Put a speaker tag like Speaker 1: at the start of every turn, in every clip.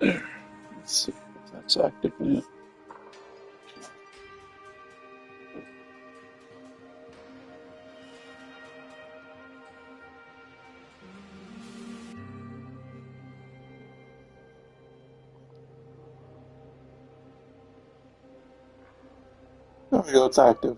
Speaker 1: There. Let's see if that's active now. There we go, it's active.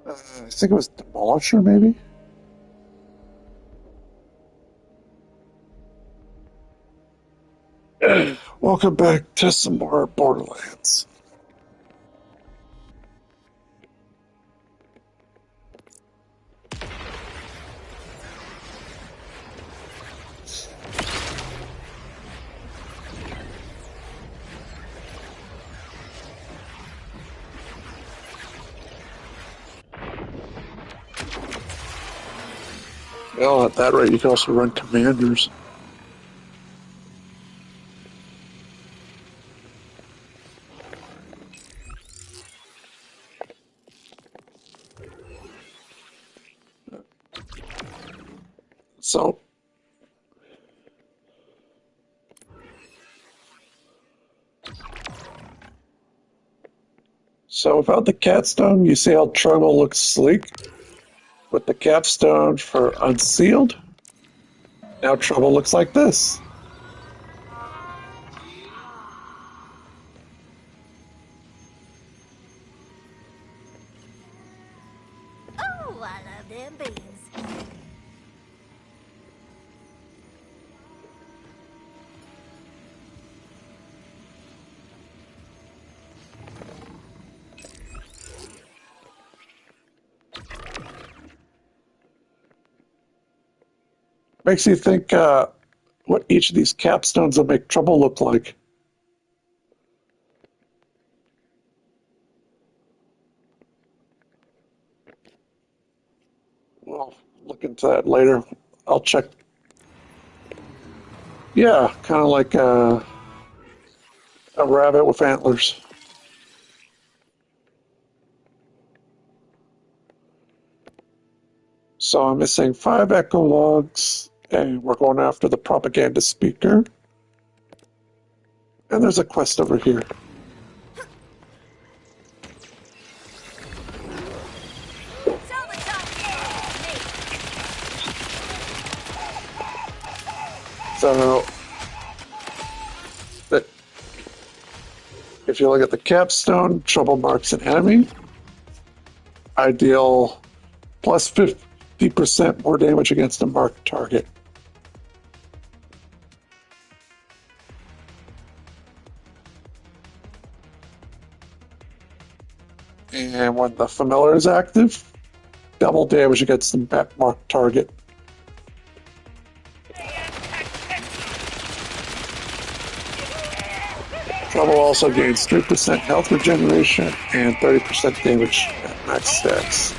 Speaker 1: I think it was Demolisher, maybe? Welcome back to some more Borderlands. Well, at that rate, you can also run commanders. So, without the capstone, you see how Trouble looks sleek? With the capstone for unsealed, now Trouble looks like this.
Speaker 2: Oh, I love them beans.
Speaker 1: Makes you think what each of these capstones will make Trouble look like. We'll look into that later. I'll check. Yeah, kind of like a rabbit with antlers. So I'm missing 5 echo logs, and we're going after the propaganda speaker. And there's a quest over here. So, that if you look at the capstone, Trouble marks an enemy. I deal plus 50% more damage against a marked target. And when the familiar is active, double damage against the marked target. Trouble also gains 3% health regeneration and 30% damage at max stats.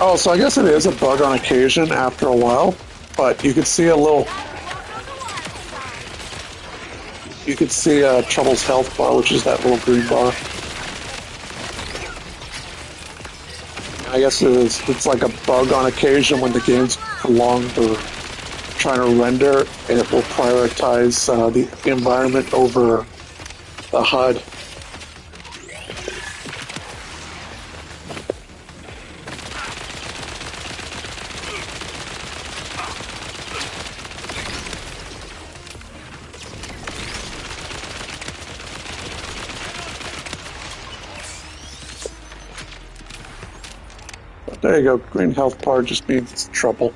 Speaker 1: Oh, so I guess it is a bug on occasion after a while, but you could see a little. You could see Trouble's health bar, which is that little green bar. I guess it's like a bug on occasion when the game's prolonged or trying to render, and it will prioritize the environment over the HUD. But there you go, green health bar just means it's trouble.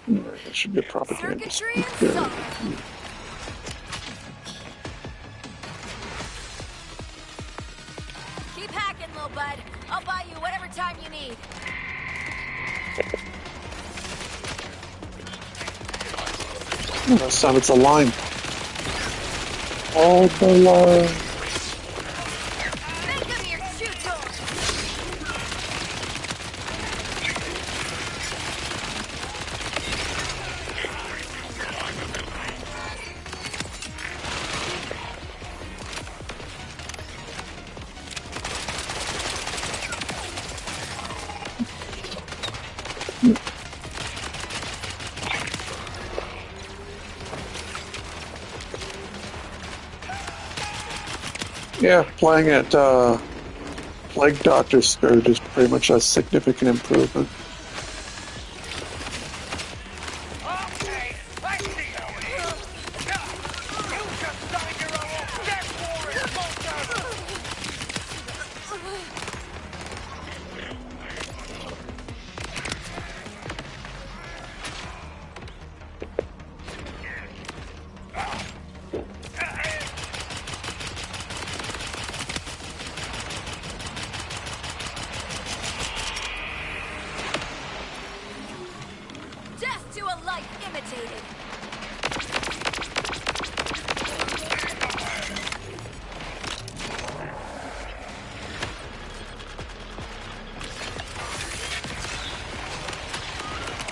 Speaker 1: There should be a propaganda speaker.
Speaker 2: need.
Speaker 1: This time it's a line. All the line.
Speaker 2: Make him your tutor.
Speaker 1: Yeah, playing at Plague Doctor Scourge is pretty much a significant improvement.
Speaker 3: Okay, I see how it is. You just signed your own death warrant, Vulture!
Speaker 2: Death to a life imitated.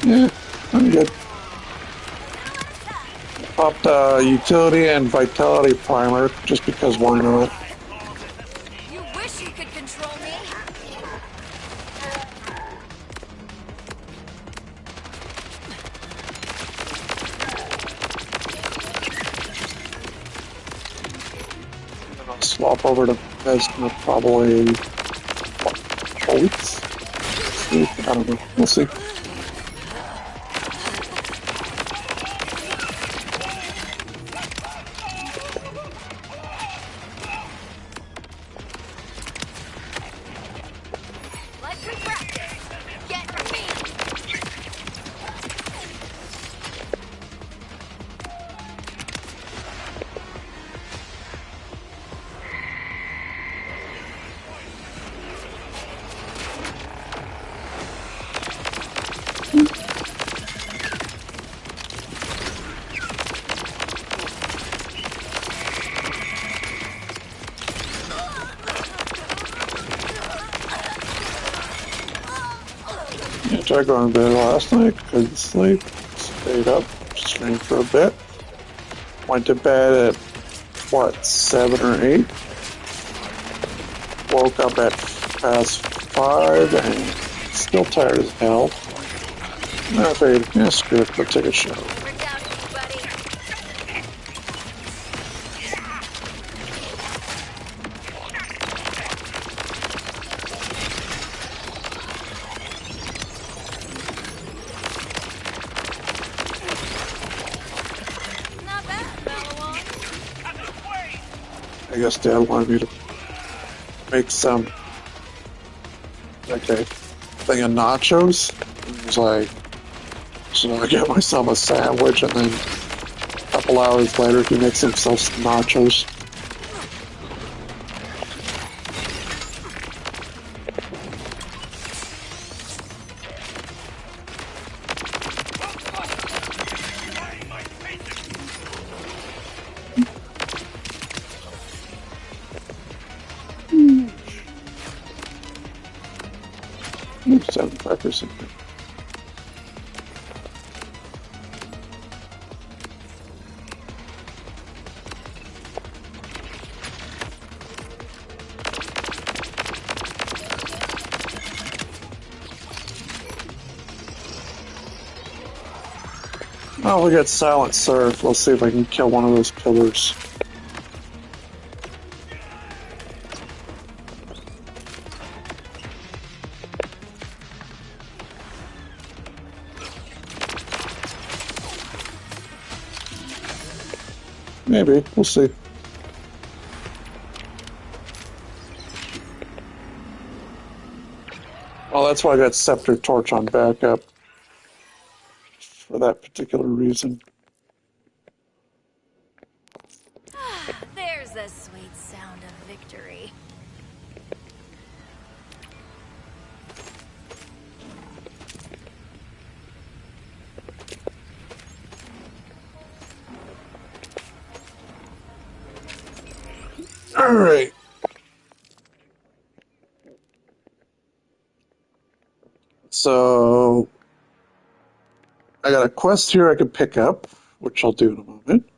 Speaker 1: Yeah, I'm good. Popped utility and vitality primer just because why not?
Speaker 2: You wish you could control me.
Speaker 1: I'll swap over to Vesna probably what, 4 weeks? I don't know. We'll see.
Speaker 2: Like we practice. Get me.
Speaker 1: I tried going to bed last night, couldn't sleep, stayed up, streamed for a bit, went to bed at, what, 7 or 8? Woke up at past 5 and still tired as hell. And I figured, yeah, screw it, go take a shower.
Speaker 2: Never doubted you, buddy. Not bad, Malawon.
Speaker 1: I guess Dad wanted me to make some, like a thing of nachos. He was like, so I get myself a sandwich, and then a couple hours later he makes himself some nachos. Oops, 75%. Oh, we got Silent Surf. Let's see if I can kill one of those pillars. Maybe. We'll see. Well, that's why I got Scepter Torch on backup. For that particular reason.
Speaker 2: There's the sweet sound of victory.
Speaker 1: Alright. So, I got a quest here I can pick up, which I'll do in a moment.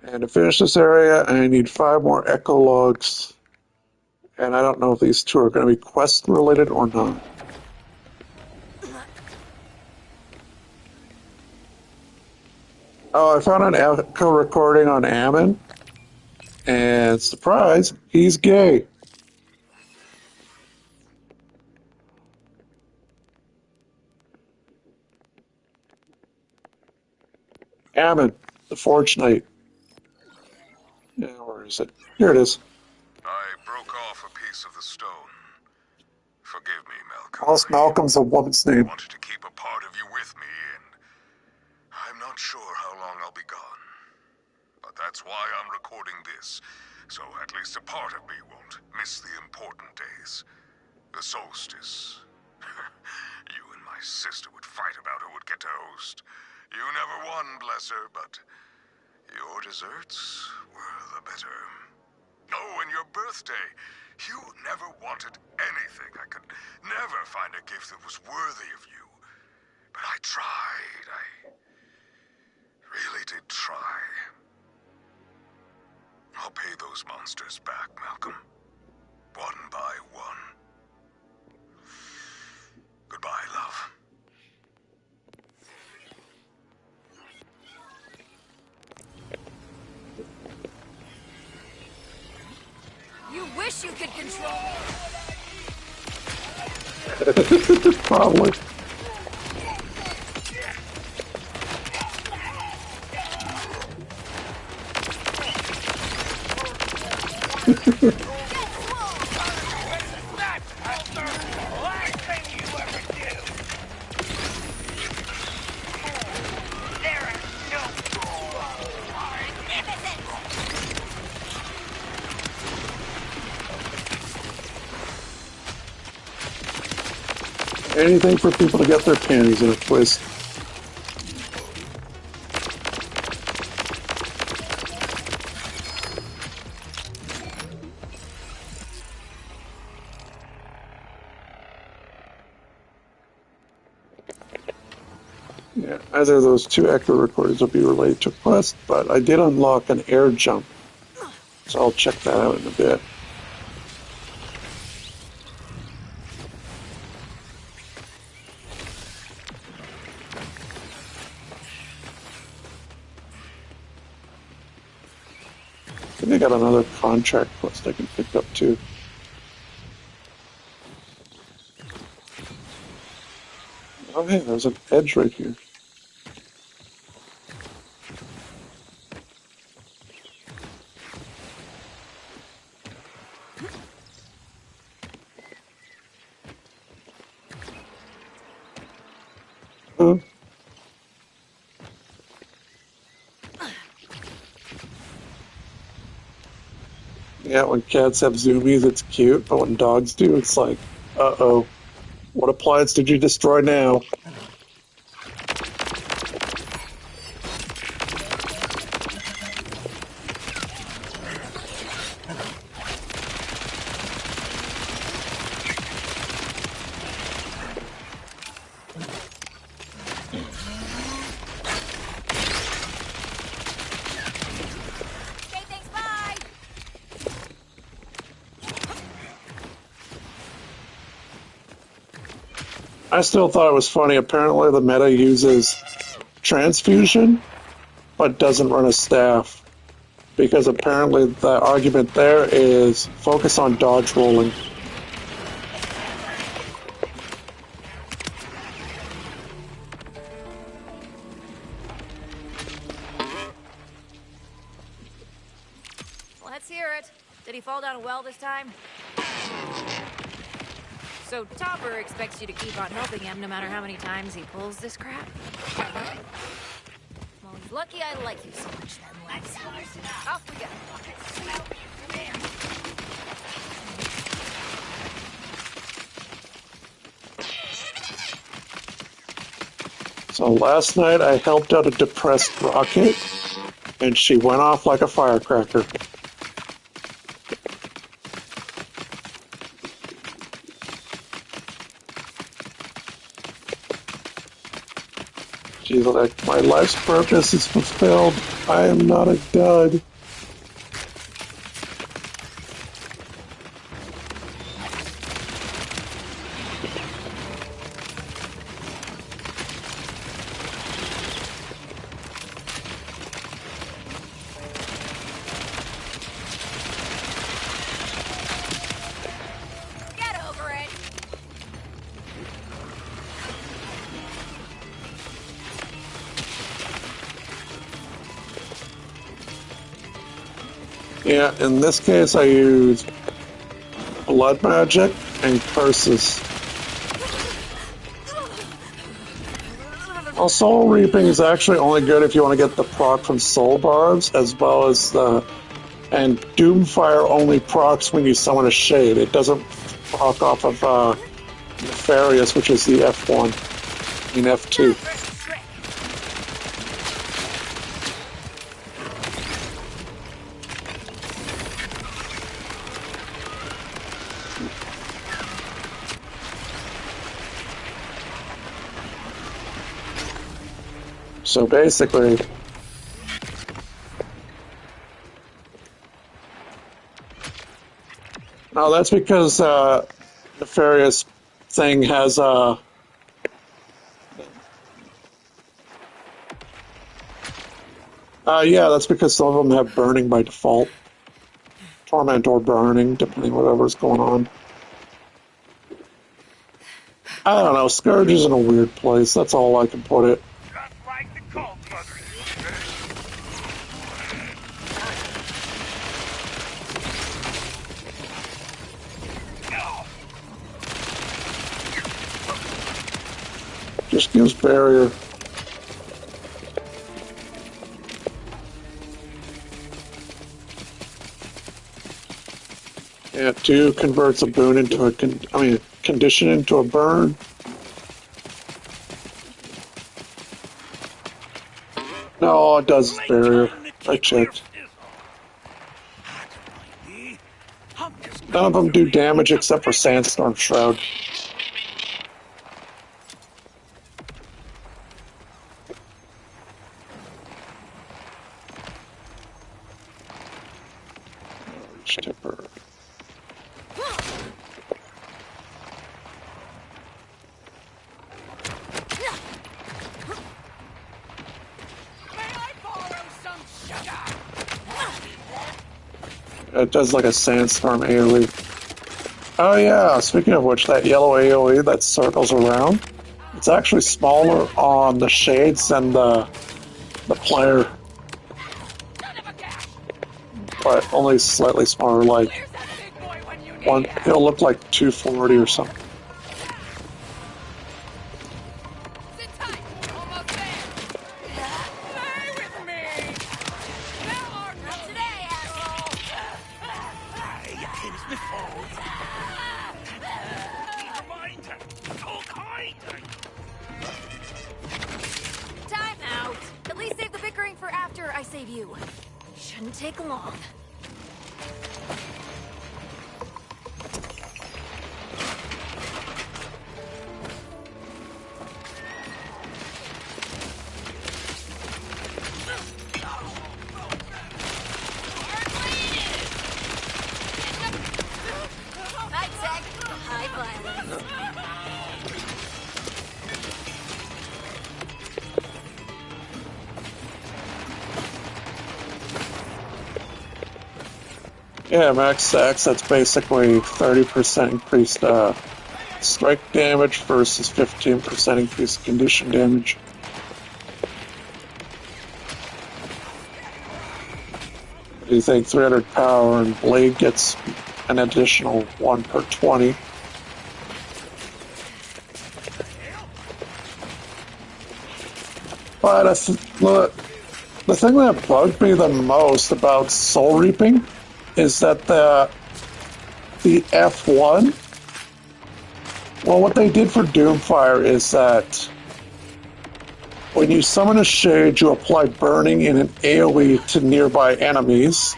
Speaker 1: And to finish this area, I need 5 more echo logs. And I don't know if these 2 are going to be quest related or not. Oh, I found an echo recording on Ammon. And surprise, he's gay. Ammon, the Forge Knight. Yeah, where is it? Here it is.
Speaker 4: I broke off a piece of the stone. Forgive me, Malcolm.
Speaker 1: Alice Malcolm's a woman's
Speaker 4: I
Speaker 1: name.
Speaker 4: wanted to keep a part of you with me, and I'm not sure how long I'll be gone. But that's why I'm recording this, so at least a part of me won't miss the important days. The solstice. You and my sister would fight about who would get to host. You never won, bless her, but your desserts were the better. Oh, and your birthday. You never wanted anything. I could never find a gift that was worthy of you. But I tried. I really did try. I'll pay those monsters back, Malcolm. One by one. Goodbye, love.
Speaker 2: You wish you could control.
Speaker 1: Probably.
Speaker 3: That's the last thing you ever do. There is no
Speaker 1: Anything for people to get their panties in a twist. Yeah, either of those 2 echo recordings will be related to quest, but I did unlock an air jump, so I'll check that out in a bit. I think I got another contract quest I can pick up too. Oh hey, there's an edge right here. Huh? Yeah, when cats have zoomies, it's cute, but when dogs do, it's like, uh-oh. What appliance did you destroy now?
Speaker 2: Okay, thanks, bye.
Speaker 1: I still thought it was funny. Apparently the meta uses transfusion, but doesn't run a staff. Because apparently the argument there is focus on dodge rolling.
Speaker 2: Let's hear it. Did he fall down a well this time? So Topper expects you to keep on helping him no matter how many times he pulls this crap? Well, he's lucky I like you so much then, Lex. Off we go.
Speaker 1: So last night I helped out a depressed Rocket, and she went off like a firecracker. He's like, my life's purpose is fulfilled. I am not a dud.
Speaker 2: Get over it.
Speaker 1: Yeah, in this case I use blood magic and curses. Well, soul reaping is actually only good if you want to get the proc from soul barbs, as well as the... And Doomfire only procs when you summon a shade. It doesn't proc off of Nefarious, which is the F1. I mean F2. So basically, no, that's because Nefarious thing has yeah, that's because some of them have burning by default. Torment or burning, depending on whatever's going on. I don't know, Scourge is in a weird place, that's all I can put it.
Speaker 3: Just like the cult mother.
Speaker 1: Just use barrier. Yeah, 2 converts a boon into a condition into a burn. No, it does barrier. I checked. None of them do damage except for Sandstorm Shroud. Tipper. It does like a sandstorm AoE. Oh yeah, speaking of which, that yellow AoE that circles around, it's actually smaller on the shades than the player. But only slightly smaller, like one, it'll look like 240 or something.
Speaker 2: Time out. At least save the bickering for after I save you. Shouldn't take long. High tech, high violence.
Speaker 1: Yeah, max X, that's basically 30% increased strike damage versus 15% increased condition damage. You think 300 power and blade gets an additional 1 per 20. But the thing that bugged me the most about Soul Reaping is that the F1, well, what they did for Doomfire is that when you summon a shade, you apply burning in an AoE to nearby enemies,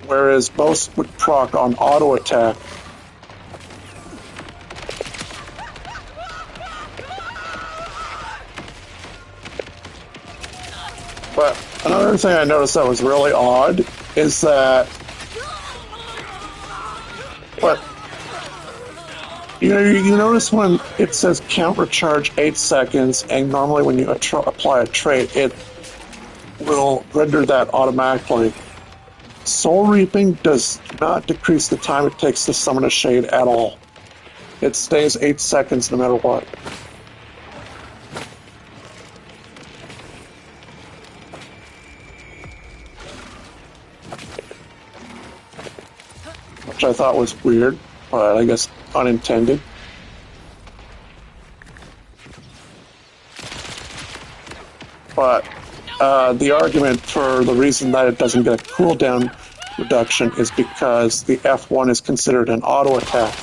Speaker 1: whereas most would proc on auto attack. But another thing I noticed that was really odd is that, but you notice when it says count recharge 8 seconds, and normally when you apply a trait, it will render that automatically. Soul Reaping does not decrease the time it takes to summon a shade at all. It stays 8 seconds no matter what. Which I thought was weird, but I guess unintended. But the argument for the reason that it doesn't get a cooldown reduction is because the F1 is considered an auto attack.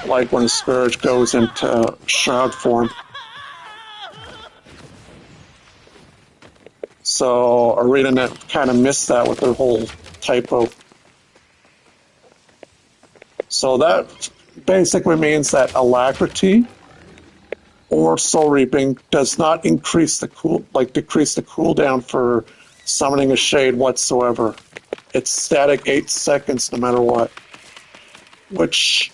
Speaker 1: Like when a Scourge goes into Shroud form. So ArenaNet kind of missed that with their whole typo. So that basically means that Alacrity or Soul Reaping does not increase the decrease the cooldown for summoning a shade whatsoever. It's static 8 seconds no matter what. Which,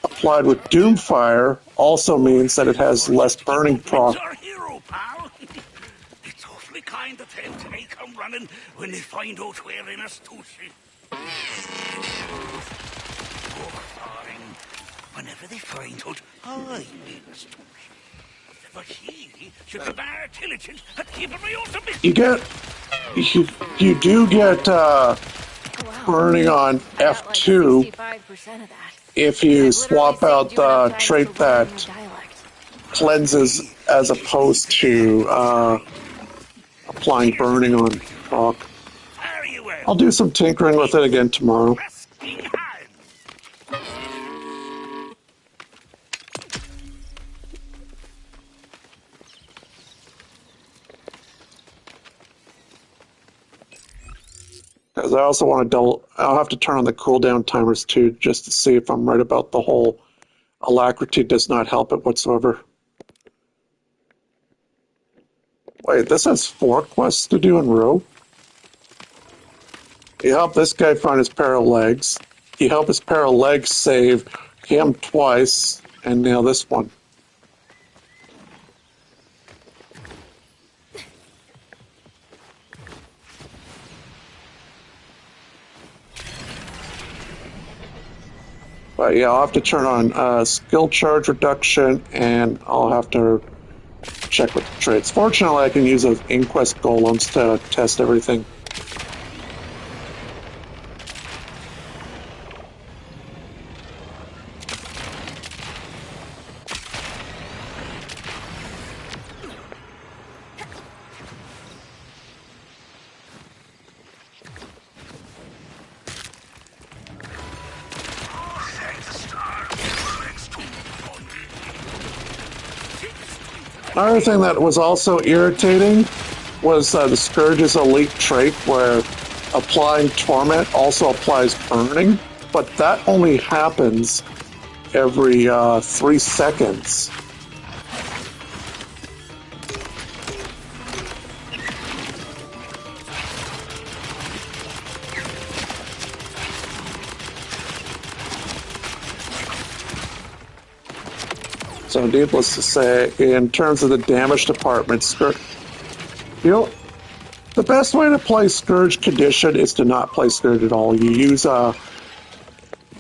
Speaker 1: applied with Doomfire, also means that it has less burning proc.
Speaker 3: Our hero, pal. It's awfully kind of them to they come running when they find out we're in a stoocy. Oh, darling. Whenever they find out I'm in a stoocy. But he should be very diligent at keeping me out of business.
Speaker 1: You do get burning on F2 if you swap out the trait that cleanses as opposed to applying burning on proc. I'll do some tinkering with it again tomorrow. Because I also want to I'll have to turn on the cooldown timers too, just to see if I'm right about the whole Alacrity does not help it whatsoever. Wait, this has 4 quests to do in a row? You help this guy find his pair of legs. You help his pair of legs save him twice, and now this one. But yeah, I'll have to turn on skill charge reduction, and I'll have to check with the traits. Fortunately, I can use those Inquest Golems to test everything. Another thing that was also irritating was the Scourge's elite trait where applying Torment also applies burning, but that only happens every 3 seconds. So needless to say, in terms of the damage department, the best way to play Scourge Condition is to not play Scourge at all. You use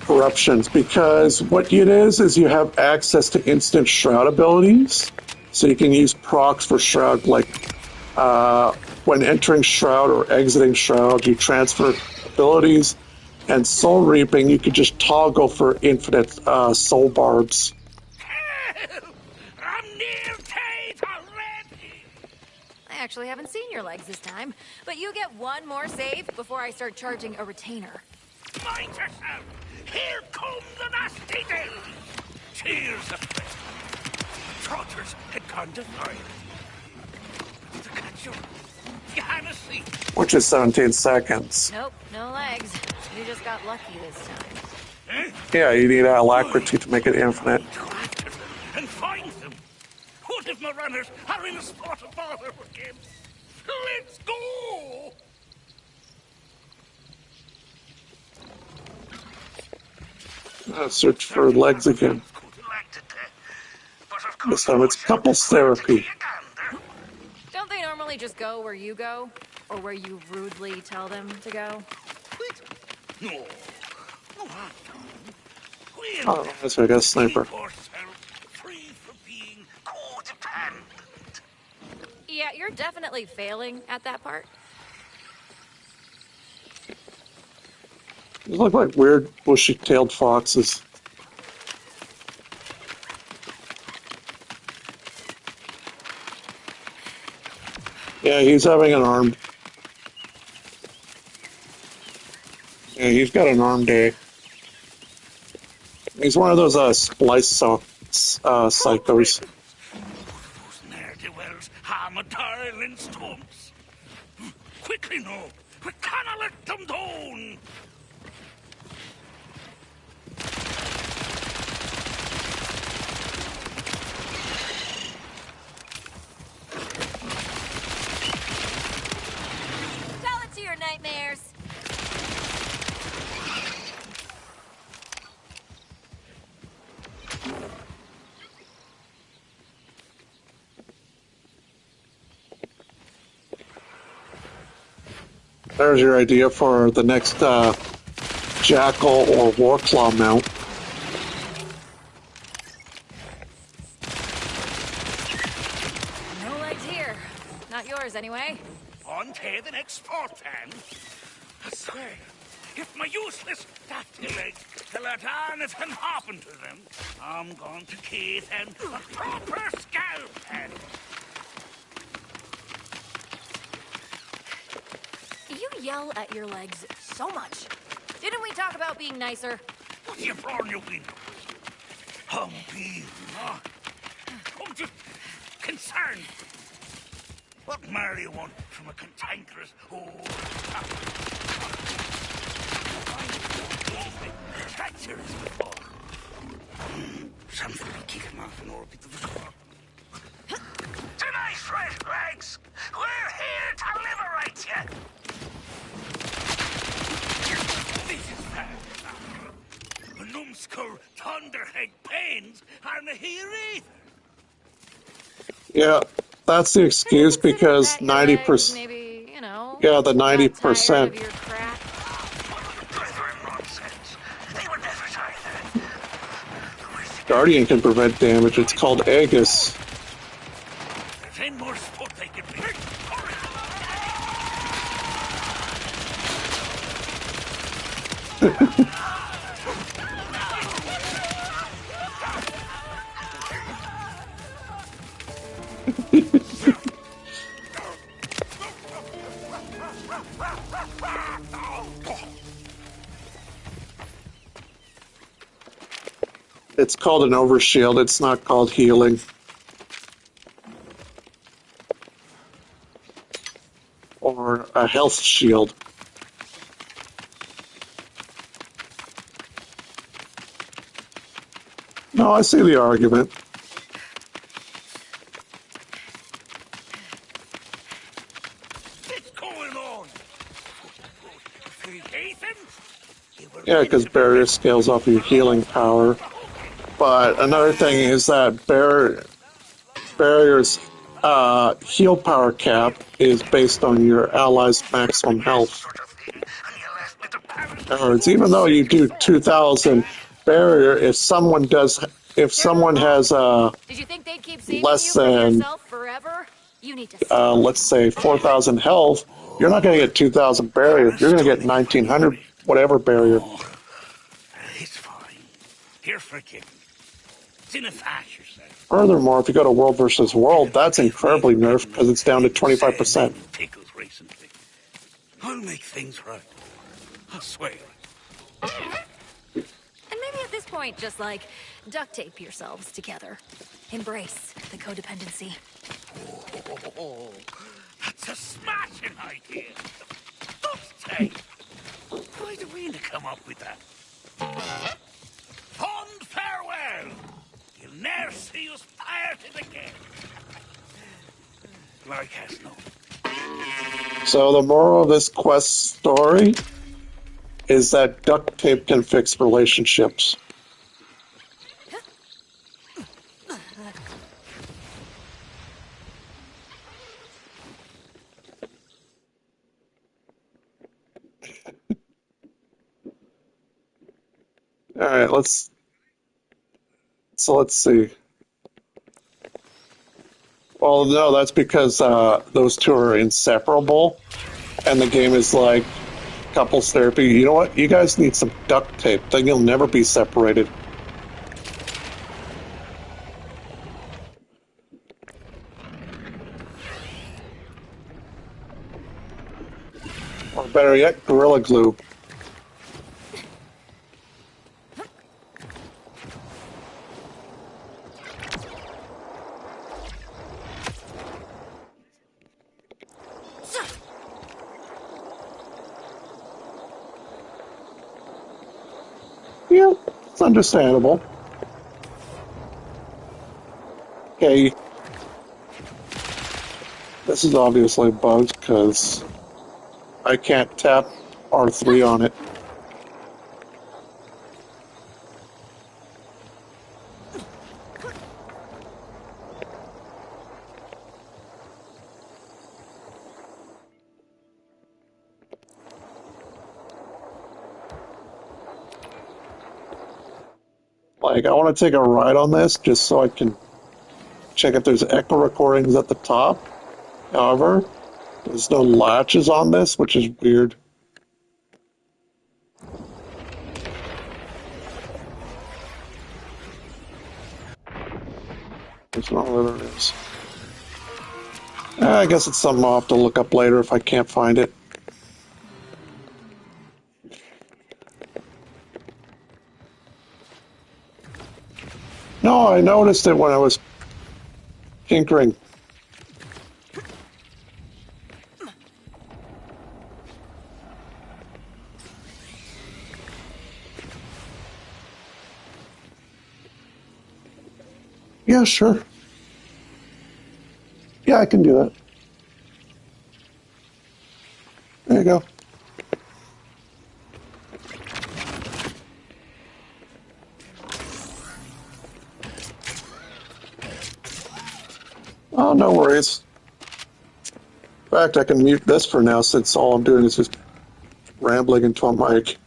Speaker 1: Corruptions, because what it is you have access to instant Shroud abilities, so you can use procs for Shroud, like when entering Shroud or exiting Shroud, you transfer abilities, and Soul Reaping, you could just toggle for infinite Soul Barbs.
Speaker 2: I actually haven't seen your legs this time, but you get one more save before I start charging a retainer.
Speaker 3: Mind yourself! Here come the nasty day! Cheers of Trotters had gone to fire. To catch you, you had a seat.
Speaker 1: Which is 17 seconds.
Speaker 2: Nope, no legs. You just got lucky this time.
Speaker 3: Eh?
Speaker 1: Yeah, you need Alacrity to make it infinite.
Speaker 3: Go after them and find them. What if my runners are in a spot of bother again. Let's go!
Speaker 1: Search for legs again. This time it's couples therapy.
Speaker 2: Don't they normally just go where you go? Or where you rudely tell them to go?
Speaker 3: No. No, I don't.
Speaker 1: Oh, that's right, I got a sniper.
Speaker 3: Keep yourself free from being codependent.
Speaker 2: Yeah, you're definitely failing at that part.
Speaker 1: These look like weird, bushy-tailed foxes. Yeah, he's having an armed. Yeah, he's got an armed day. He's one of those psychos.
Speaker 3: Those ne'er-do-wells harm a darling stumps. Quickly, no. We cannot let them down.
Speaker 2: Tell it to your nightmares.
Speaker 1: There's your idea for the next Jackal or Warclaw mount.
Speaker 2: No legs here. Not yours, anyway.
Speaker 3: On to the next sport, then. I swear, if my useless dafty legs will let anything happen to them, I'm going to give them a proper scalpel.
Speaker 2: You yell at your legs so much. Didn't we talk about being nicer?
Speaker 3: What do you burn your windows? I'm being not. I'm just concerned. What more do you want from a cantankerous old treacherous before? Something to kick him off in orbit of the squad. Tonight, red legs, we're here to liberate you. This is bad. The numbskull thunderhead pains aren't here either.
Speaker 1: Yeah, that's the excuse because 90%.
Speaker 2: Maybe, you know.
Speaker 1: Yeah, the
Speaker 2: got tired
Speaker 1: 90%.
Speaker 2: of your crap.
Speaker 3: Brethren nonsense. They would never try that.
Speaker 1: Guardian can prevent damage. It's called Aegis.
Speaker 3: 10 more spots they can be.
Speaker 1: It's called an overshield. It's not called healing. Or a health shield. No, I see the argument.
Speaker 3: What's going on? Ethan?
Speaker 1: Yeah, because barrier scales off your healing power. But another thing is that barrier's heal power cap is based on your ally's maximum health. In other words, even though you do 2,000 barrier, if someone has
Speaker 2: Did you think they'd keep saving
Speaker 1: less
Speaker 2: you from
Speaker 1: than
Speaker 2: yourself forever? You need to
Speaker 1: let's say 4,000 health, you're not going to get 2,000 barrier. You're going to get 1,900 whatever barrier.
Speaker 3: It's fine. You're forgiven. It's in a fast yourself.
Speaker 1: Furthermore, if you go to World versus World, that's incredibly nerfed because it's down to 25%.
Speaker 3: Pickles recently. I'll make things right. I swear.
Speaker 2: And maybe at this point, just like duct tape yourselves together. Embrace the codependency.
Speaker 3: Oh, that's a smashing idea. Duct tape. Why do we not come up with that? Fond farewell. You'll ne'er see us parted again. like has no.
Speaker 1: So the moral of this quest story is that duct tape can fix relationships. All right, let's see. Well, no, that's because those two are inseparable, and the game is like couples therapy. You know what? You guys need some duct tape. Then you'll never be separated. Or better yet, Gorilla Glue. Yeah, it's understandable. Okay, this is obviously bugged because I can't tap R3 on it. Like, I want to take a ride on this just so I can check if there's echo recordings at the top. However, there's no latches on this, which is weird. There's no other is. I guess it's something I'll have to look up later if I can't find it. No, I noticed it when I was tinkering. Yeah, sure. Yeah, I can do that. There you go. Oh, no worries. In fact, I can mute this for now since all I'm doing is just rambling into a mic.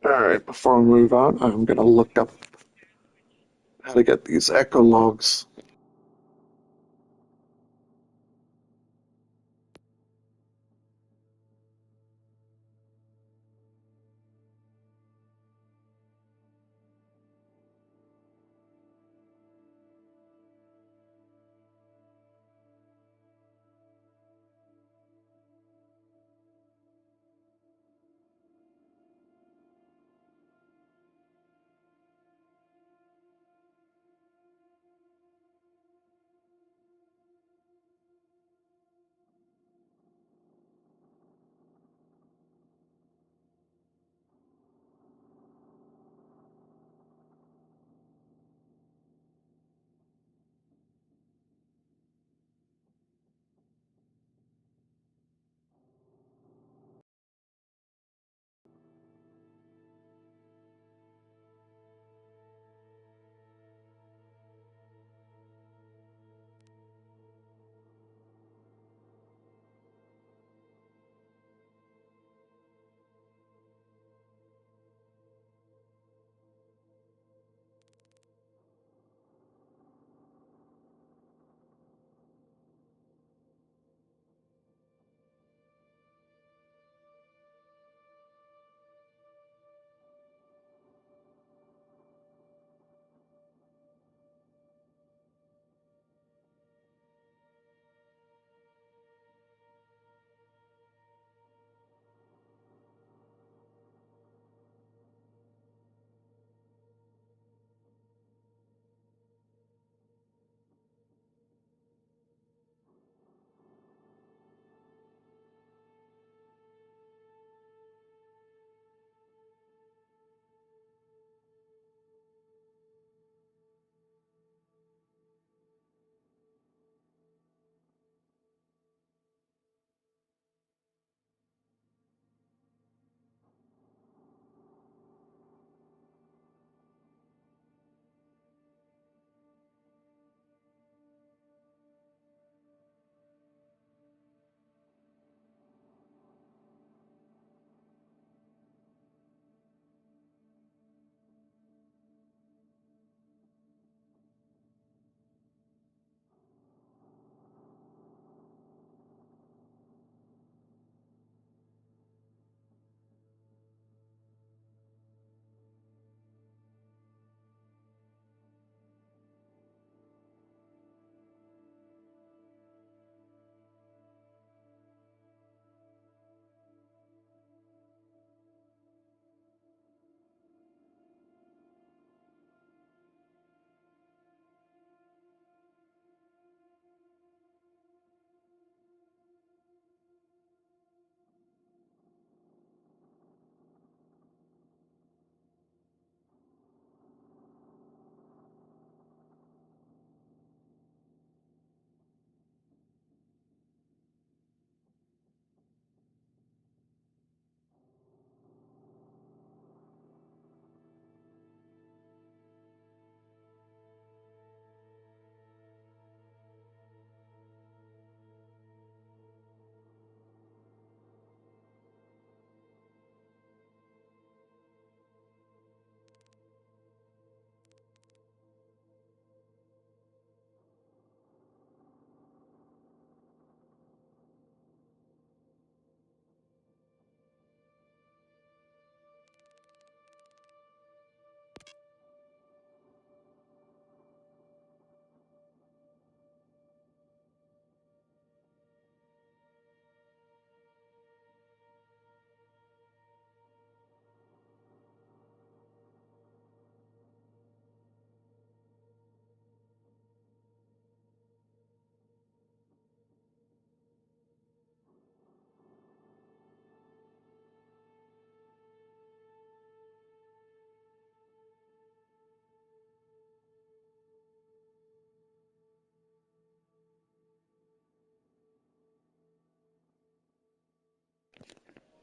Speaker 1: All right, before we move on, I'm going to look up how to get these echo logs.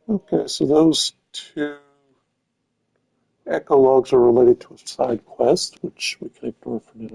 Speaker 1: Okay, so those two echo logs are related to a side quest, which we can ignore for now.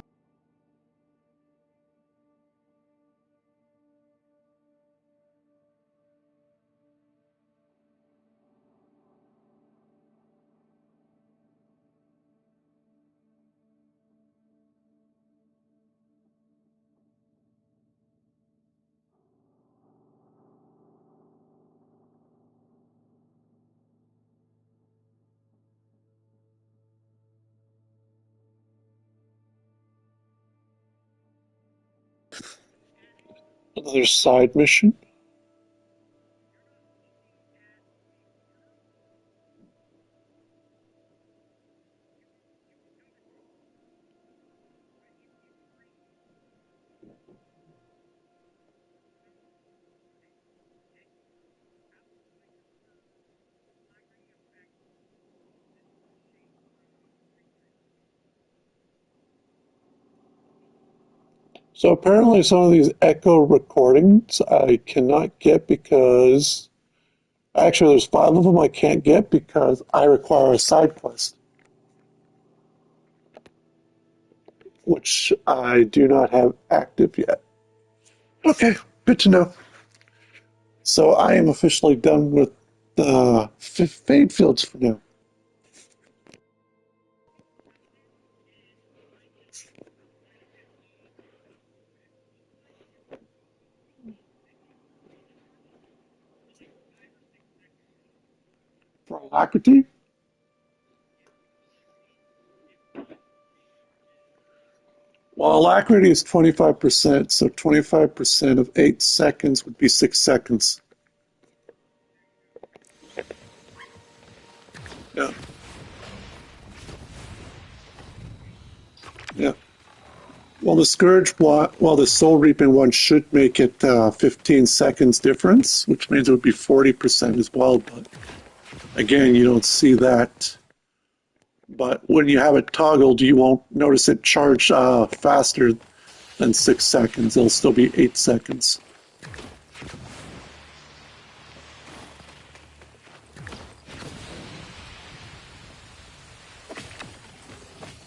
Speaker 1: Another side mission. So apparently some of these echo recordings I cannot get because actually there's 5 of them I can't get because I require a side quest, which I do not have active yet. Okay, good to know. So I am officially done with the fade fields for now. For alacrity, well, alacrity is 25%, so 25% of 8 seconds would be 6 seconds. Yeah, yeah. Well, the Scourge one, well, the Soul Reaping one should make it 15 seconds difference, which means it would be 40% as well. But again, you don't see that. But when you have it toggled, you won't notice it charge faster than 6 seconds. It'll still be 8 seconds.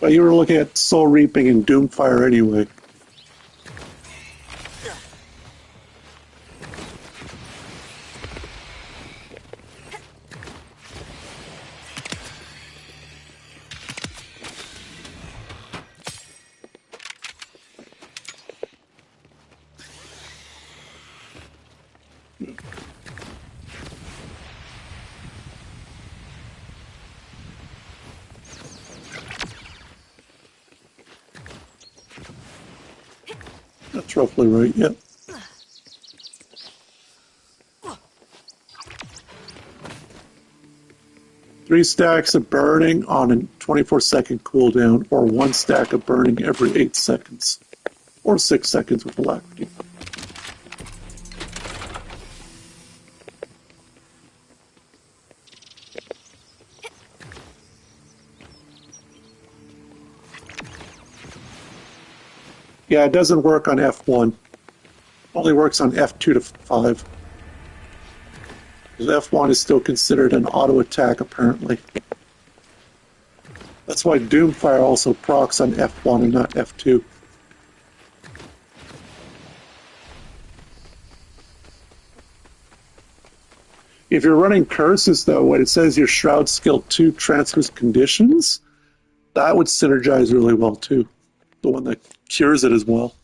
Speaker 1: But you were looking at Soul Reaping and Doomfire anyway. That's roughly right, yep. 3 stacks of burning on a 24-second cooldown, or 1 stack of burning every 8 seconds, or 6 seconds with alacrity. Yeah, it doesn't work on F1. Only works on F2 to 5. Because F1 is still considered an auto attack, apparently. That's why Doomfire also procs on F1 and not F2. If you're running curses, though, when it says your Shroud Skill 2 transfers conditions, that would synergize really well, too. The one that cures it as well.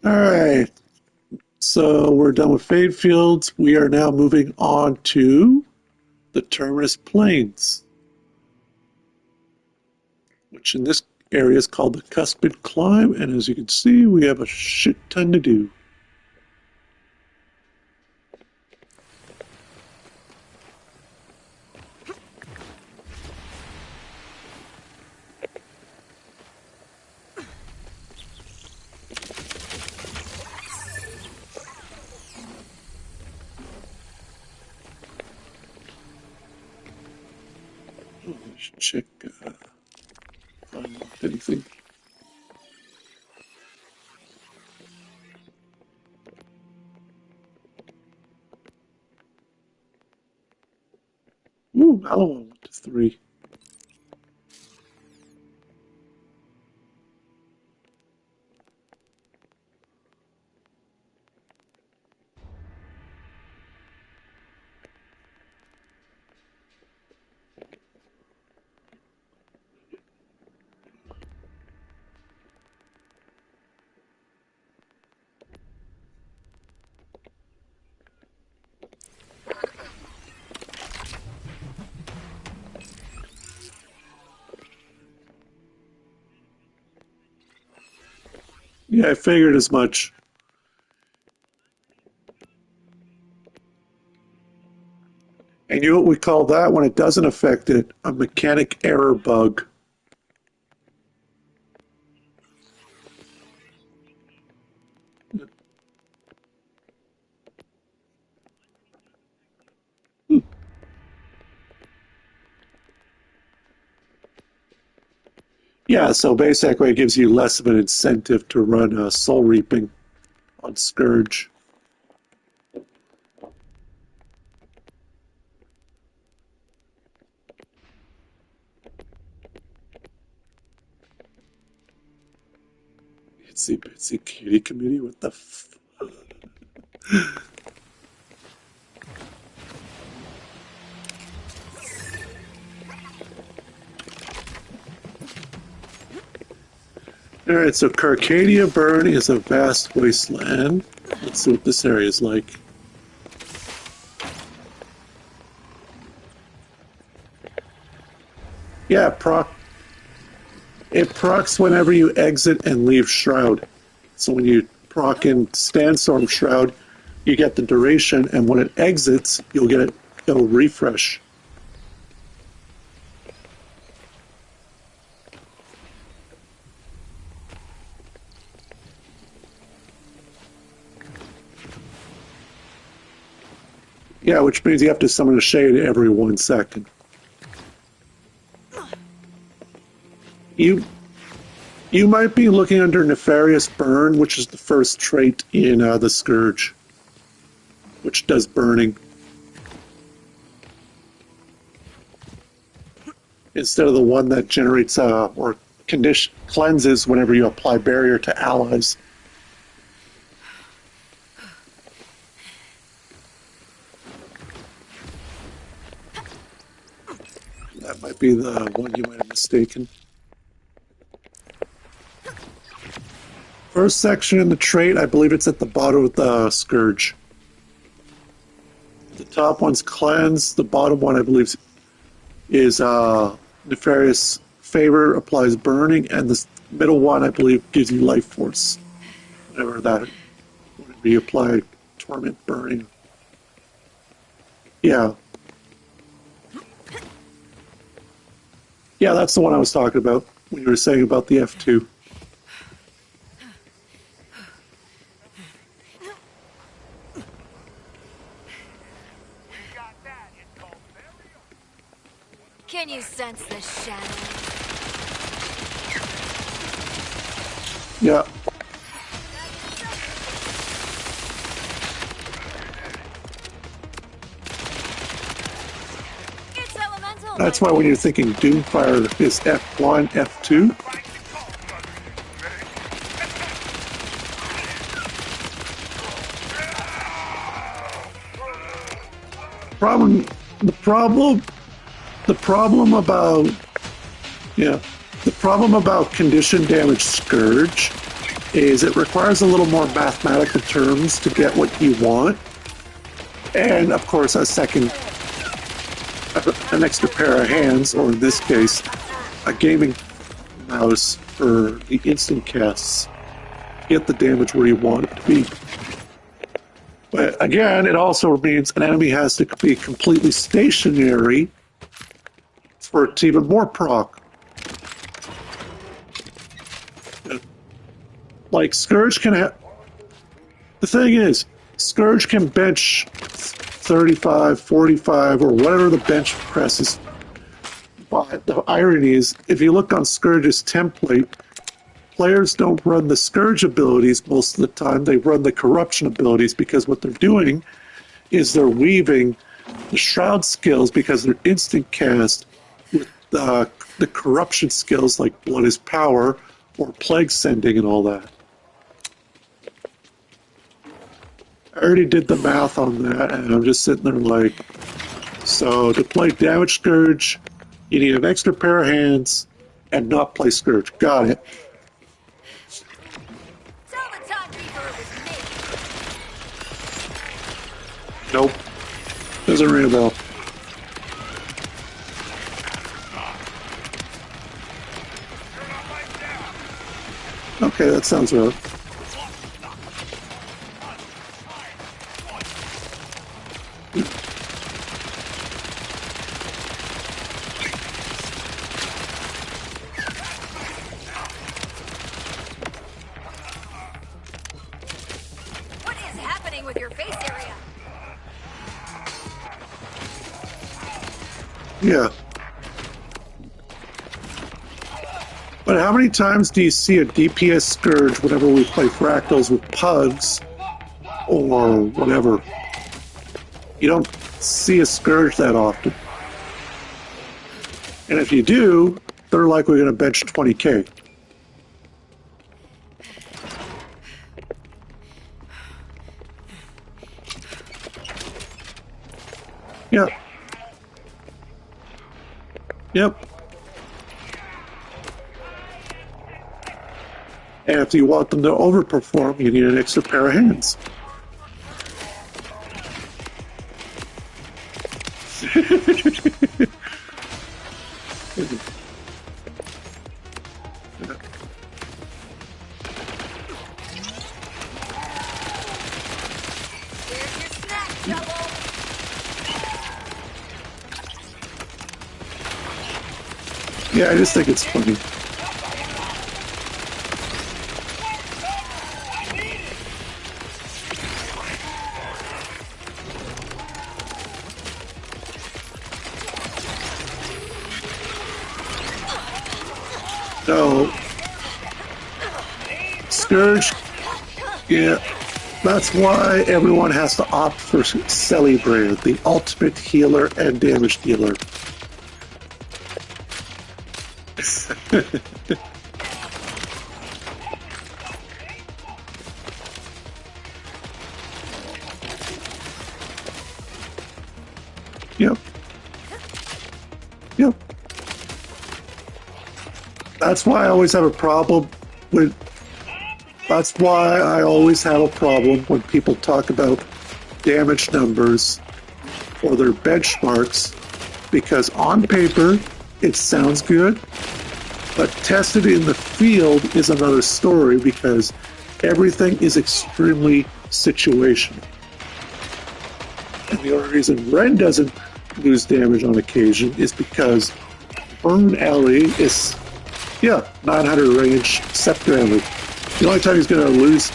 Speaker 1: Alright, so we're done with Fade Fields. We are now moving on to the Terminus Plains, which in this area is called the Cuspid Climb, and as you can see, we have a shit ton to do. Let's check if I unlocked anything. Oh, 3. Yeah, I figured as much. And you know what we call that when it doesn't affect it? A mechanic error bug. Yeah, so basically it gives you less of an incentive to run soul reaping on Scourge. Itsy bitsy cutie committee, what the Alright, so Carcadia Burn is a vast wasteland. Let's see what this area is like. Yeah, it procs whenever you exit and leave Shroud. So when you proc in Sandstorm Shroud, you get the duration, and when it exits, it'll refresh. Yeah, which means you have to summon a shade every 1 second. You might be looking under Nefarious Burn, which is the first trait in the Scourge, which does burning. Instead of the one that generates or cleanses whenever you apply barrier to allies. That might be the one you might have mistaken. First section in the trait, I believe it's at the bottom of the Scourge. The top one's Cleanse, the bottom one I believe is Nefarious Favor, applies burning, and the middle one I believe gives you Life Force. Whatever that would be, apply Torment Burning. Yeah. Yeah, that's the one I was talking about when you were saying about the F2.
Speaker 2: Can you sense the shadow?
Speaker 1: Yeah.
Speaker 2: It's elemental.
Speaker 1: That's why when you're thinking Doomfire is F1, F2. The problem about condition damage Scourge is it requires a little more mathematical terms to get what you want, and of course an extra pair of hands, or in this case a gaming mouse for the instant casts to get the damage where you want it to be. But again, it also means an enemy has to be completely stationary for it to even more proc. Like, Scourge can have... The thing is, Scourge can bench 35, 45, or whatever the bench press is. But the irony is, if you look on Scourge's template, players don't run the Scourge abilities most of the time. They run the Corruption abilities, because what they're doing is they're weaving the Shroud skills, because they're instant cast, with the corruption skills like Blood is Power or Plague Sending and all that. I already did the math on that, and I'm just sitting there like, so to play Damage Scourge, you need an extra pair of hands and not play Scourge. Got it.
Speaker 2: Tell the Time Reaper it was me.
Speaker 1: Nope. Doesn't ring a bell. Okay, that sounds right.
Speaker 2: What is happening with your face area?
Speaker 1: Yeah. But how many times do you see a DPS Scourge whenever we play Fractals with Pugs or whatever? You don't see a Scourge that often. And if you do, they're likely going to bench 20k. Yep. Yep. And if you want them to overperform, you need an extra pair of hands.
Speaker 2: Here's your snack, Double.
Speaker 1: Yeah, I just think it's funny. No. Scourge. Yeah. That's why everyone has to opt for Celebrate, the ultimate healer and damage dealer. Yep. Yep. That's why I always have a problem with. That's why I always have a problem when people talk about damage numbers or their benchmarks, because on paper it sounds good, but tested in the field is another story, because everything is extremely situational. And the only reason Ren doesn't lose damage on occasion is because Burn Alley is, 900 range, Scepter Alley. The only time he's going to lose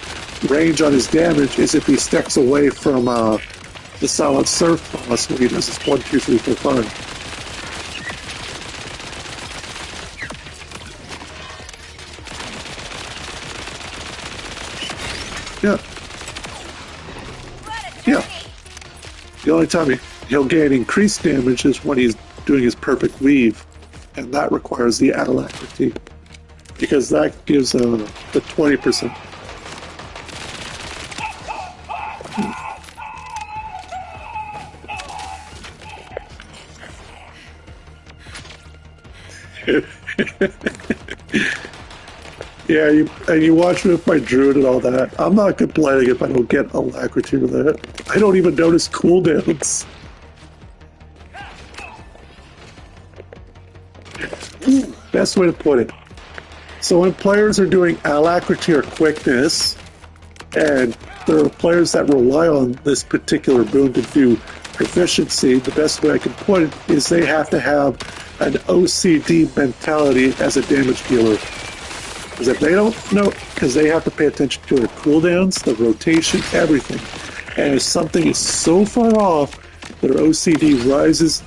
Speaker 1: range on his damage is if he steps away from the Silent Surf boss when he does his 1, 2, 3, 4, 5. Yeah. Yeah. The only time he'll gain increased damage is when he's doing his perfect weave, and that requires the alacrity, because that gives the 20%. Yeah, you watch me with my druid and all that. I'm not complaining if I don't get alacrity with that. I don't even notice cooldowns. Best way to put it. So when players are doing alacrity or quickness, and there are players that rely on this particular boon to do proficiency, the best way I can put it is they have to have an OCD mentality as a damage dealer. Because if they don't know, because they have to pay attention to their cooldowns, the rotation, everything. And if something is so far off, their OCD rises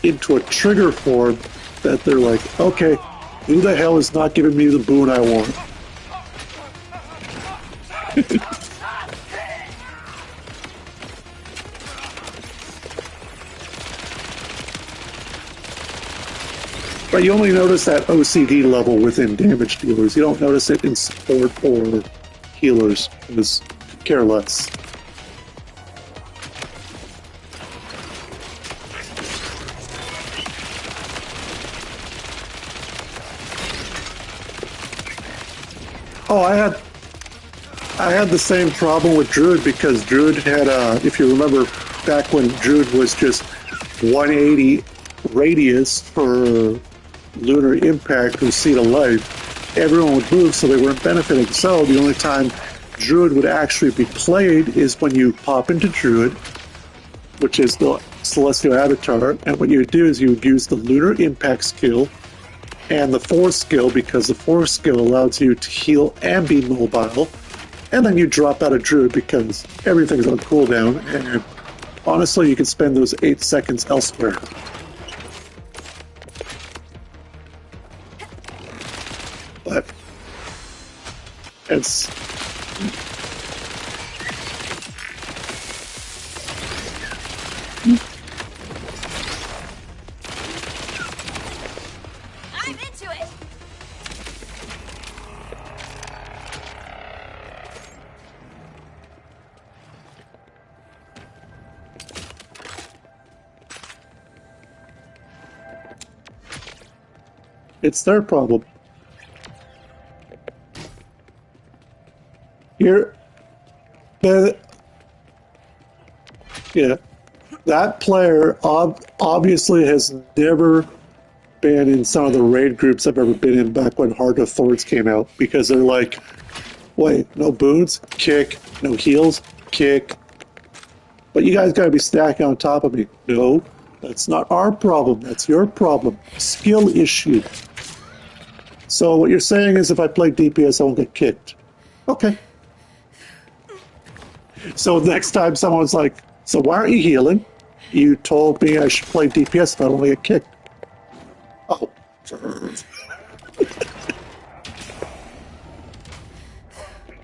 Speaker 1: into a trigger form that they're like, okay, who the hell is not giving me the boon I want? But you only notice that OCD level within damage dealers. You don't notice it in support or healers. It's care less. Oh, I had the same problem with Druid because Druid had, if you remember back when Druid was just 180 radius for lunar impact or seed of life, everyone would move, so they weren't benefiting. So the only time Druid would actually be played is when you pop into Druid, which is the Celestial Avatar, and what you would do is you would use the lunar impact skill and the Force skill, because the Force skill allows you to heal and be mobile, and then you drop out of Druid because everything's on cooldown, and honestly, you can spend those 8 seconds elsewhere. But it's...
Speaker 2: I'm into it.
Speaker 1: It's their problem. You're... Yeah. That player obviously has never been in some of the raid groups I've ever been in back when Heart of Thorns came out, because they're like, wait, no boons? Kick. No heals? Kick. But you guys gotta be stacking on top of me. No, that's not our problem. That's your problem. Skill issue. So what you're saying is if I play DPS, I won't get kicked. Okay. So next time someone's like, so why aren't you healing? You told me I should play DPS if I don't get kicked. Oh.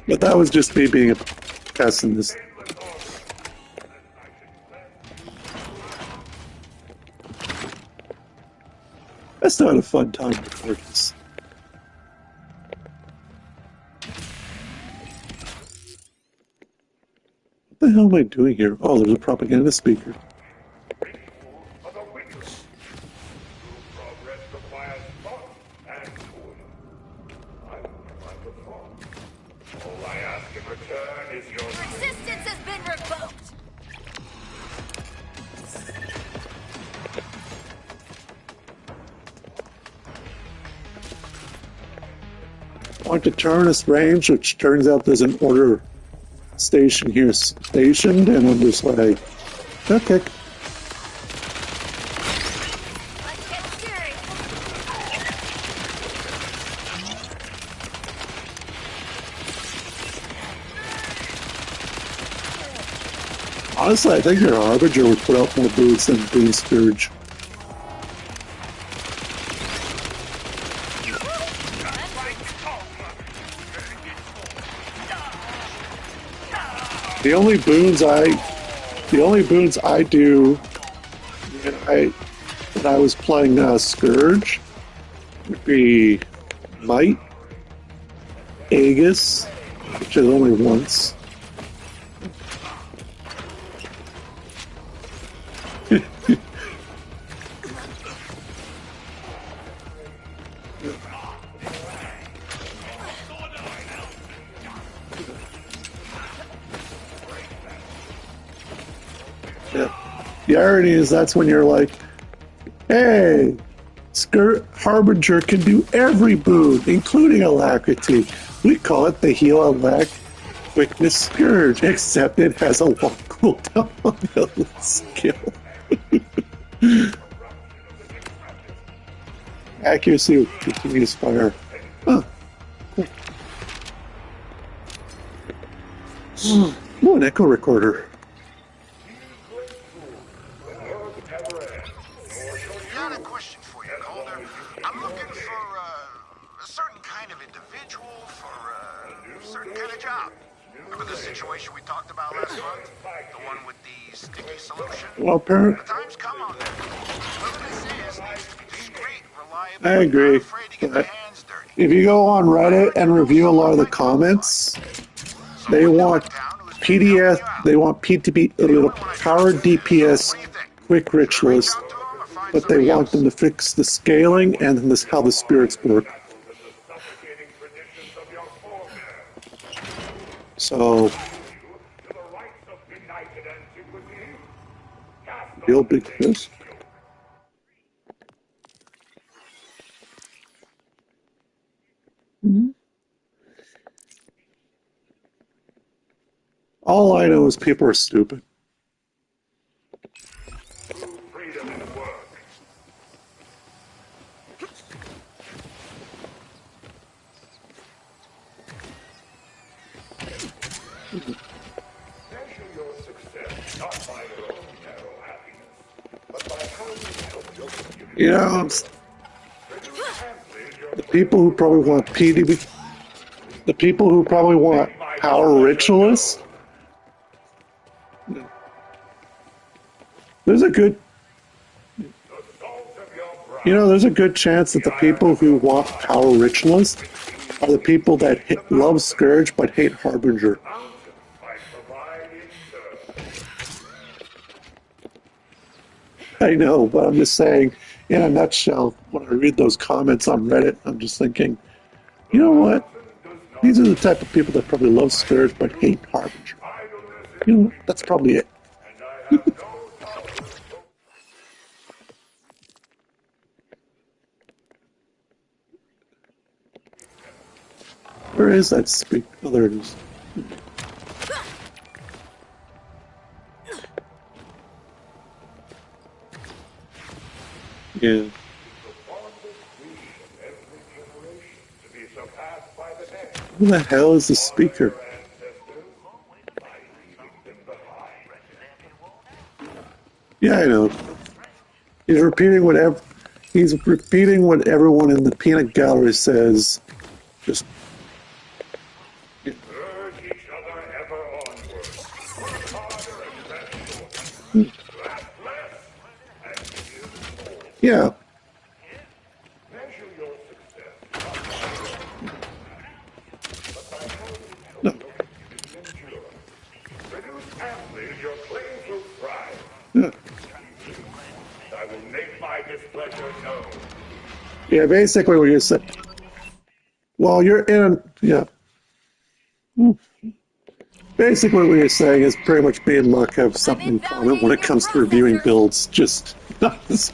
Speaker 1: But that was just me being a pessimist. That's not a fun time to practice. What the hell am I doing here? Oh, there's a propaganda speaker.
Speaker 2: Resistance has been revoked.
Speaker 1: Want to turn this range, which turns out there's an order station here stationed, and I'm just like, okay.
Speaker 2: Let's get serious.
Speaker 1: Honestly, I think your Harbinger would put out more boots than Bean Scourge. The only boons I do when I was playing Scourge would be Might, Aegis, which is only once. The irony is that's when you're like, hey, Harbinger can do every boon, including Alacrity. We call it the Heal Alac Quickness Scourge, except it has a long cooldown on the other skill. Accuracy with continuous fire. Huh. Cool. Ooh, an echo recorder.
Speaker 4: Got a question for you, Calder. I'm looking for a certain kind of individual for a certain kind of job. Remember the situation we talked about last month? The one with the sticky solution?
Speaker 1: Well, apparently,
Speaker 4: The time's come on that. Whoever this is needs to be discreet, reliable,
Speaker 1: I agree. But if you go on Reddit and review a lot of the comments, they want PDS, they want PTP, power DPS quick ritualist, but they want them to fix the scaling and this, how the spirits work. So, real big fish. All I know is people are stupid. You know, the people who probably want PDB, the people who probably want power ritualists, there's a good, there's a good chance that the people who want power ritualists are the people that love Scourge but hate Harbinger. I know, but I'm just saying, in a nutshell, when I read those comments on Reddit, I'm just thinking, you know what? These are the type of people that probably love Scourge but hate Harbinger. You know, that's probably it. Where is that speak? Oh, there it is. Yeah. Who the hell is the speaker? Yeah, I know. He's repeating what everyone in the peanut gallery says. Just yeah. No. Yeah. Yeah, basically what you're saying. Well, you're in. Yeah. Basically what you're saying is pretty much me and Luck have something in common when it comes to reviewing builds. Just not this.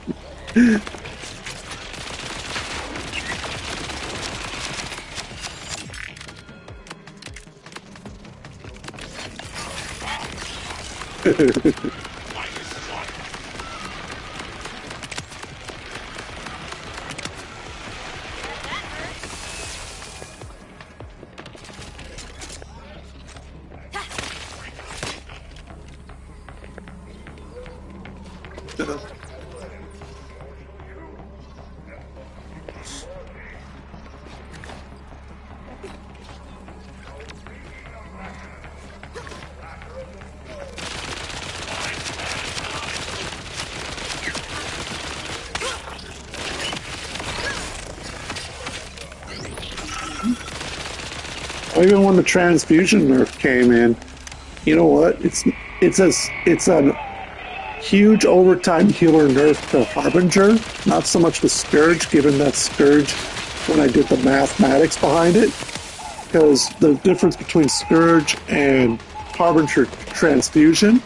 Speaker 1: Even when the transfusion nerf came in, you know what? It's a huge overtime healer nerf to Harbinger, not so much with Scourge, given that Scourge, when I did the mathematics behind it, because the difference between Scourge and Harbinger transfusion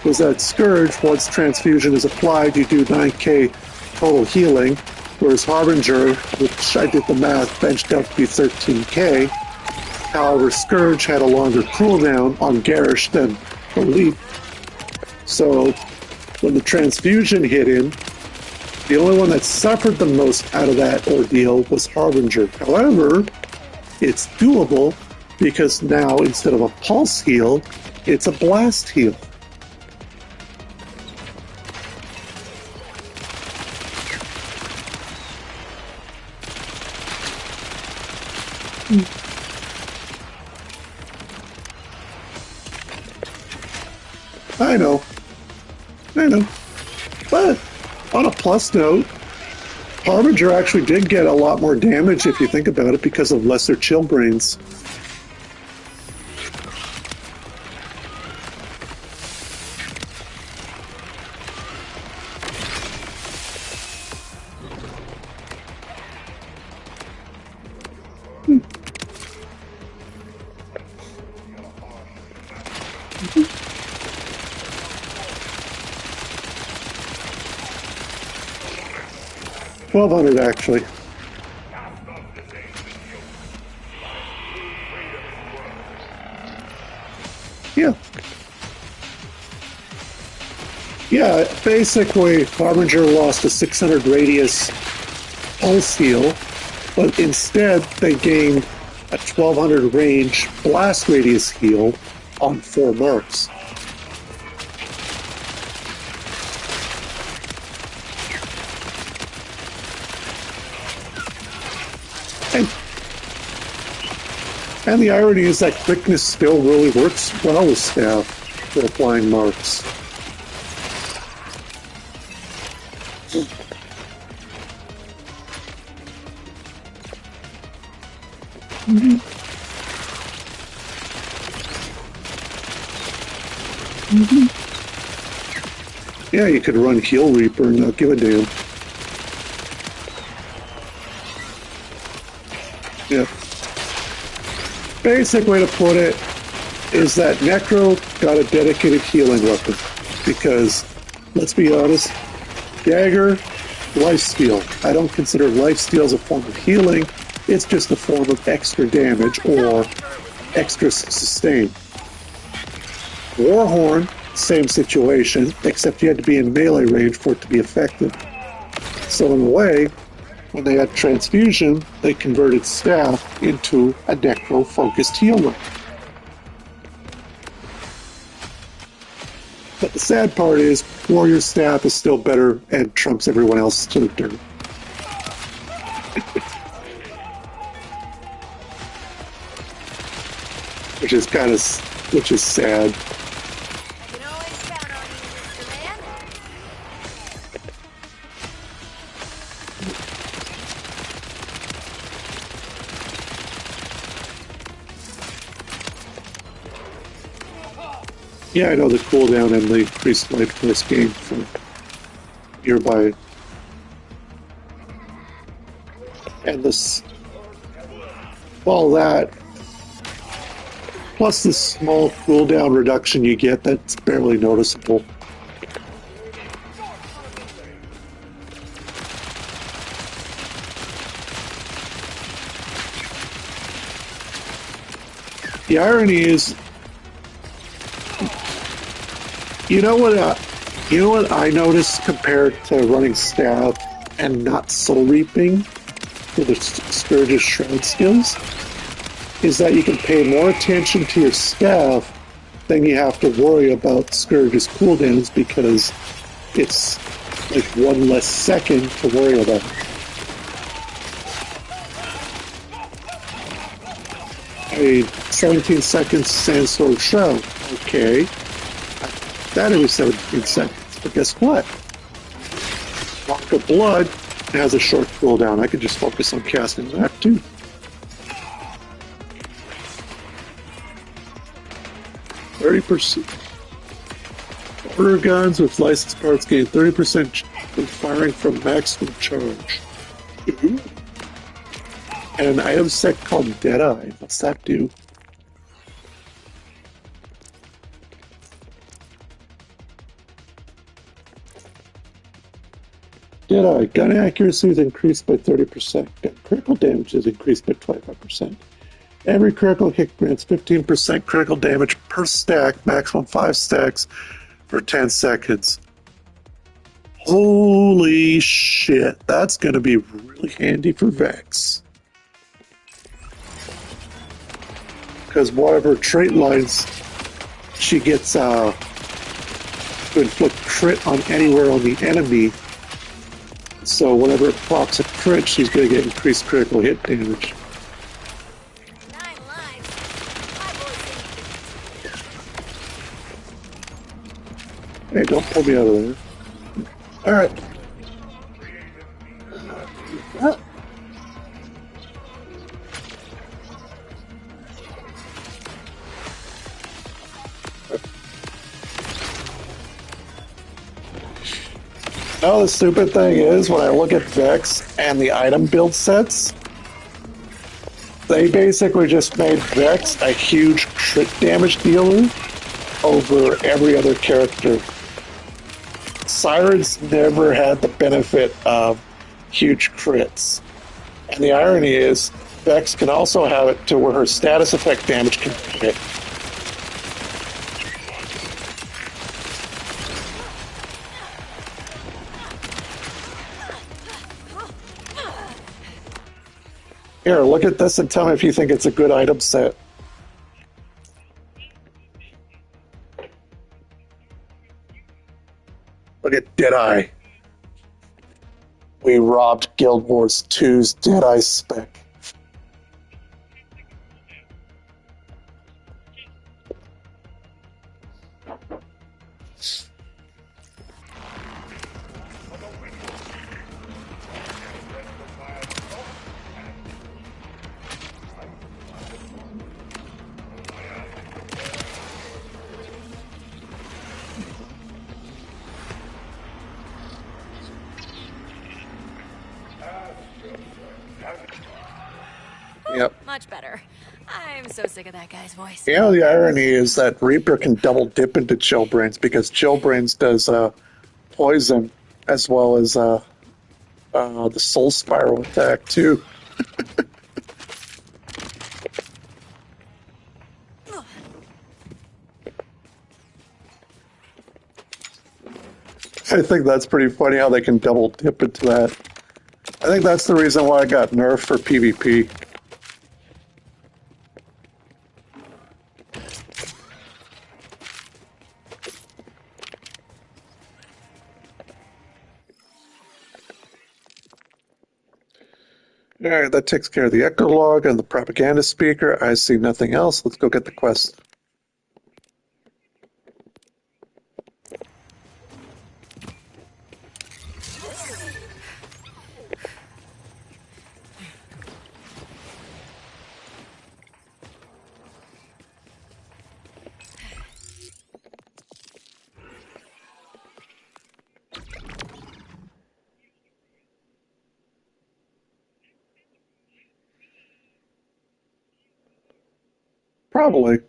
Speaker 1: was that Scourge, once transfusion is applied, you do 9k total healing, whereas Harbinger, which I did the math, benched out to be 13k. However, Scourge had a longer cooldown on Garish than Elite. So when the transfusion hit in, the only one that suffered the most out of that ordeal was Harbinger. However, it's doable because now instead of a pulse heal, it's a blast heal. I know. But on a plus note, Harbinger actually did get a lot more damage if you think about it because of lesser chill brains. Hmm. 1200 actually. Yeah. Yeah, basically Harbinger lost a 600 radius pulse heal, but instead they gained a 1200 range blast radius heal on 4 marks. And the irony is that quickness still really works well with staff for applying marks. Mm-hmm. Mm-hmm. Yeah, you could run Heal Reaper and not give a damn. Yeah. Basic way to put it is that Necro got a dedicated healing weapon because, let's be honest, Dagger, lifesteal. I don't consider lifesteal as a form of healing. It's just a form of extra damage or extra sustain. Warhorn, same situation, except you had to be in melee range for it to be effective. So in a way, when they had transfusion, they converted staff into a necro-focused healer. But the sad part is, warrior staff is still better and trumps everyone else to the dirt. which is sad.
Speaker 2: I can always count on you, Mr. Man.
Speaker 1: Yeah, I know the cooldown and the increased life force gain for nearby. And this, all that, plus the small cooldown reduction you get, that's barely noticeable. The irony is, you know what I noticed compared to running staff and not soul reaping for the Scourge's Shroud skills, is that you can pay more attention to your staff than you have to worry about Scourge's cooldowns because it's like 1 less second to worry about. I mean, 17 seconds Sandstorm Shroud, okay. That every 17 seconds, but guess what? Rock of Blood has a short cooldown. I could just focus on casting that too. %. Order guns with licensed parts gain 30% when firing from maximum charge. Ooh. And an item set called Deadeye. What's that do? Deadeye. Gun accuracy is increased by 30%. Gun critical damage is increased by 25%. Every critical hit grants 15% critical damage per stack, maximum 5 stacks for 10 seconds. Holy shit, that's going to be really handy for Vex. Because whatever trait lines she gets to inflict crit on anywhere on the enemy, so whenever it procs a crit, she's going to get increased critical hit damage.
Speaker 2: 9 lives. My boy's
Speaker 1: Hey, don't pull me out of there. Alright. Uh, No, the stupid thing is when I look at Vex and the item build sets, they basically just made Vex a huge crit damage dealer over every other character. Sirens never had the benefit of huge crits. And the irony is, Vex can also have it to where her status effect damage can hit. Here, look at this and tell me if you think it's a good item set. Look at Deadeye. We robbed Guild Wars 2's Deadeye spec. Yep.
Speaker 2: Much better. I'm so sick of that guy's voice.
Speaker 1: You know, the irony is that Reaper can double dip into Chillbrains because Chillbrains does poison as well as the Soul Spiral attack, too. I think that's pretty funny how they can double dip into that. I think that's the reason why I got nerfed for PvP. Alright, that takes care of the echo log and the propaganda speaker. I see nothing else. Let's go get the quest. Probably.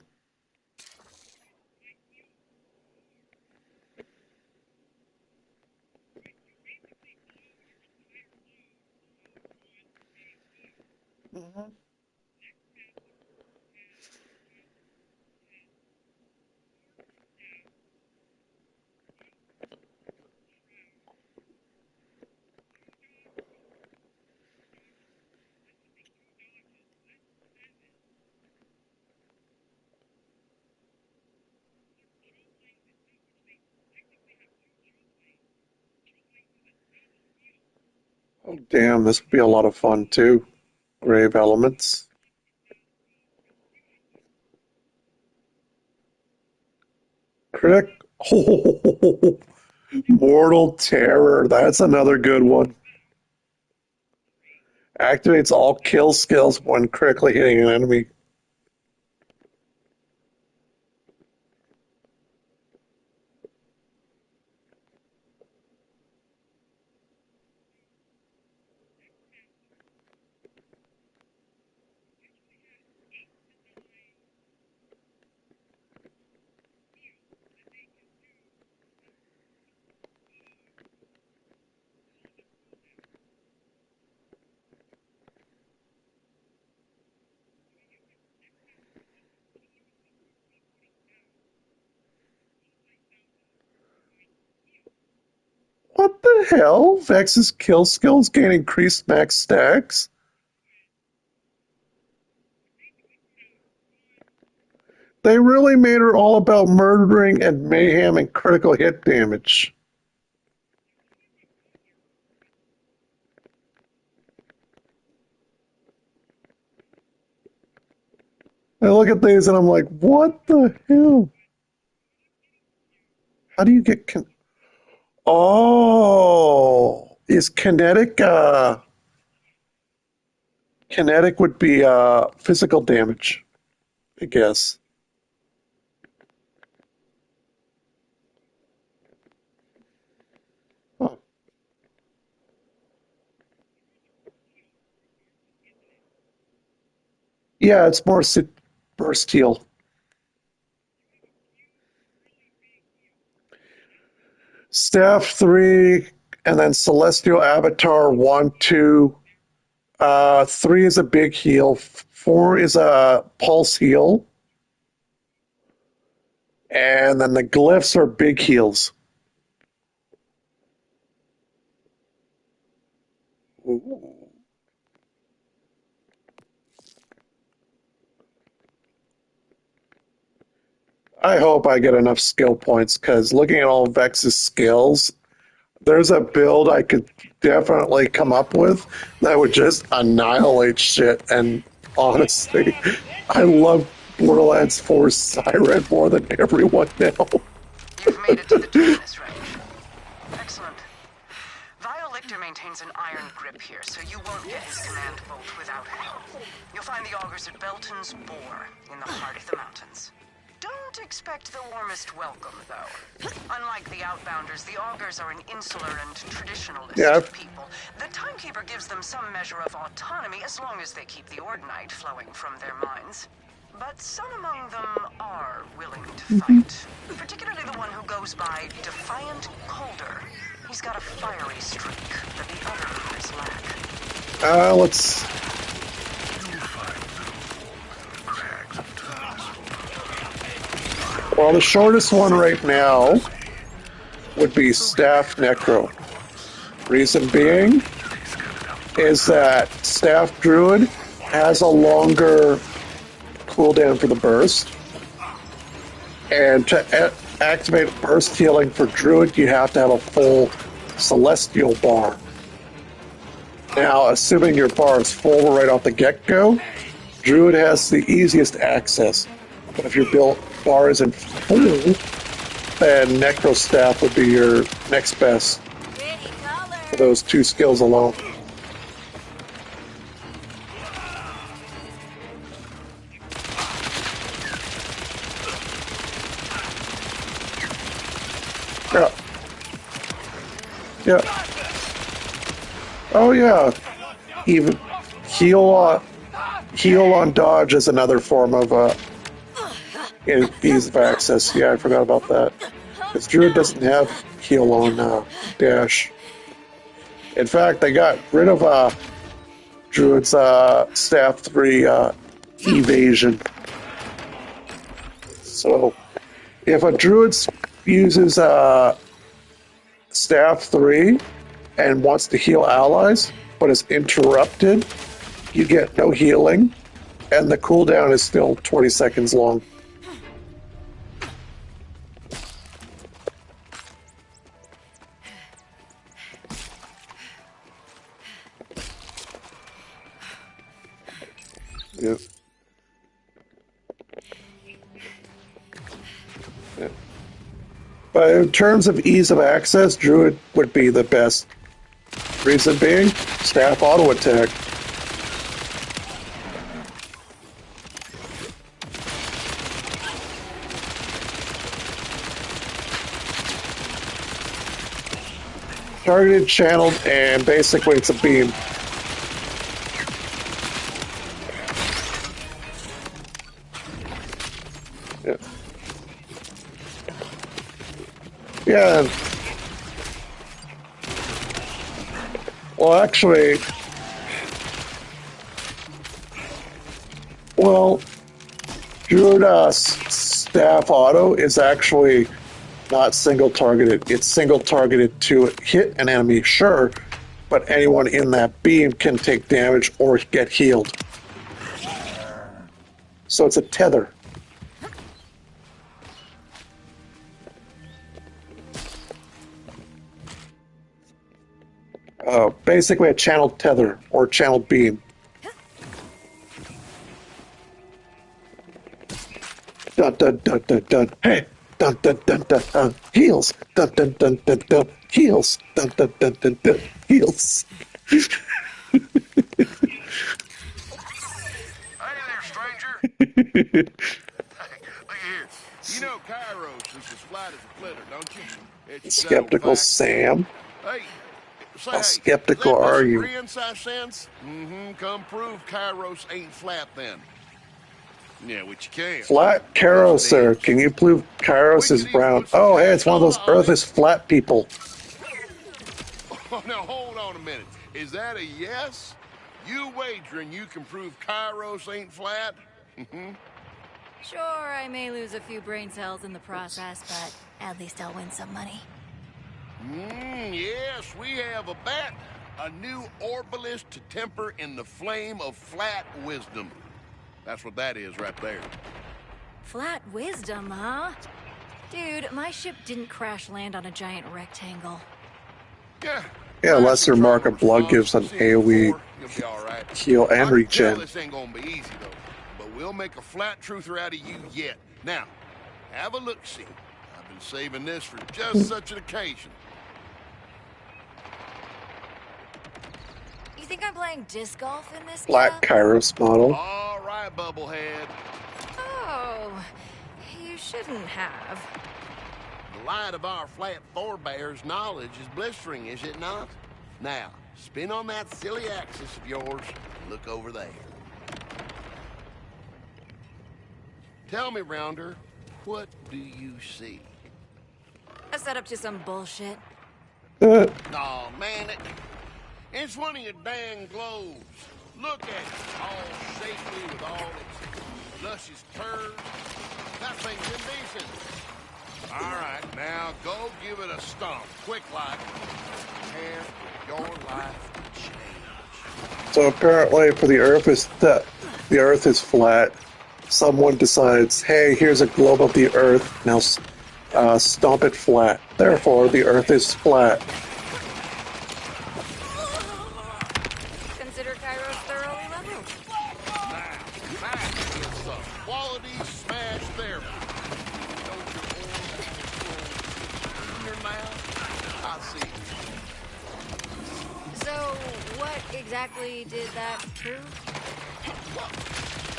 Speaker 1: Oh, damn, this would be a lot of fun, too. Grave elements. Critic. Oh, Mortal Terror. That's another good one. Activates all kill skills when critically hitting an enemy. What the hell? Vex's kill skills gain increased max stacks? They really made her all about murdering and mayhem and critical hit damage. I look at these and I'm like, what the hell? How do you get... Oh, is kinetic... Kinetic would be physical damage, I guess. Huh. Yeah, it's more burst heal. Staff 3, and then Celestial Avatar 1, 2. 3 is a big heal. 4 is a pulse heal. And then the glyphs are big heals. Ooh. I hope I get enough skill points because looking at all Vex's skills, there's a build I could definitely come up with that would just annihilate shit. And honestly, I love Borderlands 4 Siren more than everyone now.
Speaker 5: You've made it to the terminus range. Excellent. Violictor maintains an iron grip here, so you won't get his command bolt without help. You'll find the augurs at Belton's Boar, in the heart of the mountains. Don't expect the warmest welcome, though. Unlike the Outbounders, the augurs are an insular and traditionalist people. The Timekeeper gives them some measure of autonomy as long as they keep the Ordinite flowing from their minds. But some among them are willing to fight. Particularly the one who goes by Defiant Calder. He's got a fiery streak that the other leaders lack.
Speaker 1: Let's... Well, the shortest one right now would be Staff Necro. Reason being is that Staff Druid has a longer cooldown for the burst. And to activate burst healing for Druid, you have to have a full Celestial bar. Now, assuming your bar is full right off the get-go, Druid has the easiest access. But if your bar isn't full, then Necro Staff would be your next best for those two skills alone. Yeah. Yeah. Oh yeah. Even heal on dodge is another form of ease of access. Yeah, I forgot about that. Because Druid doesn't have heal on dash. In fact, they got rid of Druid's Staff 3 evasion. So, if a Druid uses Staff 3 and wants to heal allies, but is interrupted, you get no healing, and the cooldown is still 20 seconds long. Yeah. Yeah. But in terms of ease of access, Druid would be the best. Reason being, staff auto attack. Targeted, channeled, and basically it's a beam. Yeah. Yeah. Well, actually, Druid staff auto is actually not single targeted. It's single targeted to hit an enemy, sure, but anyone in that beam can take damage or get healed. So it's a tether. Basically a channeled tether or channeled beam. Dun dun dun dun dun. Hey, dun dun dun dun dun. Heals. Dun dun dun dun dun. Heals. Dun dun dun dun dun. Heals.
Speaker 3: Look here. You know Kairos is as flat as a flitter, don't you? It's a settled
Speaker 1: Skeptical
Speaker 3: fact.
Speaker 1: Sam?
Speaker 3: Hey, say,
Speaker 1: How
Speaker 3: hey, does
Speaker 1: skeptical
Speaker 3: that
Speaker 1: are
Speaker 3: muscle
Speaker 1: you?
Speaker 3: grin size sense? Mm-hmm. Come prove Kairos ain't flat then. Yeah, which you can.
Speaker 1: Flat
Speaker 3: Because
Speaker 1: Kairos,
Speaker 3: it
Speaker 1: sir.
Speaker 3: is.
Speaker 1: Can you prove Kairos
Speaker 3: We
Speaker 1: is
Speaker 3: could even
Speaker 1: round?
Speaker 3: put some
Speaker 1: Oh, hey,
Speaker 3: tap
Speaker 1: it's one of those
Speaker 3: soda on
Speaker 1: Earth
Speaker 3: it.
Speaker 1: is flat people.
Speaker 3: Oh, now hold on a minute. Is that a yes? You wagering you can prove Kairos ain't flat?
Speaker 2: Sure, I may lose a few brain cells in the process, but at least I'll win some money.
Speaker 3: Yes, we have a bet. A new orbalist to temper in the flame of flat wisdom. That's what that is right there.
Speaker 2: Flat wisdom, huh? Dude, my ship didn't crash land on a giant rectangle.
Speaker 3: Yeah.
Speaker 1: Yeah,
Speaker 3: Master
Speaker 1: lesser mark
Speaker 3: trauma
Speaker 1: of blood
Speaker 3: response.
Speaker 1: gives an
Speaker 3: Seen it
Speaker 1: AoE
Speaker 3: before. You'll be all right.
Speaker 1: heal and
Speaker 3: I can tell
Speaker 1: regen.
Speaker 3: this ain't gonna be easy though, but we'll make a flat truther out of you yet. Now, have a look-see. I've been saving this for just such an occasion.
Speaker 2: You think I'm playing disc golf in this
Speaker 1: Flat
Speaker 2: getup?
Speaker 1: Kairos model.
Speaker 3: All right, Bubblehead.
Speaker 2: Oh, you shouldn't have.
Speaker 3: The light of our flat forebears' knowledge is blistering, is it not? Now, spin on that silly axis of yours and look over there. Tell me, Rounder, what do you see?
Speaker 2: A setup to some bullshit.
Speaker 3: Aw, man, it's one of your dang globes. Look at it, all shapely with all its luscious curves. That thing's indecent. All right, now go give it a stomp, quick like. And your life change.
Speaker 1: So apparently, for the Earth is flat. Someone decides, hey, here's a globe of the Earth. Now stomp it flat. Therefore, the Earth is flat.
Speaker 2: Consider Kairos thoroughly leveled.
Speaker 3: Now, it's a quality smash therapy. In your mouth, I see.
Speaker 2: So, what exactly did that prove?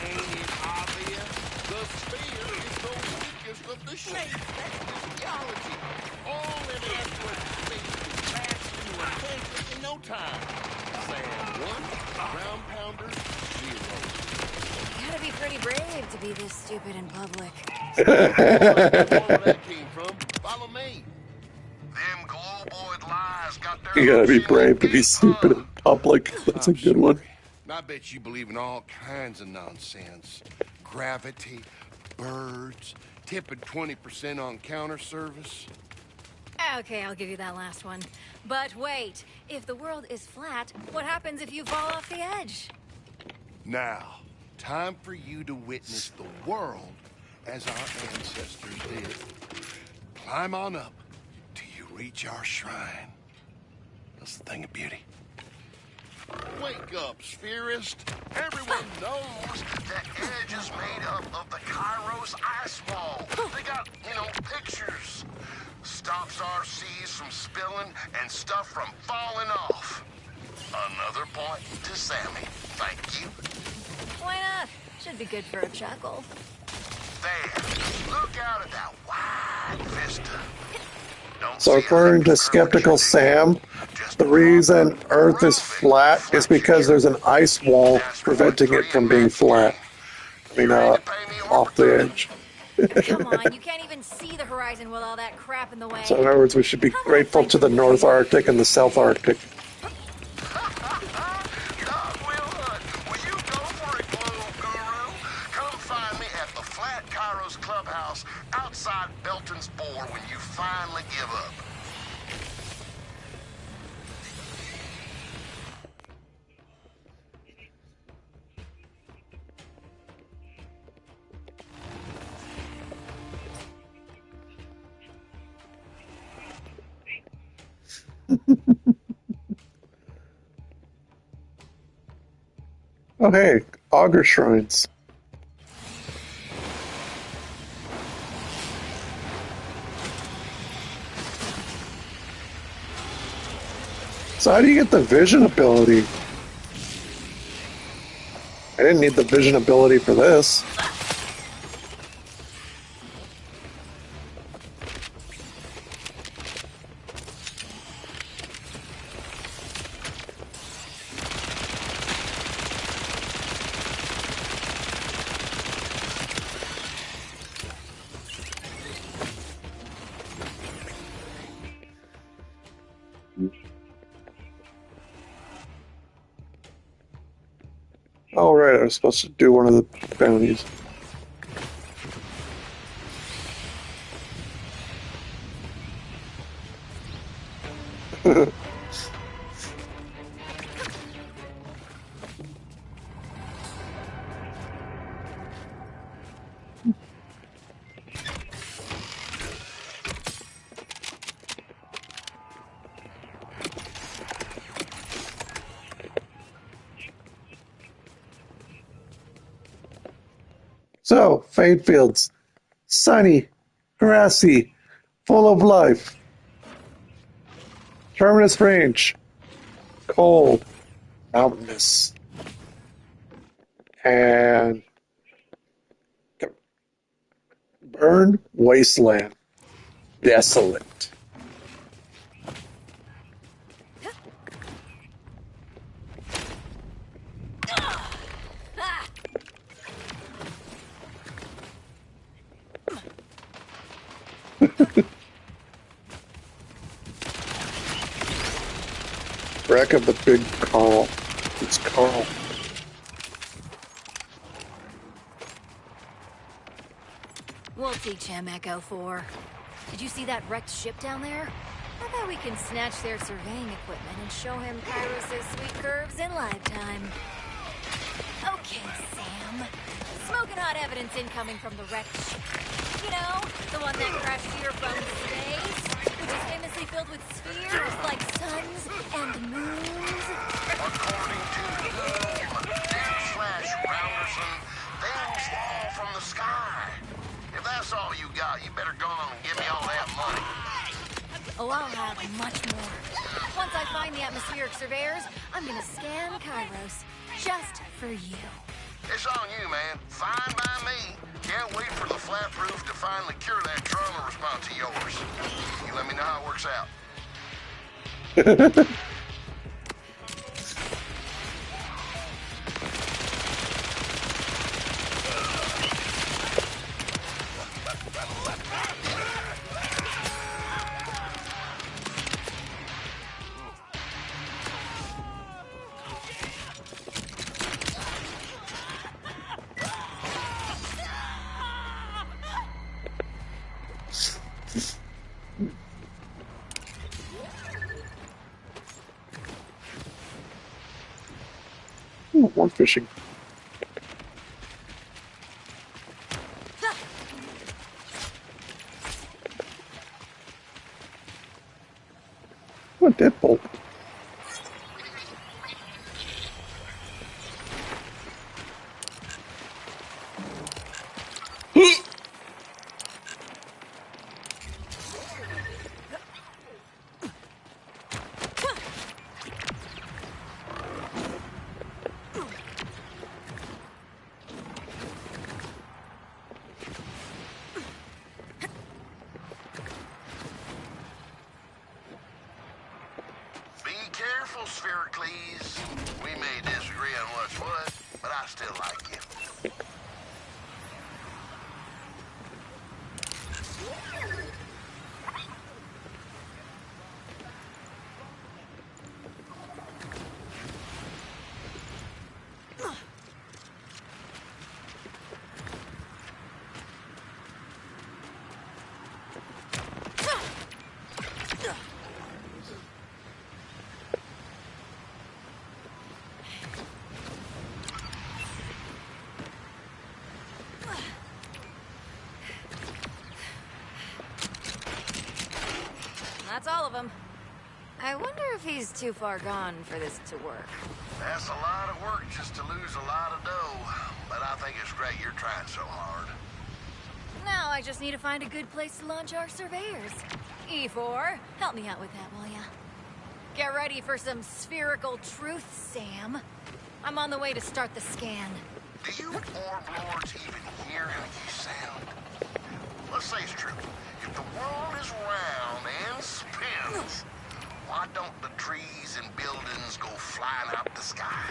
Speaker 3: Ain't it obvious? The sphere is the weakest of the shapes. That's physiology. All it has to space is fast into a pancake in no time. Sand 1, ground pounder 0.
Speaker 2: Gotta be pretty brave to be this stupid in public.
Speaker 3: Where that came from? Follow me.
Speaker 4: Them globoid lies got their
Speaker 1: You gotta
Speaker 4: hooks
Speaker 1: be
Speaker 4: in you
Speaker 1: brave to be
Speaker 4: deep,
Speaker 1: stupid
Speaker 4: huh?
Speaker 1: in public. That's a
Speaker 3: I'm
Speaker 1: good one.
Speaker 3: sorry. I bet you believe in all kinds of nonsense. Gravity, birds, tipping 20% on counter service.
Speaker 2: Okay, I'll give you that last one. But wait, if the world is flat, what happens if you fall off the edge?
Speaker 3: Now, time for you to witness the world as our ancestors did. Climb on up till you reach our shrine. That's the thing of beauty. Wake up, spherist. Everyone knows
Speaker 4: That edge is made up of the Kairos ice wall. They got, pictures. Stops our seas from spilling and stuff from falling off. Another point to Sammy. Thank you.
Speaker 2: Why not? Should be good for a chuckle.
Speaker 4: There. Look out at that wide vista. Don't
Speaker 1: So
Speaker 4: see a
Speaker 1: according to
Speaker 4: curvature,
Speaker 1: Skeptical
Speaker 4: do you?
Speaker 1: Sam,
Speaker 4: Just
Speaker 1: the
Speaker 4: a
Speaker 1: reason Earth is
Speaker 4: groovy
Speaker 1: flat is because
Speaker 4: flexion.
Speaker 1: there's an ice wall
Speaker 4: That's
Speaker 1: preventing
Speaker 4: point
Speaker 1: it
Speaker 4: 3
Speaker 1: from
Speaker 4: in
Speaker 1: being
Speaker 4: Matt's game.
Speaker 1: flat. I mean,
Speaker 4: You ready to pay me,
Speaker 1: off the
Speaker 3: uh,
Speaker 4: Orbiter?
Speaker 1: edge.
Speaker 2: Come on, you can't even see the horizon with all that crap in the way.
Speaker 1: So in other words, we should be
Speaker 2: How about I
Speaker 1: grateful
Speaker 2: fight
Speaker 1: to the
Speaker 2: you
Speaker 1: North
Speaker 2: fair?
Speaker 1: Arctic and the South Arctic.
Speaker 4: Dog Will Hunt, will you go for it, Globe Guru? Come find me at the Flat Kairos Clubhouse outside Belton's Bore when you finally give up.
Speaker 1: Oh hey, auger shrines. So how do you get the vision ability? I didn't need the vision ability for this. Oh, right, I was supposed to do one of the bounties. So, Fade Fields. Sunny, grassy, full of life. Terminus Range. Cold, mountainous, and burn wasteland. Desolate. Wreck of the big Carl. It's Carl.
Speaker 2: We'll teach him, Echo 4. Did you see that wrecked ship down there? I bet we can snatch their surveying equipment and show him Kairos' sweet curves in lifetime. Okay, Sam. Smoking hot evidence incoming from the wrecked ship. You know, the one that crashed here from space, which is famously filled with spheres like suns and moons.
Speaker 3: According to Doom/Rounderson, things fall from the sky. If that's all you got, you better go on and give me all that money.
Speaker 2: Oh, I'll have much more. Once I find the atmospheric surveyors, I'm gonna scan Kairos. Just for you.
Speaker 3: It's on you, man. Fine by me. Can't wait for the flat roof to finally cure that trauma response of yours. You let me know how it works out.
Speaker 1: Ooh, more fishing. What deadbolt?
Speaker 3: Be careful, Sphericles. We may disagree on what's what, but I still like you.
Speaker 2: That's all of them. I wonder if he's too far gone for this to work.
Speaker 3: That's a lot of work just to lose a lot of dough, but I think it's great you're trying so hard.
Speaker 2: Now I just need to find a good place to launch our surveyors. E4, help me out with that, will ya? Get ready for some spherical truth, Sam. I'm on the way to start the scan.
Speaker 3: Do you orb lords even hear any sound? Let's say it's true. If the world is round and spins, why don't the trees and buildings go flying out the sky?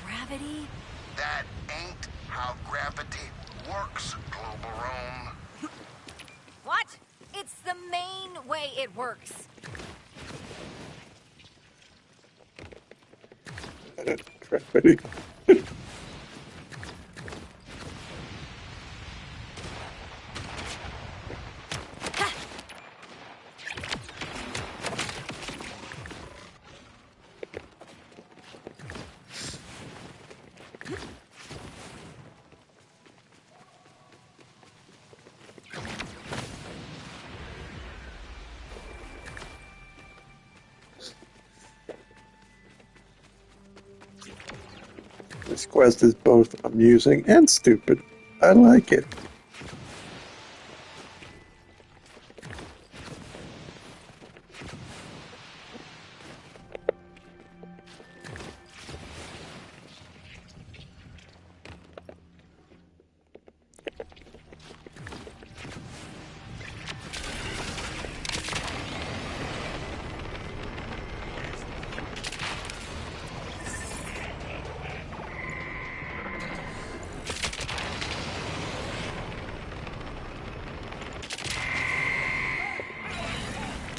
Speaker 2: Gravity?
Speaker 3: That ain't how gravity works, Global Rome.
Speaker 2: What? It's the main way it works.
Speaker 1: Gravity. This quest is both amusing and stupid. I like it.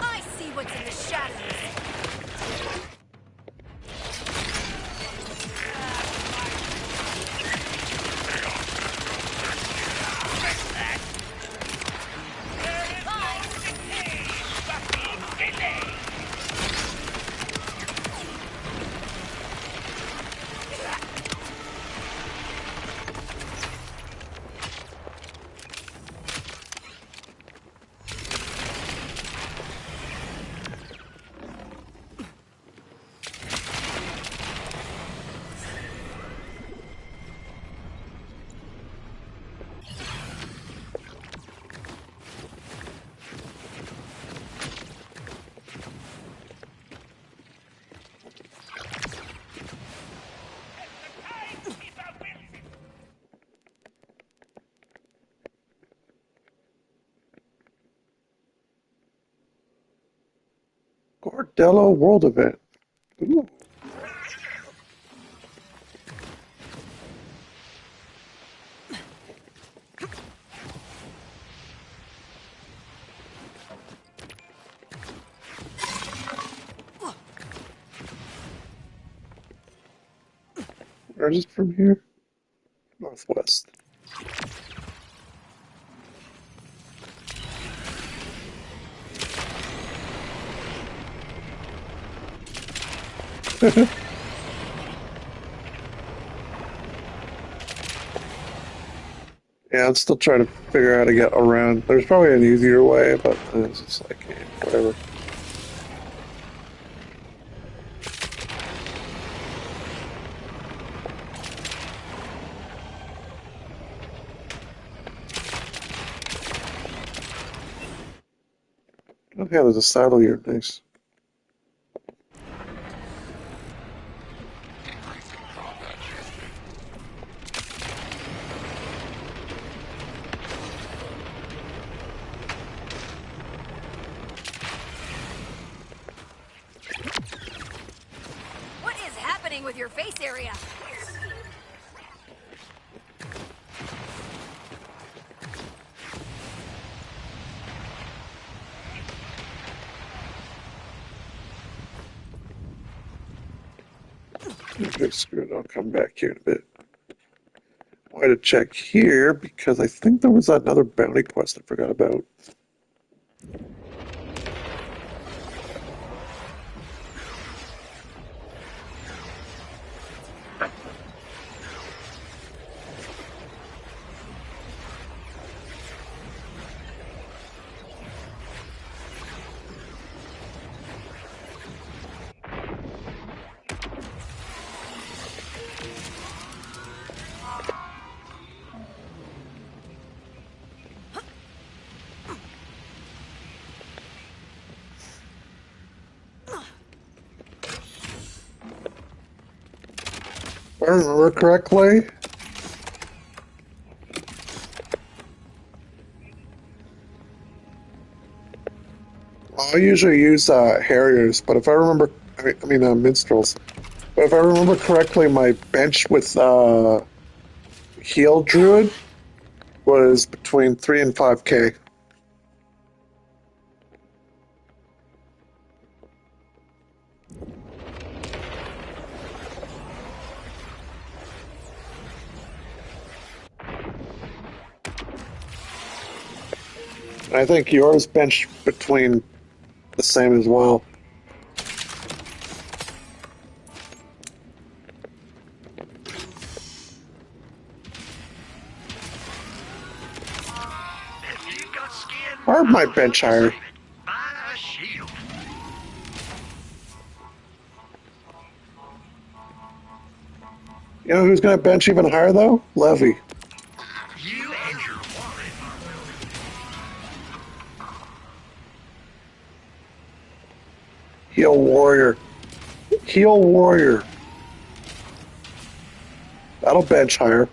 Speaker 2: I see what's in the shadows. Bordello World Event. Ooh. Where is it from here? Northwest. Yeah, I'm still trying to figure out how to get around. There's probably an easier way, but it's just like, whatever. Okay, there's a saddle here. Nice. What is happening with your face area?
Speaker 1: Okay, screw it. I'll come back here in a bit. I wanted to check here because I think there was another bounty quest I forgot about. If I remember correctly, I usually use Harriers, but if I remember, minstrels. But if I remember correctly, my bench with Heal Druid was between 3 and 5k. I think yours bench between the same as well.
Speaker 3: If you've got skin,
Speaker 1: Or my bench higher.
Speaker 3: buy a shield.
Speaker 1: You know who's going to bench even higher though? Levy.
Speaker 3: You and your wallet.
Speaker 1: Heal warrior. Heal warrior. That'll bench higher.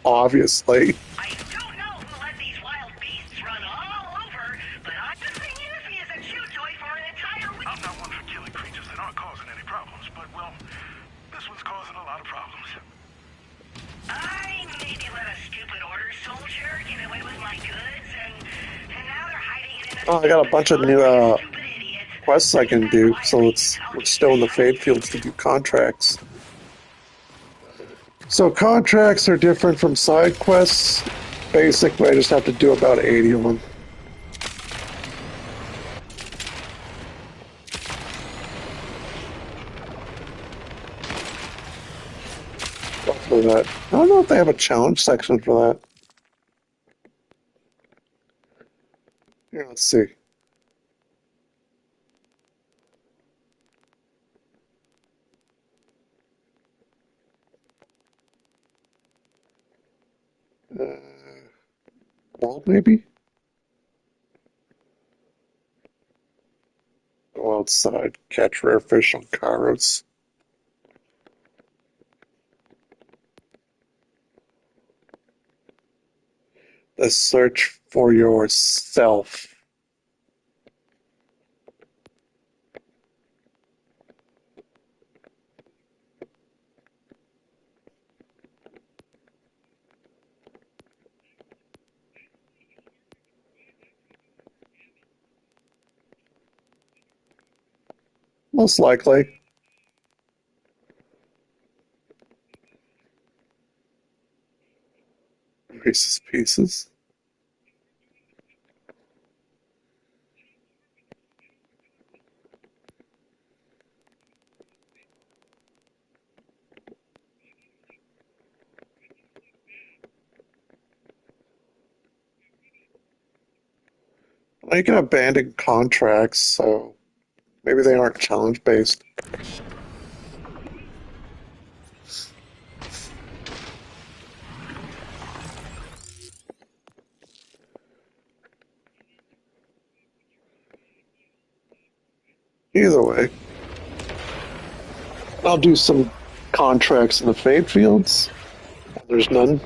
Speaker 1: Obviously.
Speaker 6: I don't know who let these wild beasts run all over, but the thing is, he is a chew toy for an entire week.
Speaker 3: I'm not one for killing creatures that aren't causing any problems, but, well, this one's causing a lot of problems.
Speaker 6: I maybe let a stupid order soldier get away with my goods, and now they're hiding it in a
Speaker 1: Oh, I got a bunch of new
Speaker 6: stupid idiot.
Speaker 1: quests I can do, so we're still in the Fade Fields to do contracts. So contracts are different from side quests. Basically, I just have to do about 80 of them. For that. I don't know if they have a challenge section for that. Here, let's see. World, maybe? Go outside, catch rare fish on Kairos. The search for yourself. Most likely. Reese's Pieces. Well, you can abandon contracts, so maybe they aren't challenge based. Either way, I'll do some contracts in the Fade Fields. There's none.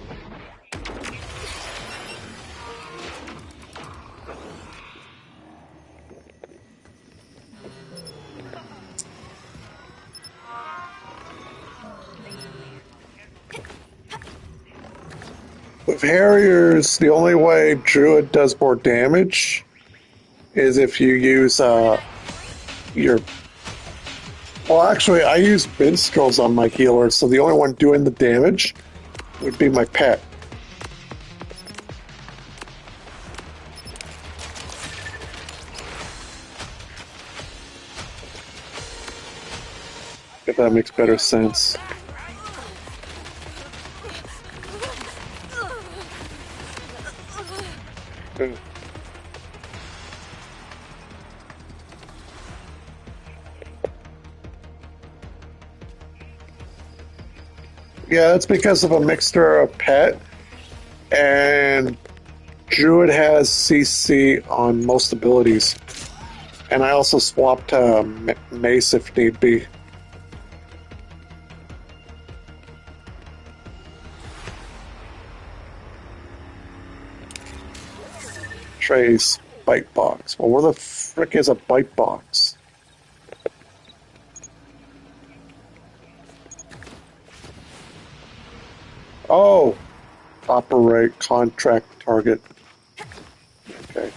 Speaker 1: With Harriers, the only way Druid does more damage is if you use your... Well, actually, I use Minstrels on my healer, so the only one doing the damage would be my pet. If that makes better sense. Yeah, that's because of a mixture of pet, and Druid has CC on most abilities. And I also swapped to Mace if need be. Trey's bite box. Well, where the frick is a bite box? Oh! Operate contract target. Okay.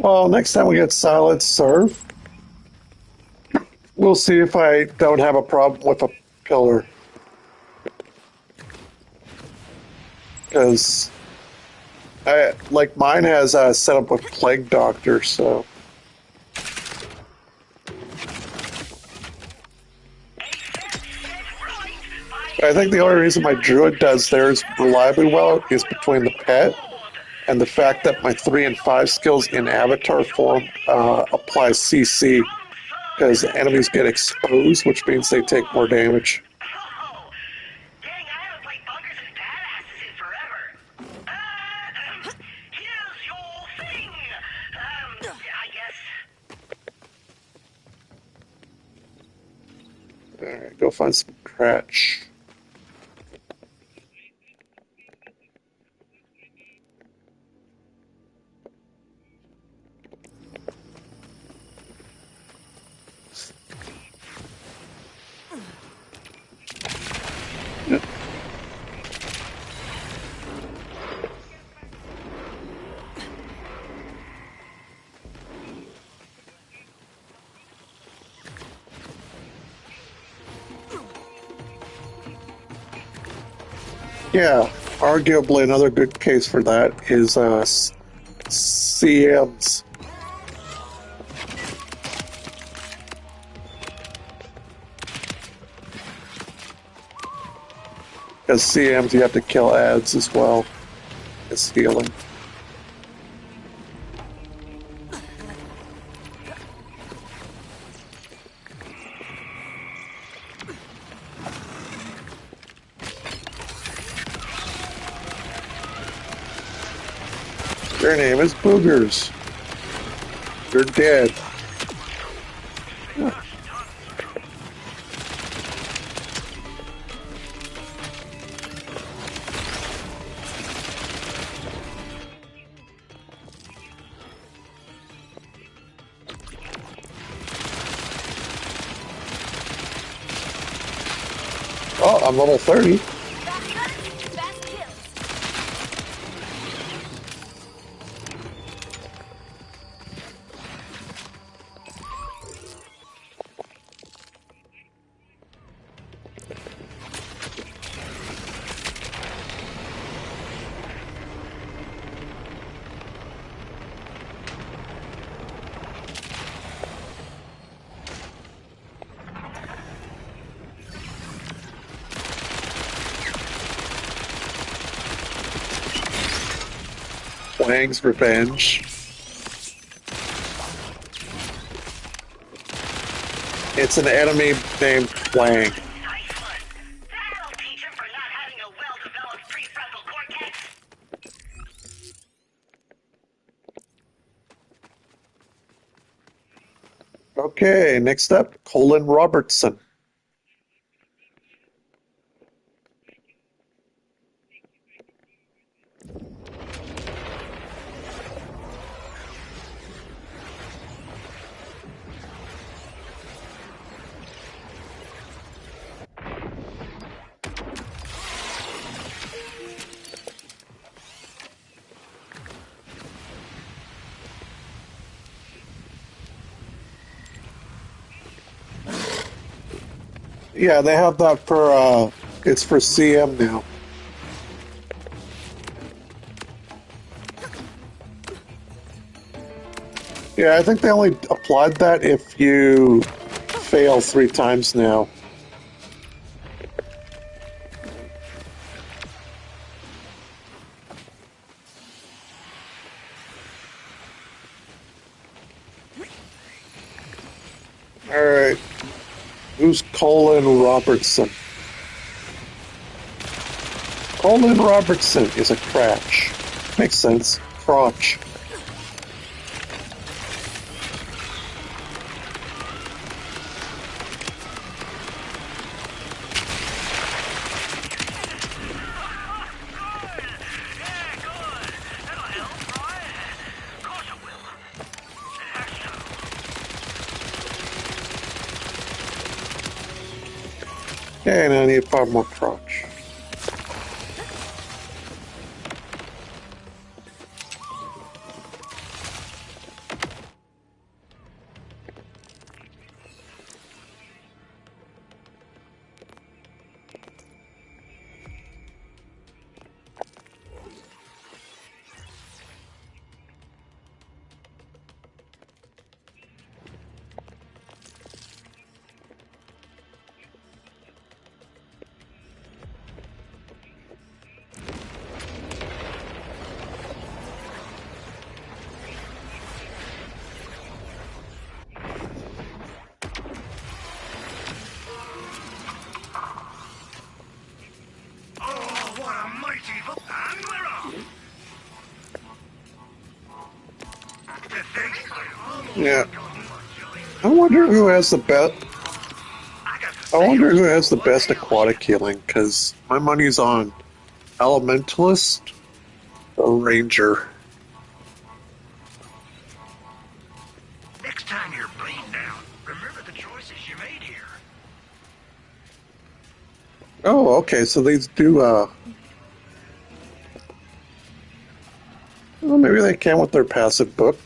Speaker 1: Well, next time we get silent serve, we'll see if I don't have a problem with a pillar. Because mine has set up with Plague Doctor, so I think the only reason my druid does theirs reliably well is between the pet and the fact that my 3 and 5 skills in avatar form apply CC, because enemies get exposed, which means they take more damage.
Speaker 6: Oh, dang, I haven't played bunkers and badasses in forever. Here's your thing. I guess.
Speaker 1: Alright, go find some scratch. Yeah, arguably another good case for that is CMs. As CMs, you have to kill ads as well as healing. Their name is Boogers. You're dead. Oh, I'm level 30.
Speaker 2: Fast cuts, fast kills.
Speaker 1: Wang's Revenge. It's an enemy named Wang.
Speaker 6: Nice one. That'll teach him for not having a well-developed prefrontal cortex.
Speaker 1: Okay, next up, Colin Robertson. Yeah, they have that for, it's for CM now. Yeah, I think they only applied that if you fail 3 times now. Alright. Who's Colin Robertson? Colin Robertson is a crotch. Makes sense. Crotch. Okay, and I need 5 more crotch.
Speaker 3: What a mighty vote! And we're off! To think I almost
Speaker 1: Yeah.
Speaker 3: forgotten what Joey...
Speaker 1: I wonder who has the best.
Speaker 3: I got
Speaker 1: I wonder who
Speaker 3: sales
Speaker 1: has the
Speaker 3: for
Speaker 1: best
Speaker 3: hell
Speaker 1: aquatic healing, because my money's on Elementalist or Ranger.
Speaker 3: Next time you're bleeding out, remember the choices you made here.
Speaker 1: Oh, okay. So these do. Well, maybe they can with their passive book.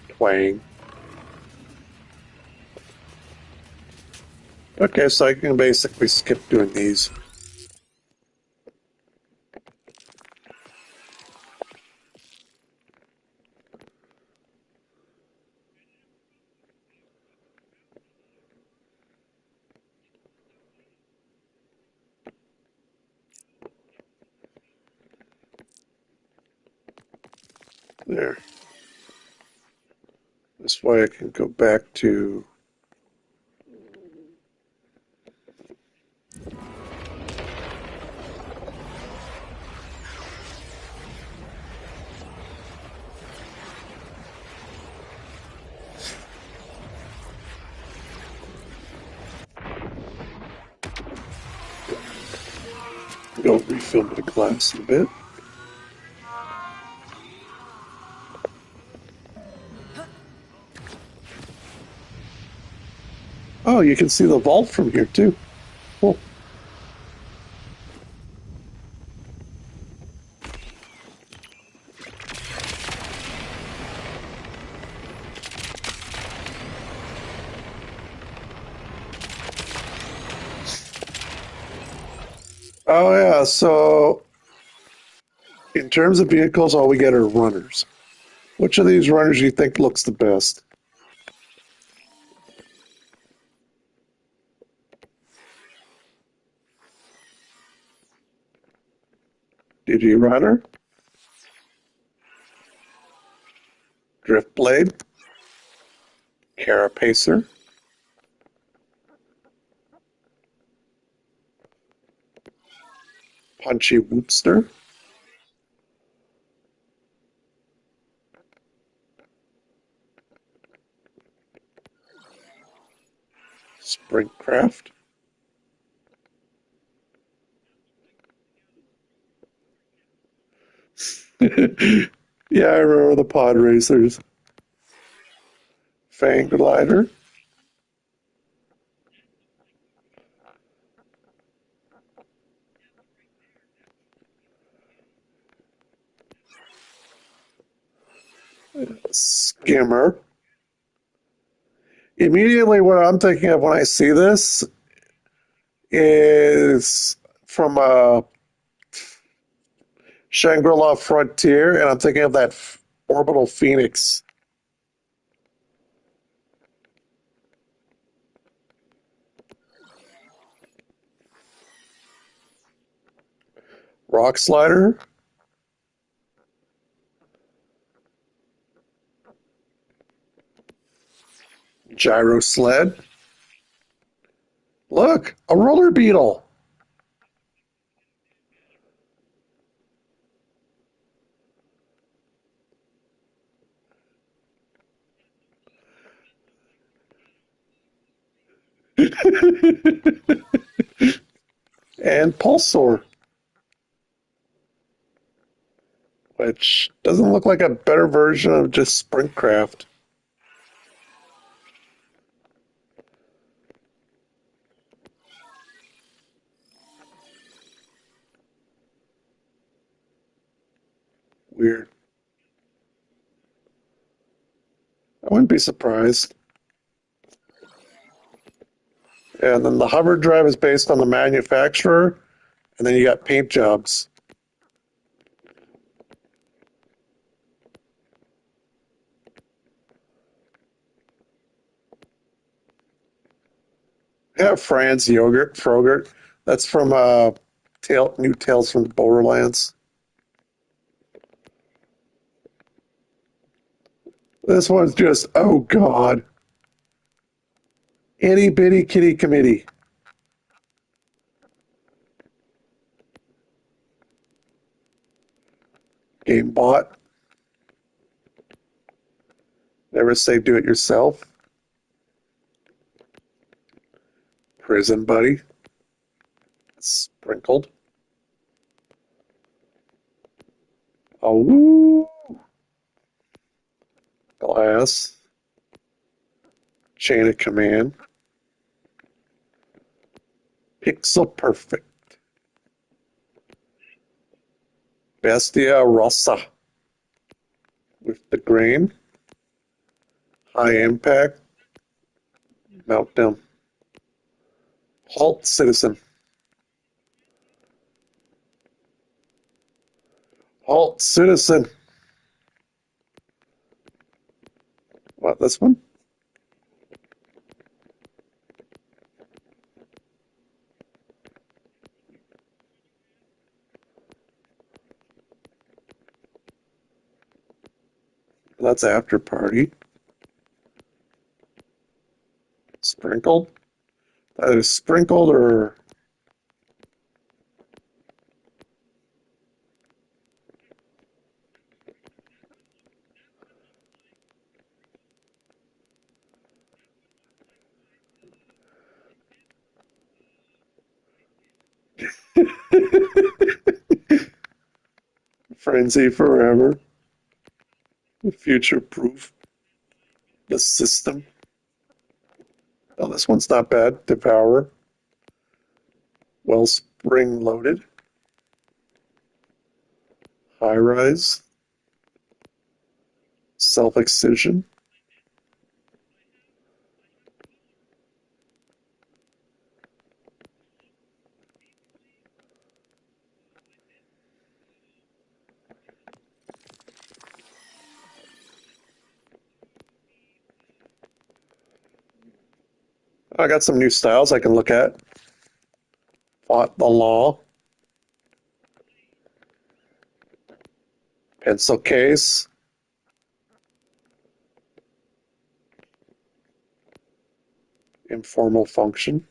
Speaker 1: Twang. Okay, so I can basically skip doing these. There. This way I can go back to... Go refill my glass a bit. Oh, you can see the vault from here too. Cool. Oh yeah, so in terms of vehicles, all we get are runners. Which of these runners do you think looks the best? DG Runner, Drift Blade, Carapacer, Punchy Woopster, Sprintcraft. Yeah, I remember the pod racers. Fang Glider, Skimmer. Immediately, what I'm thinking of when I see this is from Shangri-La Frontier, and I'm thinking of that orbital phoenix. Rock Slider, Gyro Sled. Look, a roller beetle. And Pulsar, which doesn't look like a better version of just Sprintcraft. Weird. I wouldn't be surprised. And then the hover drive is based on the manufacturer, and then you got paint jobs. Yeah, Franz Yogurt, Frogurt. That's from New Tales from the Borderlands. This one's just, oh God. Itty bitty kitty committee. Game bot. Never say do it yourself. Prison buddy. Sprinkled. Oh, glass. Chain of command. Pixel perfect. Bestia rossa. With the grain. High impact. Meltdown. Halt citizen. Halt citizen. What, this one? That's after party. Sprinkled? That is sprinkled or frenzy forever. Future proof. The system. Oh, this one's not bad. Devour. Well spring loaded. High rise. Self excision. I got some new styles I can look at. Fought the law. Pencil case. Informal function.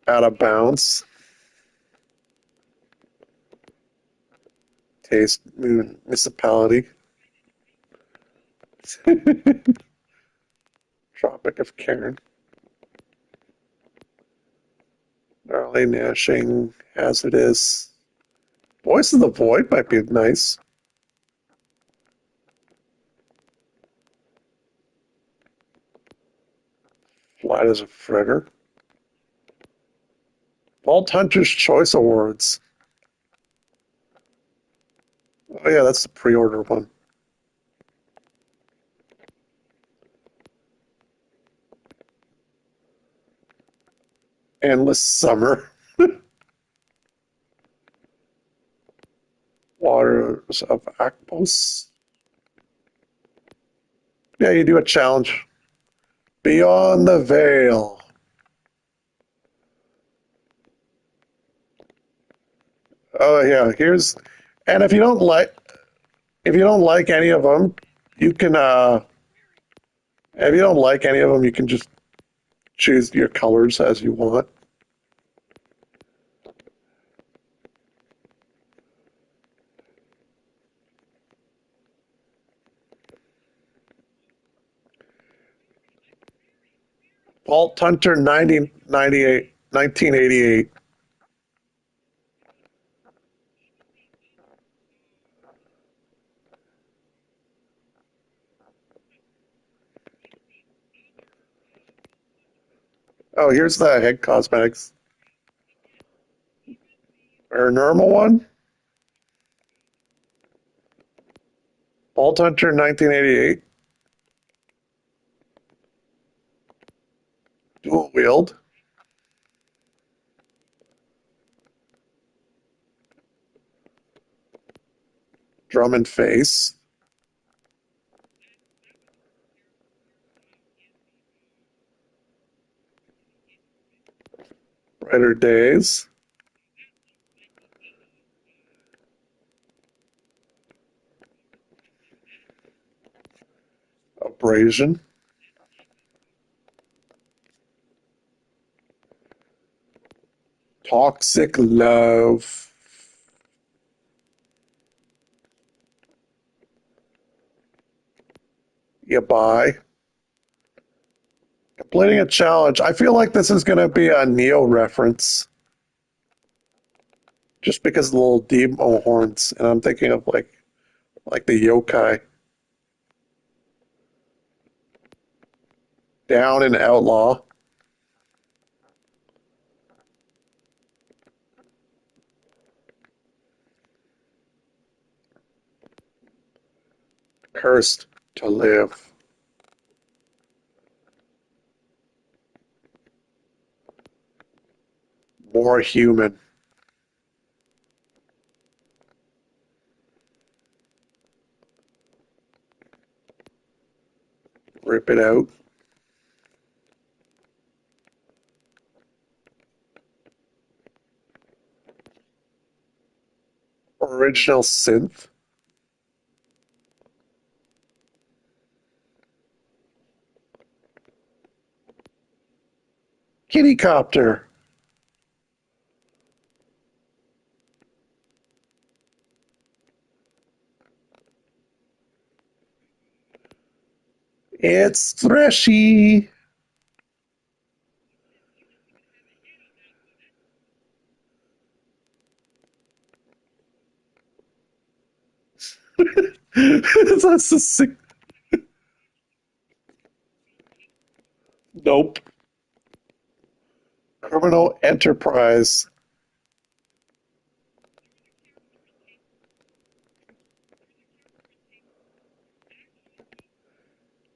Speaker 1: Out of bounds. Taste municipality. Tropic of Cairn. Gnarly gnashing. Hazardous. Voice of the Void might be nice. Flight as a fritter. Vault Hunter's Choice Awards. Oh yeah, that's the pre-order one. Endless Summer. Waters of Akpos. Yeah, you do a challenge. Beyond the Veil. Oh yeah, here's, and if you don't like any of them, you can if you don't like any of them, you can just choose your colors as you want. Vault Hunter 1988. Oh, here's the head cosmetics. Our normal one. Vault Hunter 1988. Dual wield. Drum and face. Brighter days. Abrasion. Toxic love. You buy. Completing a challenge. I feel like this is going to be a Neo reference. Just because of the little demo horns. And I'm thinking of like the yokai. Down and outlaw. Cursed to live. More human. Rip it out. Original synth. Kitty copter. It's Threshy. That's the sick. Nope. Criminal enterprise.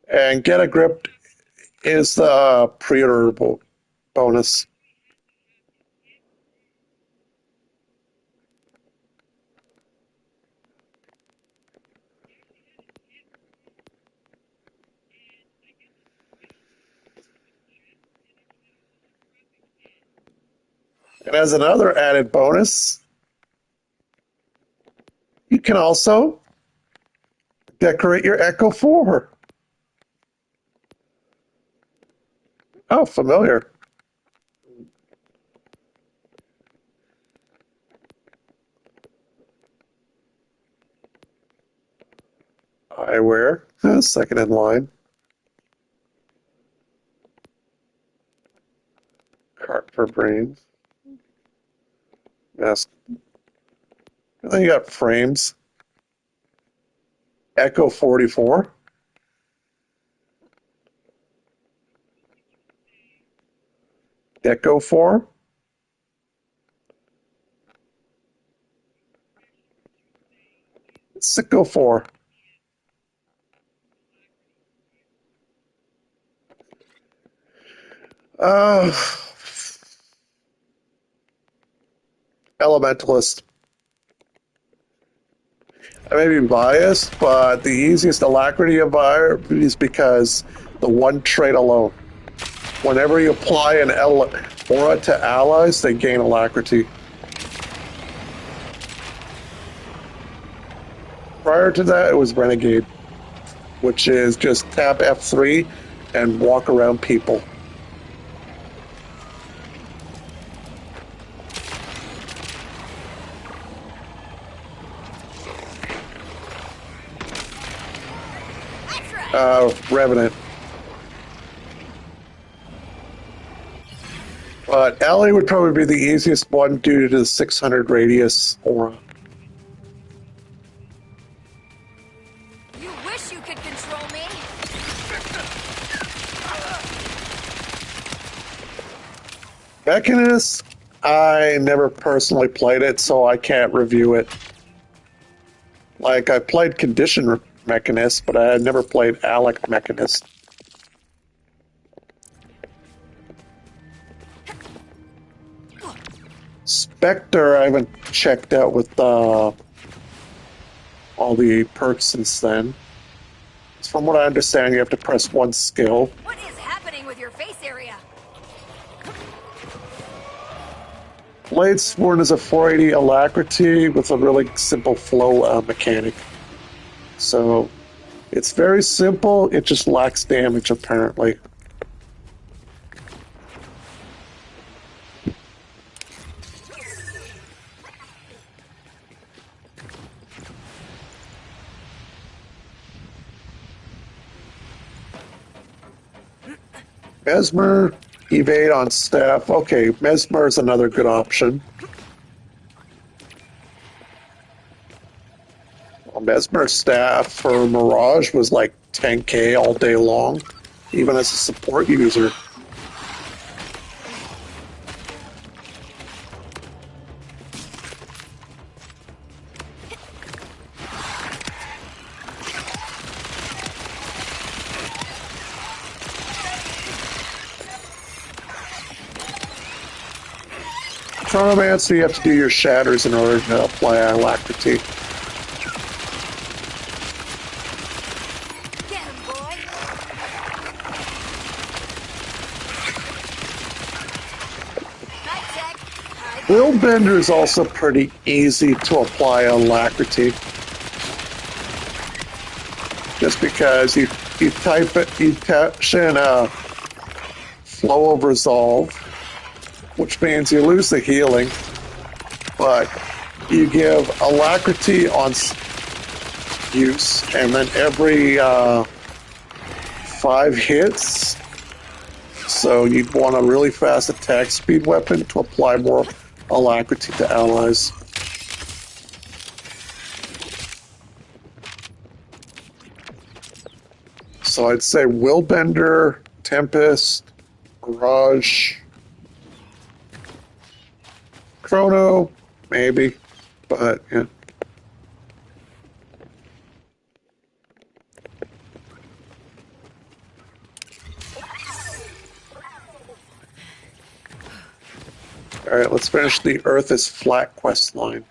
Speaker 1: And get a grip is the pre-order bonus. And as another added bonus, you can also decorate your Echo 4. Oh, familiar. Eyewear. Second in line. Cart for brains. Mask. And then you got frames. Echo 44. Deco 4. Sicko 4. Elementalist. I may be biased, but the easiest alacrity of fire is because the one trait alone. Whenever you apply an aura to allies, they gain alacrity. Prior to that, it was Renegade, which is just tap F3 and walk around people. Revenant. But Ellie would probably be the easiest one due to the 600 radius aura.
Speaker 2: You wish you could control me.
Speaker 1: Mechanist, I never personally played it, so I can't review it. Like, I played Condition Mechanist, but I had never played Alec Mechanist. Spectre, I haven't checked out with all the perks since then. From what I understand, you have to press one skill.
Speaker 2: What is happening with your face area?
Speaker 1: Blade Sworn is a 480 alacrity with a really simple flow mechanic. So, It's very simple, it just lacks damage apparently. Mesmer, evade on staff. Okay, Mesmer is another good option. Well, Mesmer staff for Mirage was like 10k all day long, even as a support user. Chronomancer, you have to do your shatters in order to apply alacrity.
Speaker 2: Get him, boy. High tech.
Speaker 1: Willbender is also pretty easy to apply alacrity. Just because you type it, you touch in a flow of resolve, which means you lose the healing, but you give alacrity on use, and then every 5 hits, so you'd want a really fast attack speed weapon to apply more alacrity to allies. So I'd say Willbender, Tempest, Mirage, Chrono, maybe, but yeah. Alright, let's finish the Earth is Flat quest line.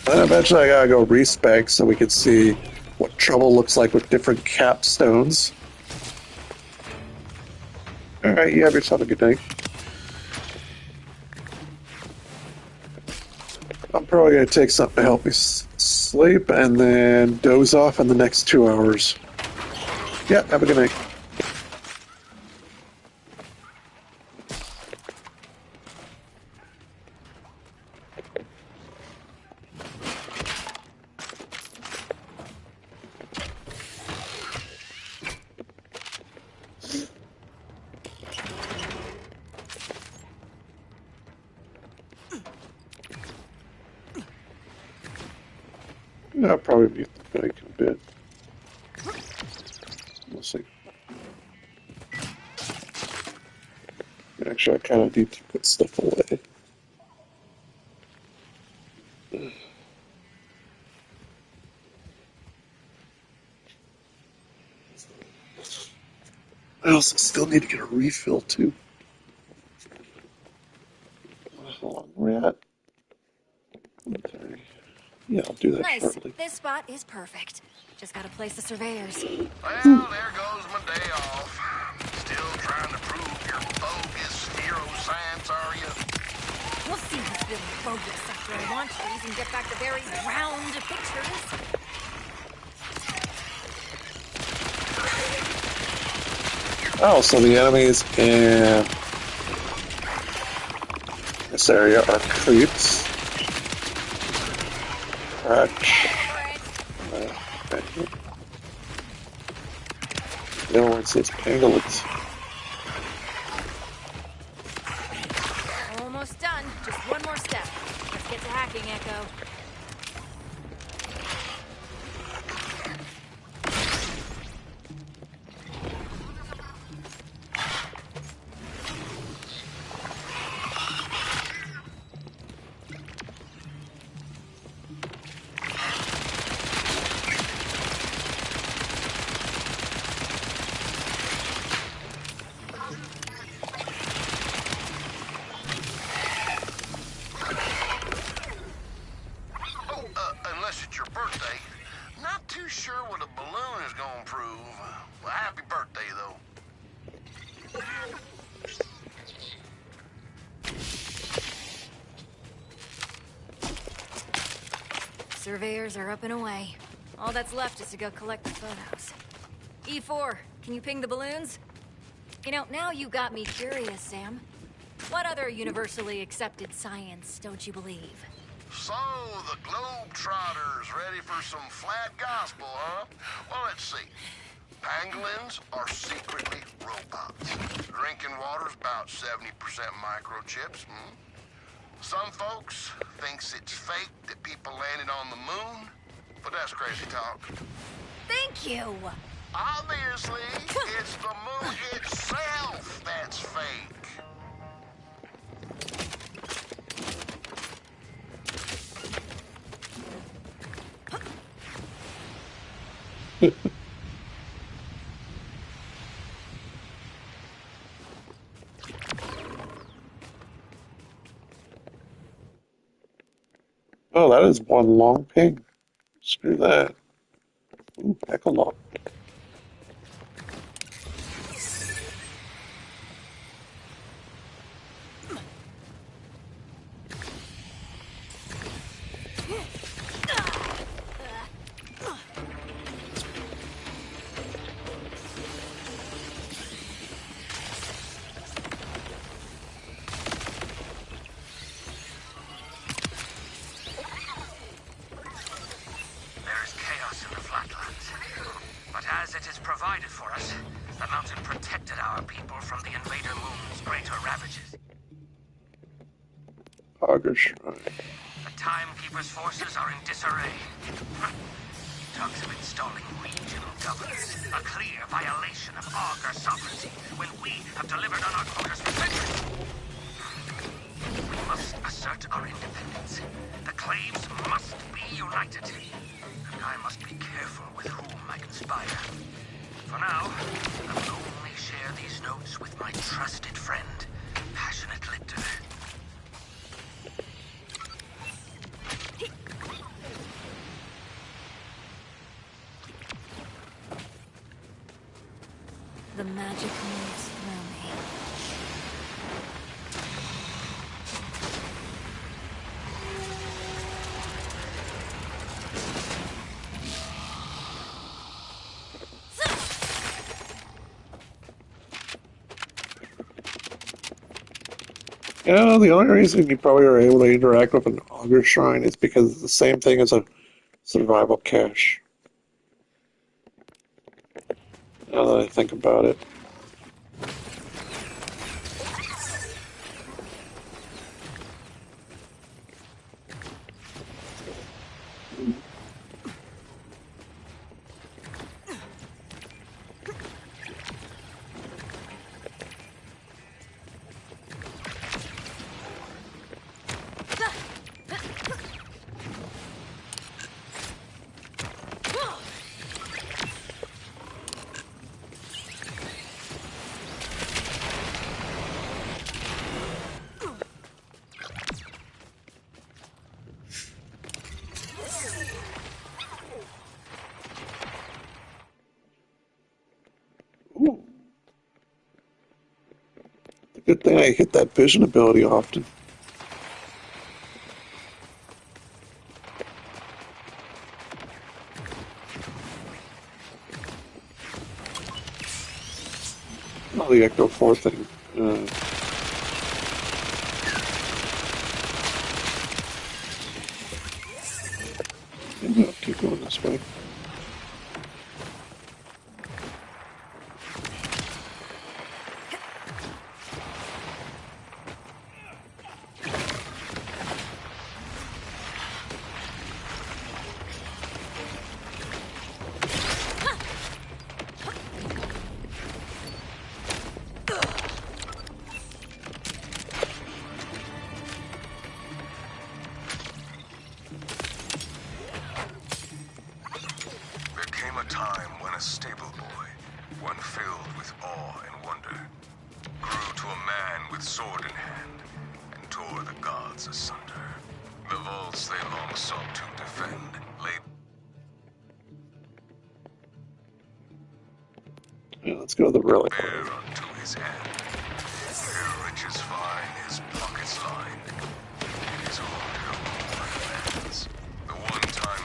Speaker 1: And eventually I gotta go respec so we can see what trouble looks like with different capstones. Alright, you have yourself a good night. I'm probably gonna take something to help me sleep and then doze off in the next 2 hours. Yeah, have a good night. I'll probably mute the mic a bit. We'll see. Actually, I kind of need to put stuff away. I also still need to get a refill, too. How long are we at? Okay. Yeah, I'll do that
Speaker 2: Nice.
Speaker 1: shortly.
Speaker 2: This spot is perfect. Just gotta place the surveyors.
Speaker 4: Well, there goes my day off. Still trying to prove your bogus hero science, are you?
Speaker 2: We'll see who's really bogus after I launch these and get back to very round pictures.
Speaker 1: Oh, so the enemies in this area are creeps. Crouch. The other one says pangolins.
Speaker 2: Almost done. Just one more step. Let's get to hacking, Echo. Surveyors are up and away. All that's left is to go collect the photos. E4, can you ping the balloons? You know, now you got me curious, Sam. What other universally accepted science don't you believe?
Speaker 7: So, the Globetrotters ready for some flat gospel, huh? Well, let's see. Pangolins are secretly robots. Drinking water's about 70% microchips. Some folks thinks it's fake that people landed on the moon, but that's crazy talk.
Speaker 2: Thank you!
Speaker 7: Obviously, it's the moon itself that's fake.
Speaker 1: Oh, that is one long ping. Screw that. Ooh, heck a lot.
Speaker 3: There is chaos in the Flatlands. But as it is provided for us, the mountain protected our people from the invader moon's greater ravages.
Speaker 1: Auger Shrine.
Speaker 3: The Timekeeper's forces are in disarray. Talks of installing regional governors, a clear violation of Augur sovereignty, when we have delivered on our quotas for centuries. We must assert our independence. The Claves must be united. And I must be careful with whom I conspire. For now, I will only share these notes with my trusted friend, Passionate Lictor.
Speaker 2: The magic moves through me.
Speaker 1: You know, the only reason you probably are able to interact with an Augur Shrine is because it's the same thing as a survival cache. Now that I think about it. Ooh. Good thing I hit that vision ability often. Oh, the Ecto 4 thing. Maybe I'll keep going this way.
Speaker 4: There came a time when a stable boy, one filled with awe and wonder, grew to a man with sword in hand and tore the gods asunder. The vaults they long sought to defend lay
Speaker 1: Yeah, let's go to the relic.
Speaker 4: bare unto his hand. Their riches fine, his pockets lined. It is haunted of all my lands. The one-time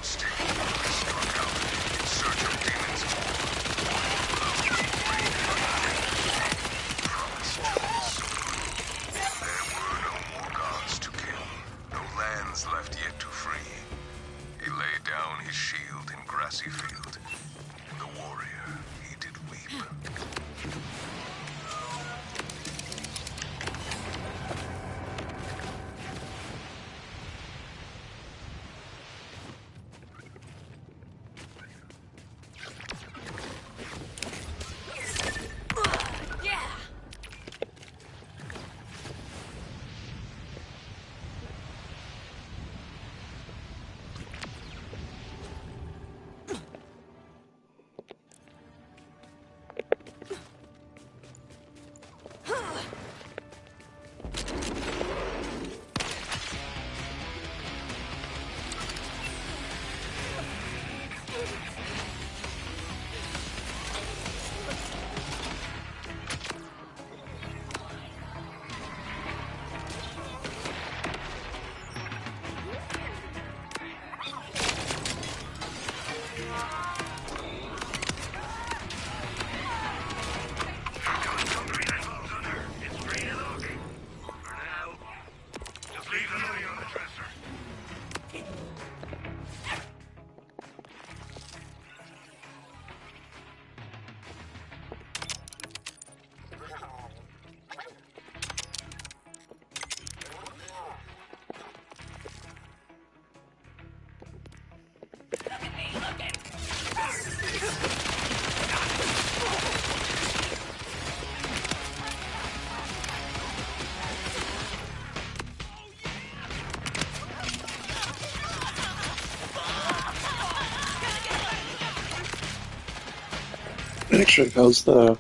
Speaker 1: Actually, how's the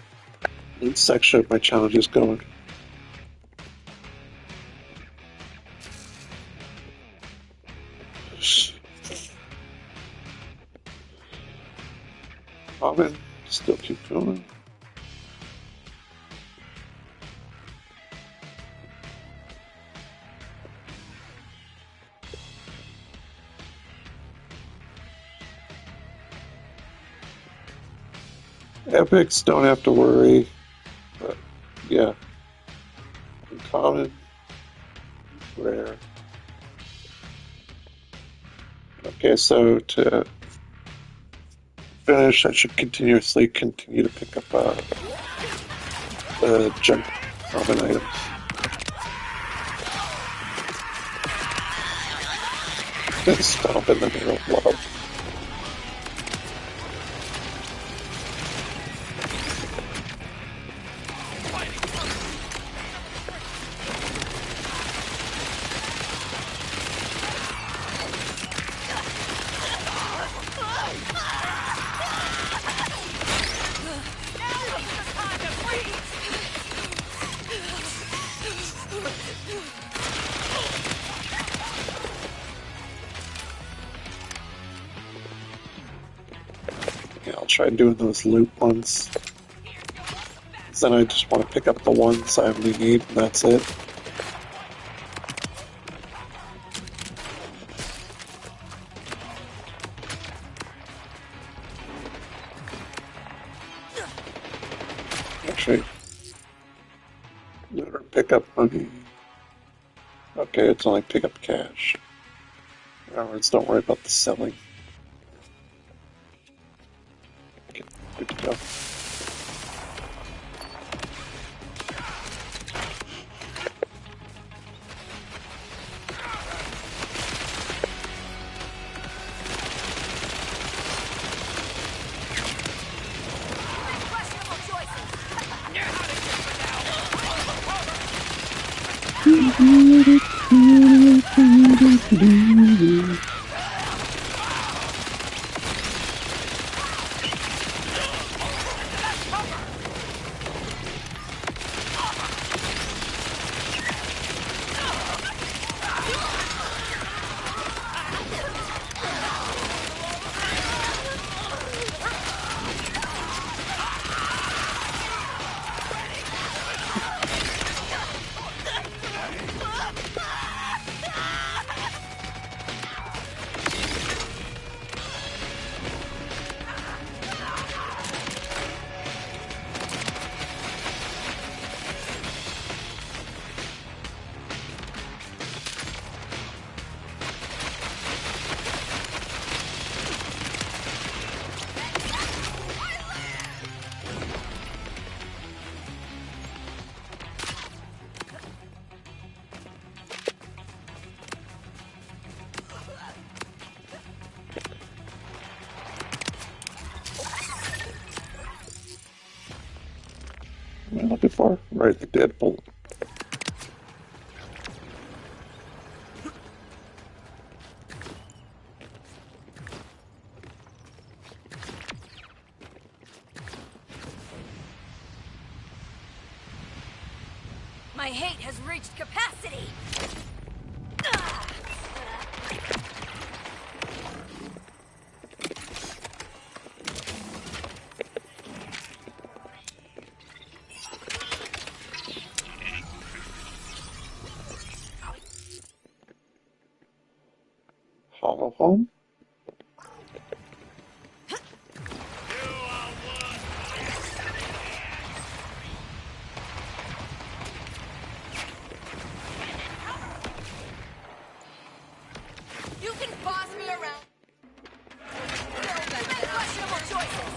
Speaker 1: loot section of my challenges going? Common, still keep going. Epics don't have to worry, but yeah. Uncommon, rare. Okay, so to finish, I should continue to pick up the junk common items. Stomp in the name of love. Yeah, I'll try doing those loot ones. Then I just want to pick up the ones I only need, and that's it. Actually, never pick up money. Okay, it's only pick up cash. In other words, don't worry about the selling. Okay, good to go. What am I looking for? Right, the deadbolt.
Speaker 2: My hate has reached capacity!
Speaker 1: Hollow home?
Speaker 2: You can boss me around! Make questionable choices!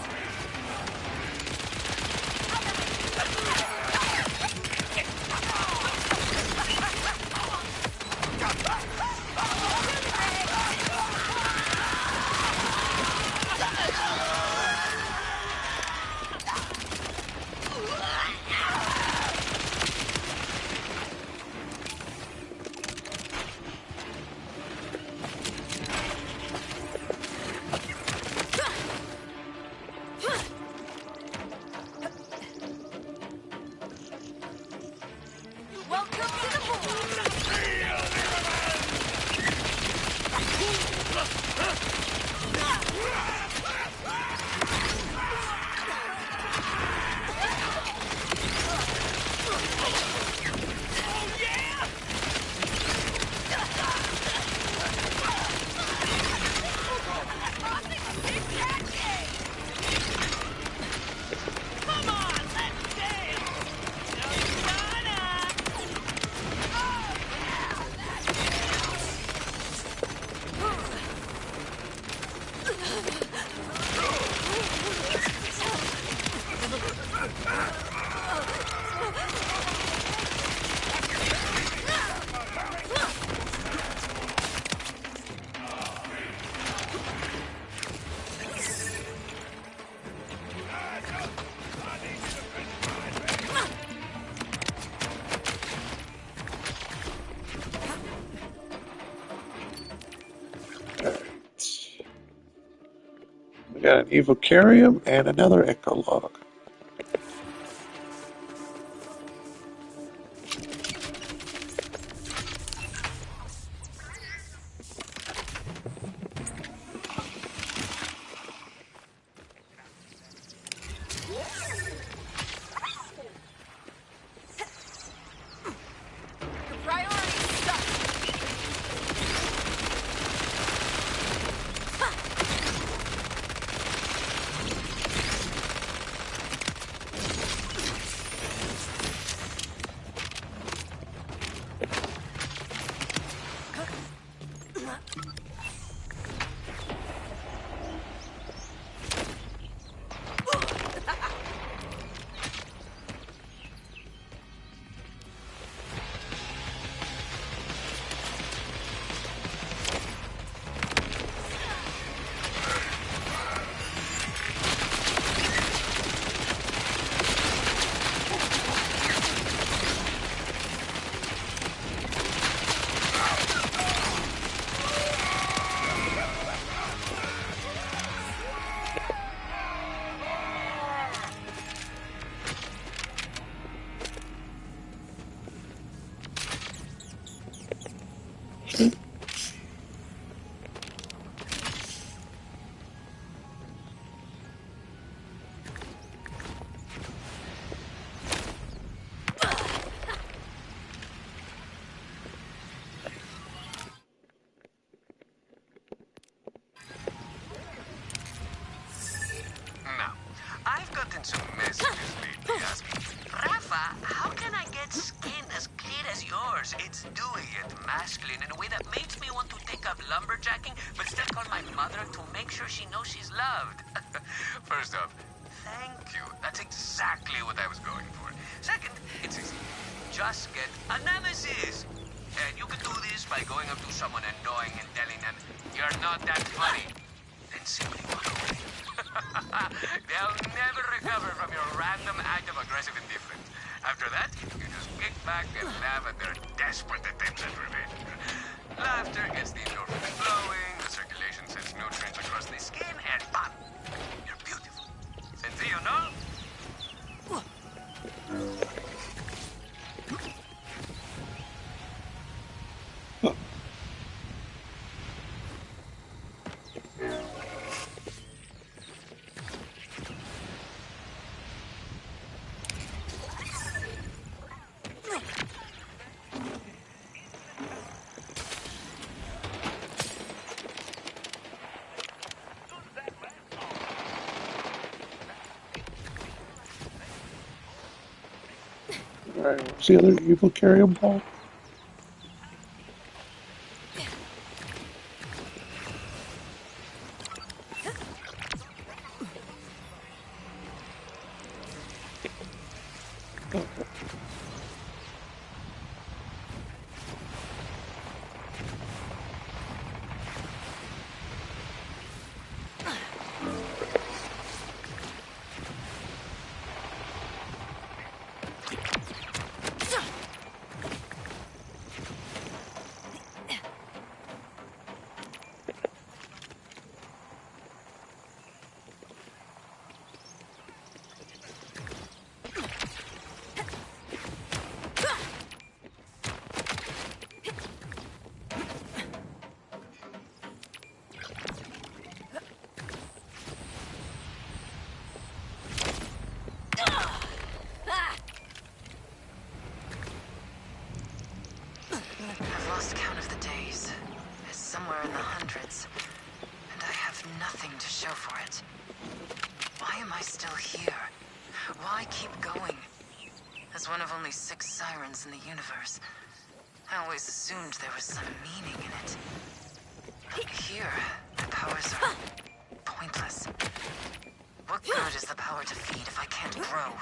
Speaker 2: Welcome to the pool!
Speaker 1: We got an Evocarium and another Echolog.
Speaker 2: Your priorities suck!
Speaker 3: Now, I've gotten some messages lately asking, Rafa, how can I get skin as clear as yours? It's dewy yet masculine in a way that makes me want to take up lumberjacking, but still call my mother to make sure she knows she's loved. First off, thank you. That's exactly what I was going for. Second, it's easy. Just get a nemesis. And you can do this by going up to someone annoying and telling them, you're not that funny. Then simply walk away. They'll never recover from your random act of aggressive indifference. After that, you just kick back and laugh at their desperate attempts at revenge. Laughter gets the endorphins flowing, the circulation sends nutrients across the skin, and bam! You're beautiful. Sencillo, no?
Speaker 1: Alright, what's the other Evocarium ball?
Speaker 5: lost count of the days. It's somewhere in the hundreds, and I have nothing to show for it. Why am I still here? Why keep going? As one of only 6 sirens in the universe, I always assumed there was some meaning in it. But here, the powers are pointless. What good is the power to feed if I can't grow?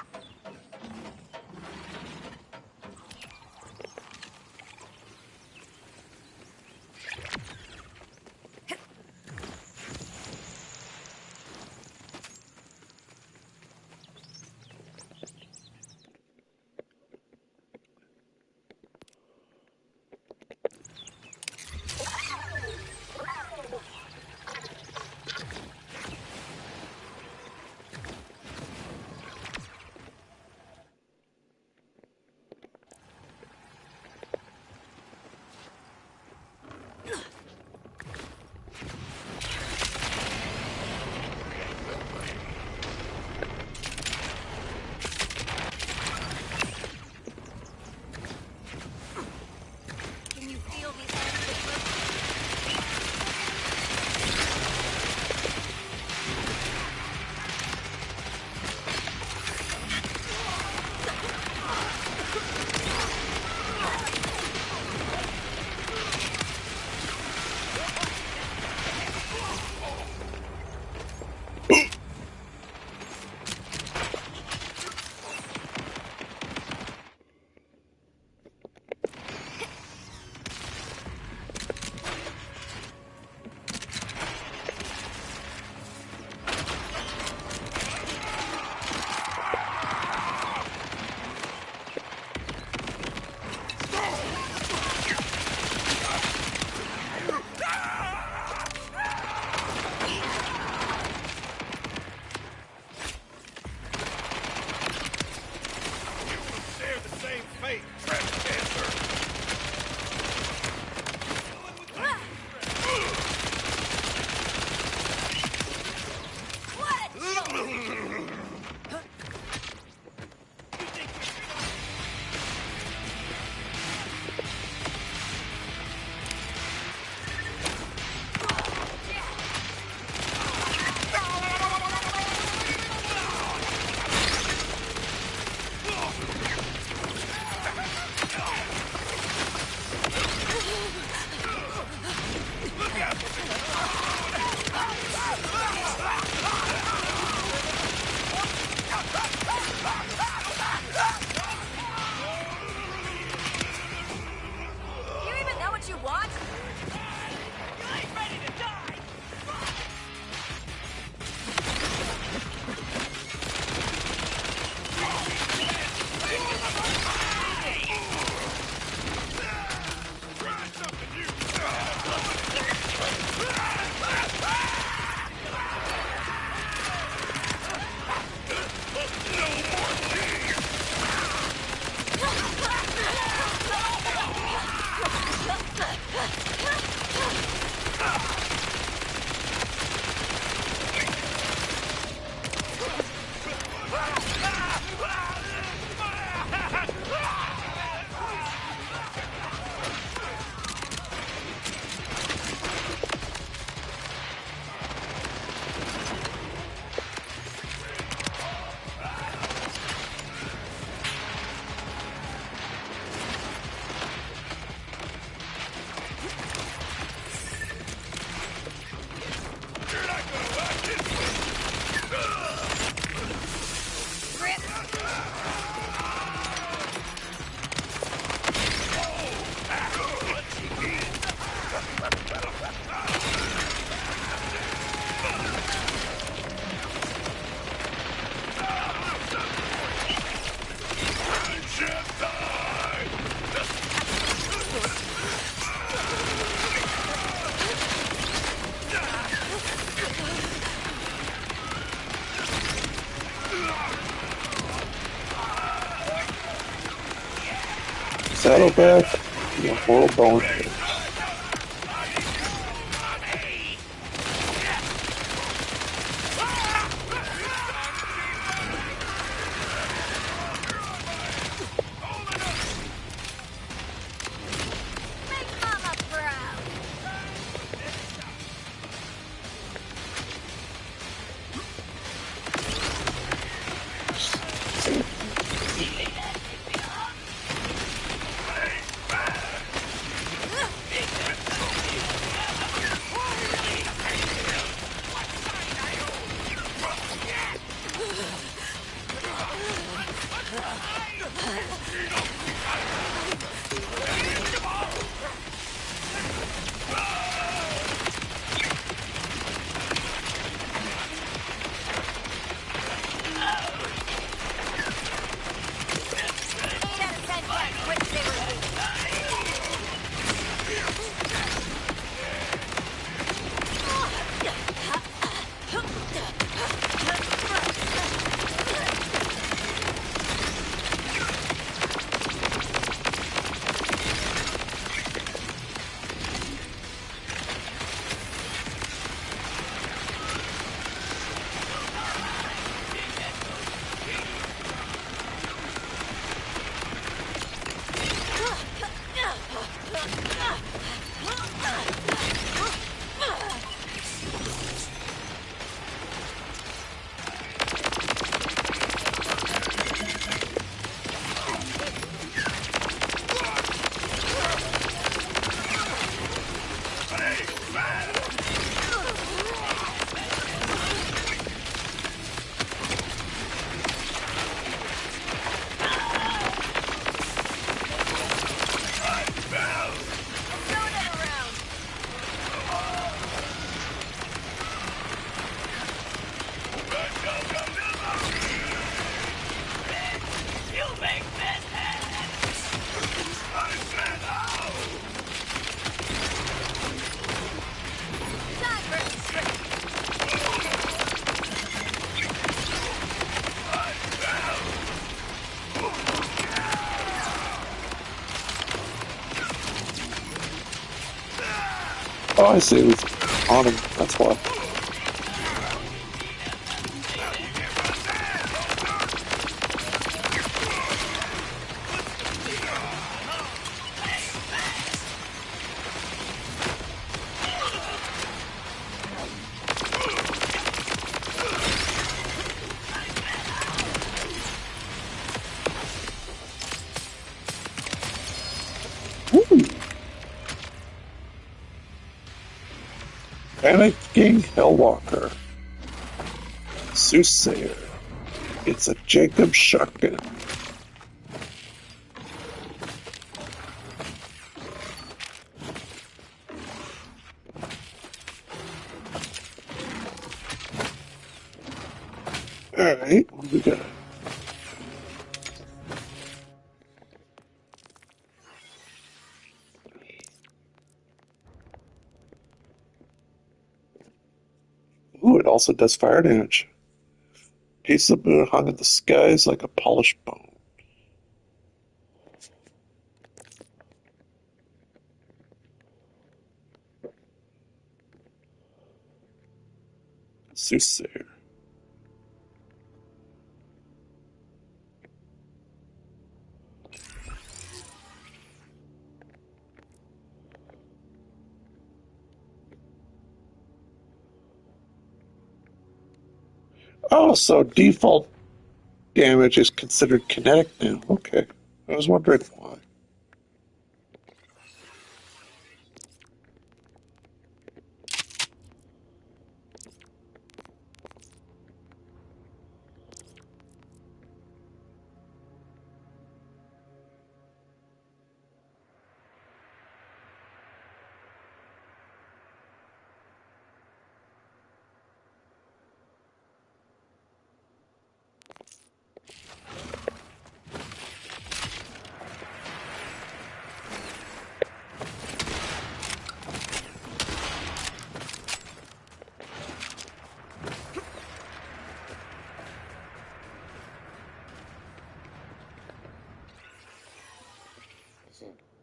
Speaker 1: Saddleback, you horrible bonehead.
Speaker 2: Make up!
Speaker 1: Oh, I see. It was on him. That's why. Woo! Panicking Hellwalker. Soothsayer. It's a Jacob shotgun. Alright, what do we got? Ooh, it also does fire damage. Piece of moon hung in the skies like a polished bone. Soothsayer. Oh, so default damage is considered kinetic now. Okay. I was wondering why.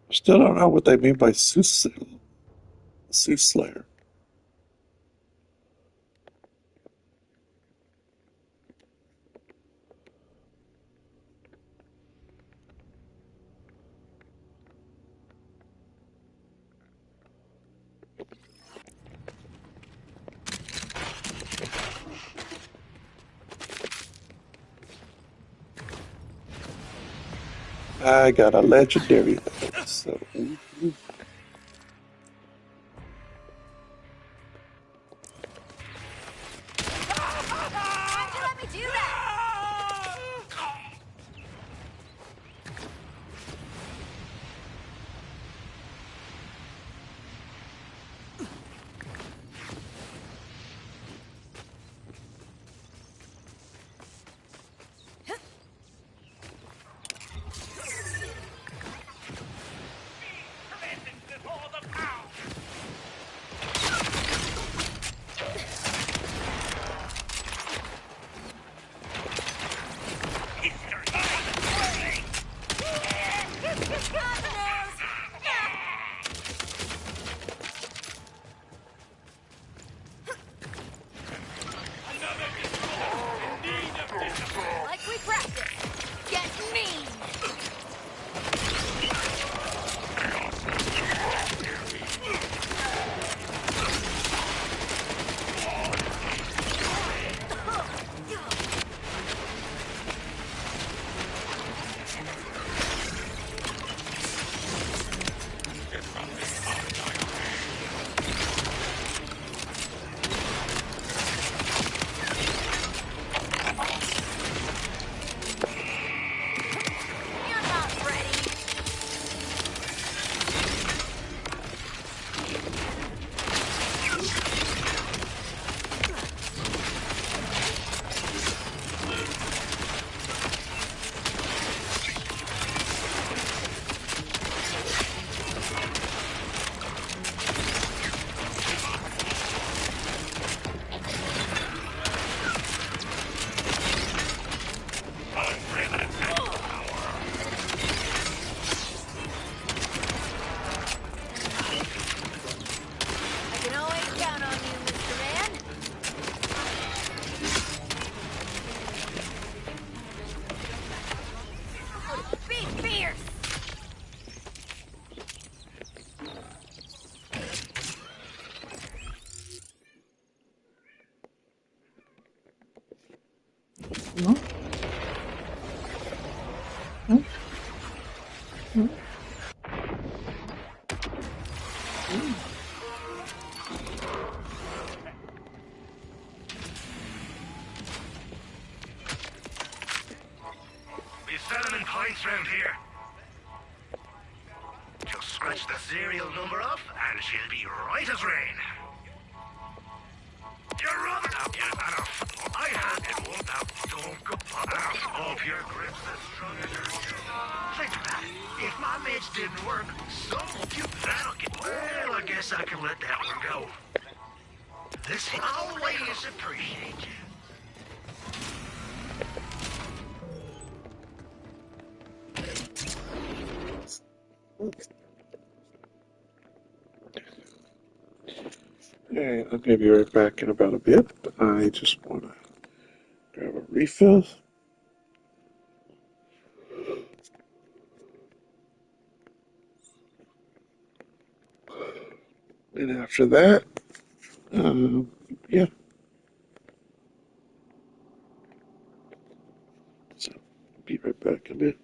Speaker 1: Still don't know what they mean by Soothsayer. I got a legendary though, so
Speaker 2: Why'd you let me do that?
Speaker 1: No? No? No?
Speaker 3: We've settlement points round here. Just scratch the serial number off, and she'll be right as rain. You're rubbing up, you matter. I had it one now. Don't go off your grips as strong as your think of that. If my meds didn't work, so you that'll get. Well, I guess I can let that one go. This always appreciate you.
Speaker 1: Alright, I'll be right back in about a bit. I just want to grab a refill. And after that, yeah. So, be right back in a bit.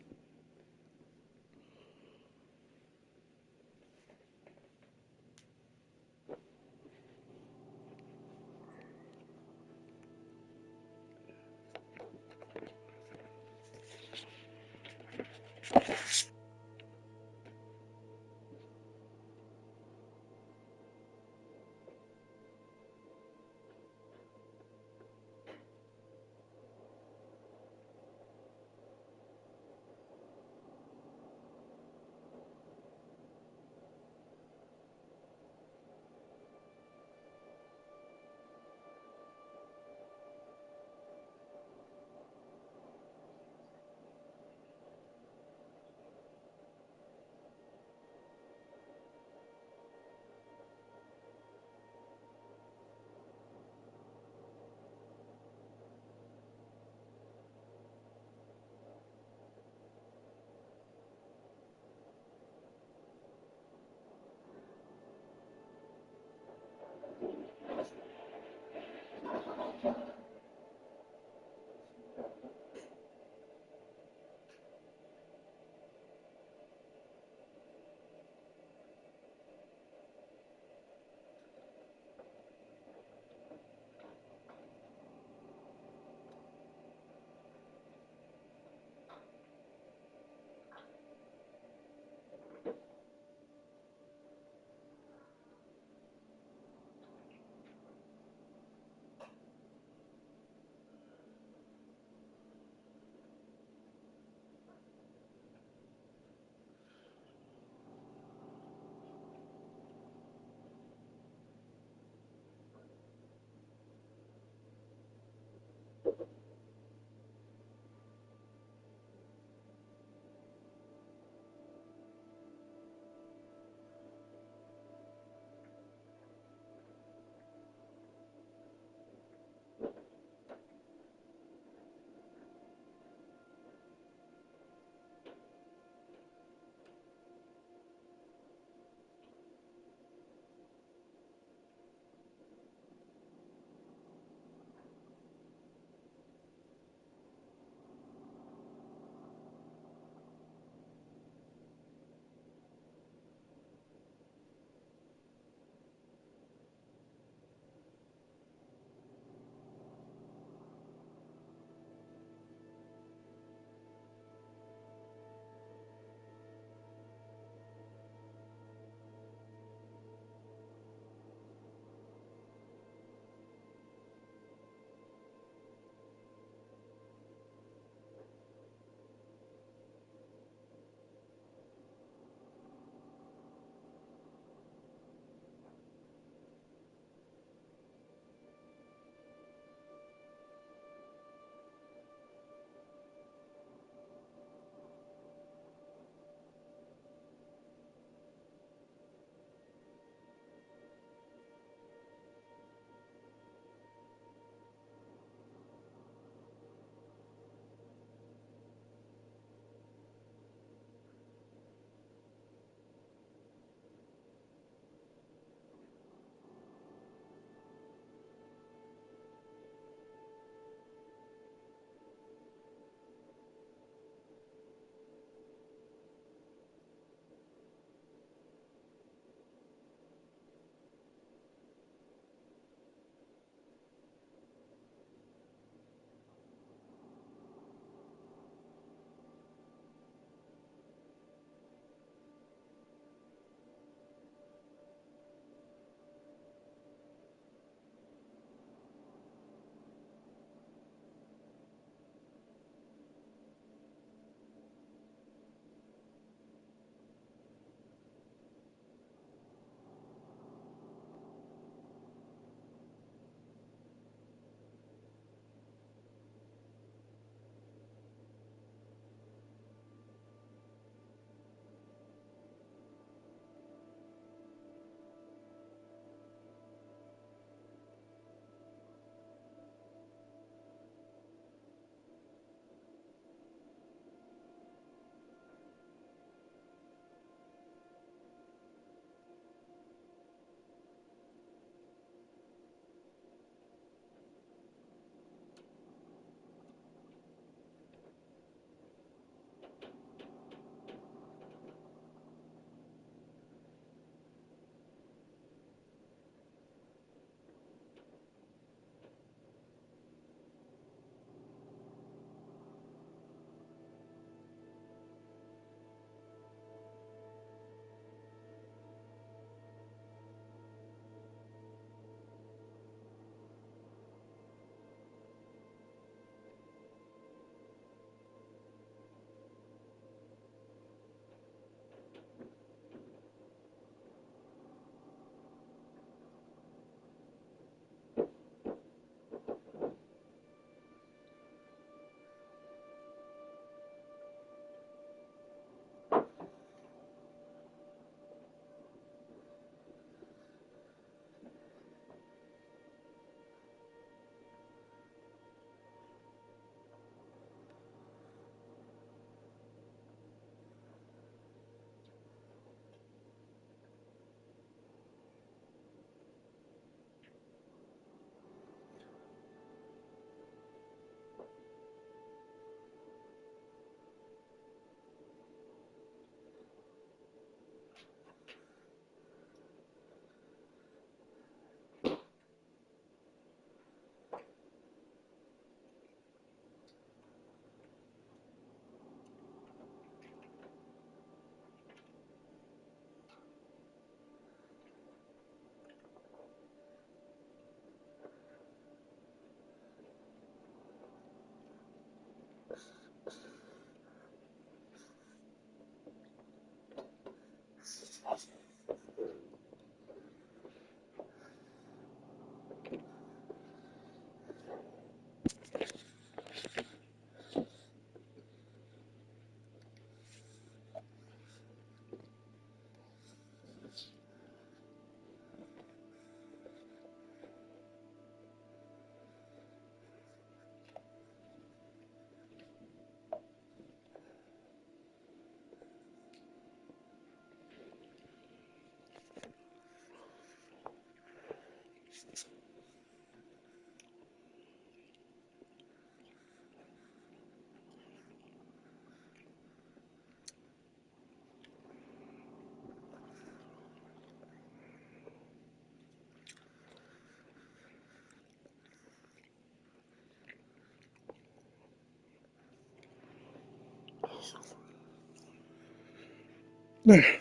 Speaker 1: There.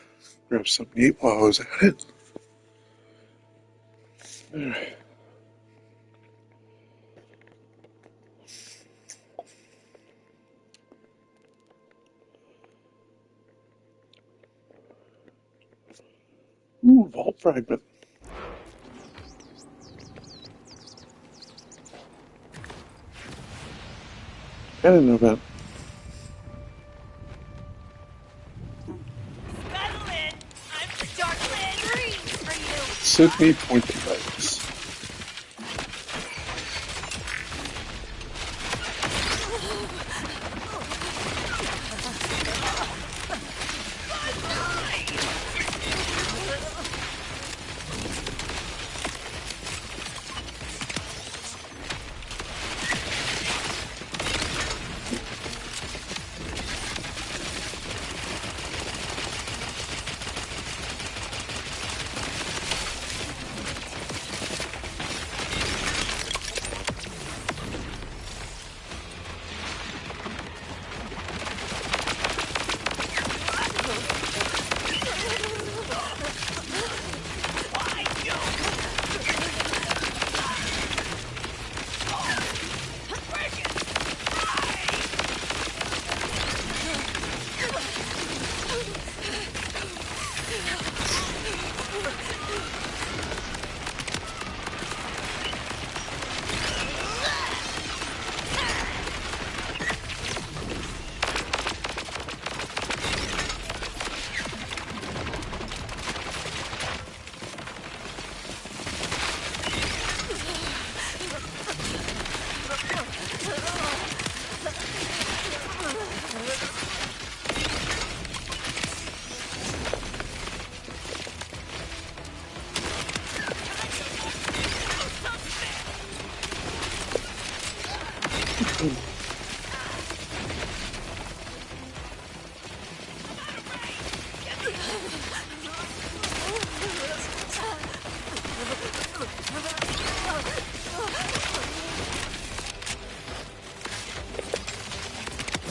Speaker 1: Grab some meat while I was at it. There. Ooh, vault fragment. I didn't know that.
Speaker 2: Madeline, I'm startling. Freeze for you.
Speaker 1: Sydney Pointy Legs.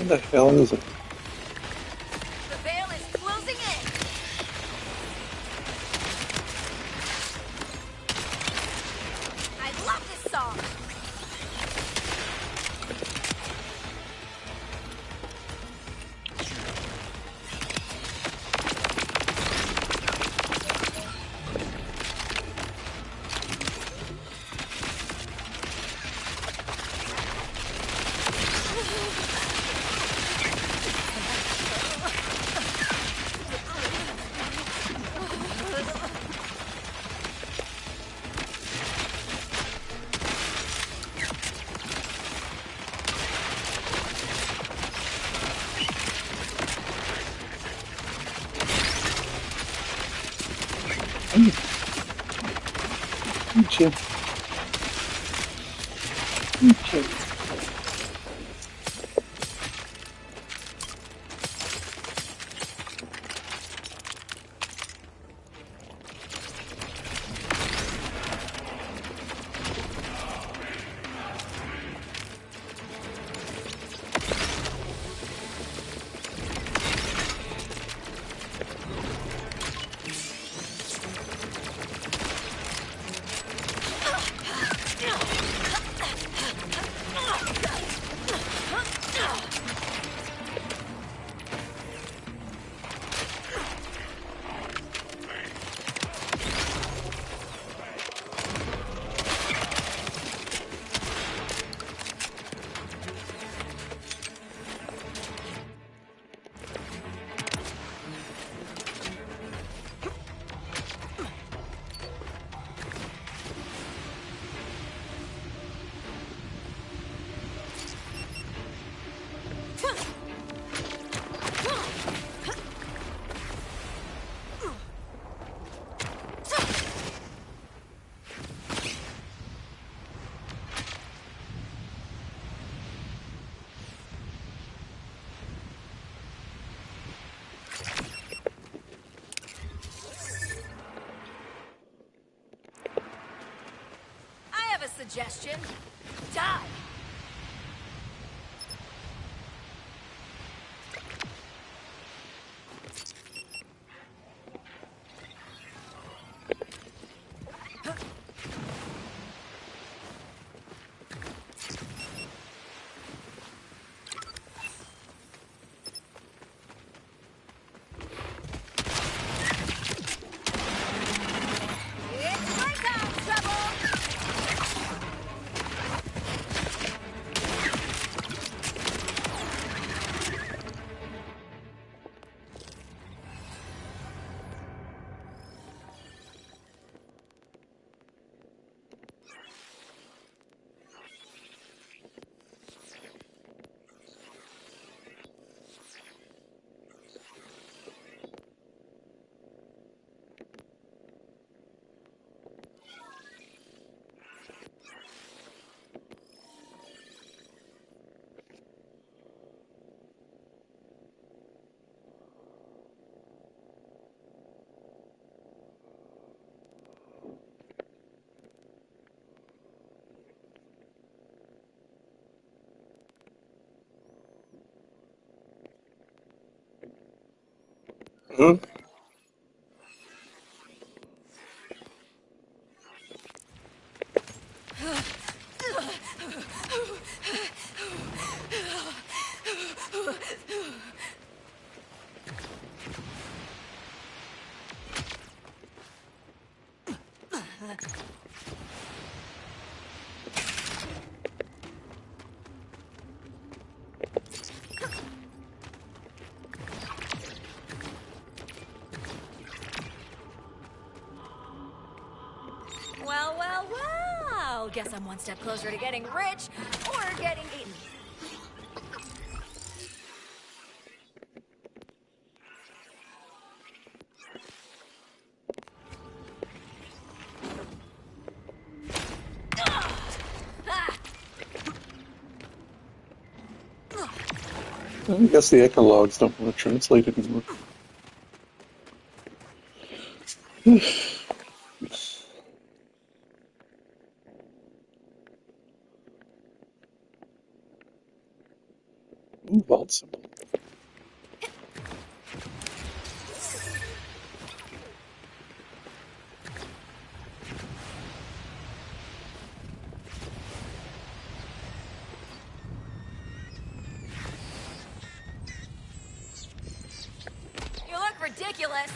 Speaker 1: What the hell is it?
Speaker 2: The veil is closing in. I love this song.
Speaker 1: Eat you. Eat you.
Speaker 2: suggestion. Die! It's playtime, trouble!
Speaker 1: Huh?
Speaker 2: Well, well, well. Guess I'm one step closer to getting rich or getting eaten.
Speaker 1: I guess the ecologs don't want to translate anymore. Ooh, vault symbol.
Speaker 2: You look ridiculous.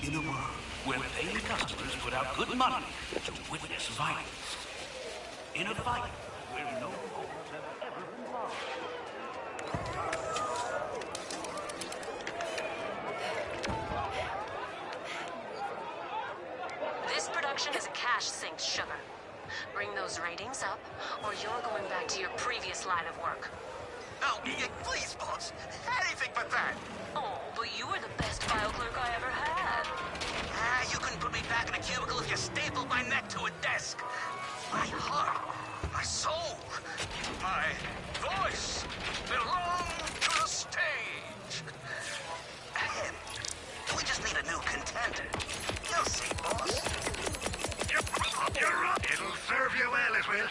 Speaker 3: In a world where paying customers put out good money to witness violence. In a fight where no wars have ever been lost.
Speaker 5: This production is a cash sink, sugar. Bring those ratings up, or you're going back to your previous line of work.
Speaker 3: Oh, please, boss. Anything but that.
Speaker 5: Oh, but you were the best file clerk I ever had.
Speaker 3: You couldn't put me back in a cubicle if you stapled my neck to a desk. My heart, my soul, my voice belong to the stage. And we just need a new contender. You'll see, boss. You're up. It'll serve you well, it will.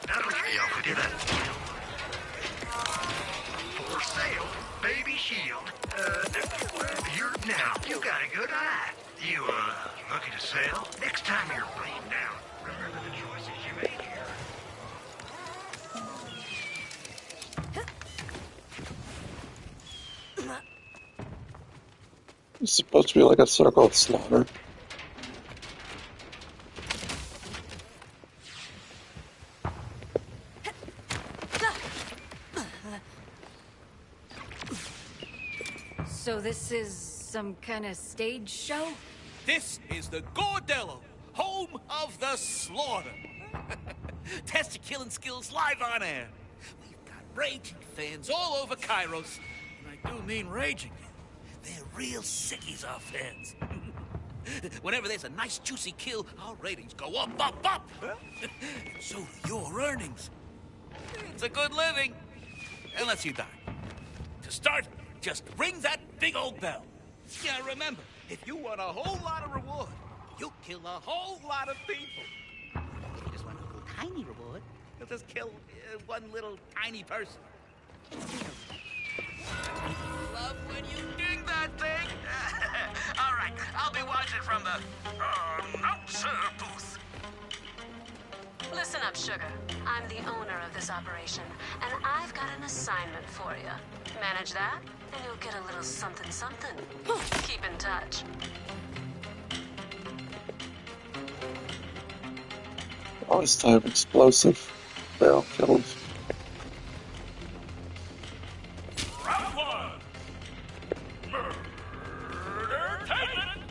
Speaker 3: That'll pay off with you then. For sale, baby shield. You're now. You got a good eye. You, looking to sell? Next time you're bleeding down, remember the choices you made here.
Speaker 1: It's supposed to be like a circle of slaughter.
Speaker 2: So this is some kind of stage show?
Speaker 3: This is the Gordello, home of the slaughter. Test your killing skills live on air. We've got raging fans all over Kairos. And I do mean raging. They're real sickies, our fans. Whenever there's a nice juicy kill, our ratings go up, up, up. So do your earnings. It's a good living. Unless you die. To start, just ring that big old bell. Yeah, remember, if you want a whole lot of reward, you'll kill a whole lot of people. If you just want a little tiny reward, you'll just kill one little tiny person. Love when you ding that thing.
Speaker 7: All right, I'll be watching from the announcer booth.
Speaker 8: Listen up, Sugar. I'm the owner of this operation, and I've got an assignment for you. Manage that, and you'll get a little something. Keep in touch.
Speaker 1: Oh, this time explosive barrel kills.
Speaker 3: Round one. Murder Titan.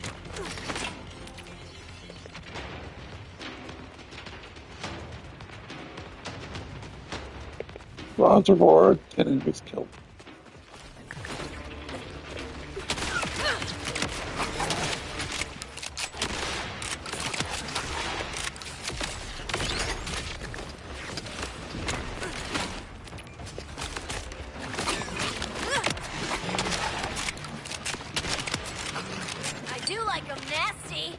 Speaker 1: Rounds reward, 10 enemies killed.
Speaker 2: I do like them nasty.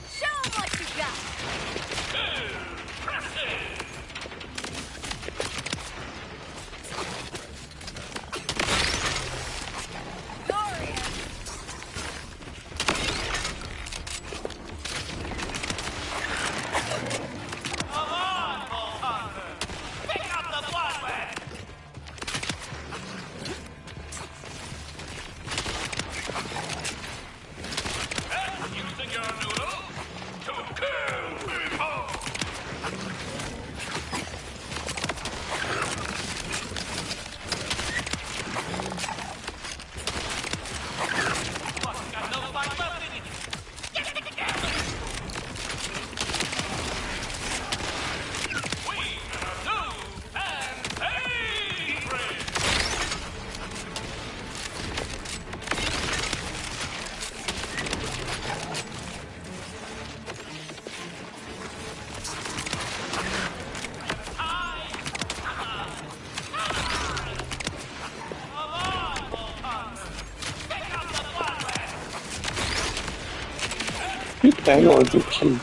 Speaker 2: Show 'em what you got. Dorian.
Speaker 3: Pick up the bloodlet. And using your noodle to kill people. What, got no fight left in you? We are new and favorite.
Speaker 1: Keep Bangalore the key.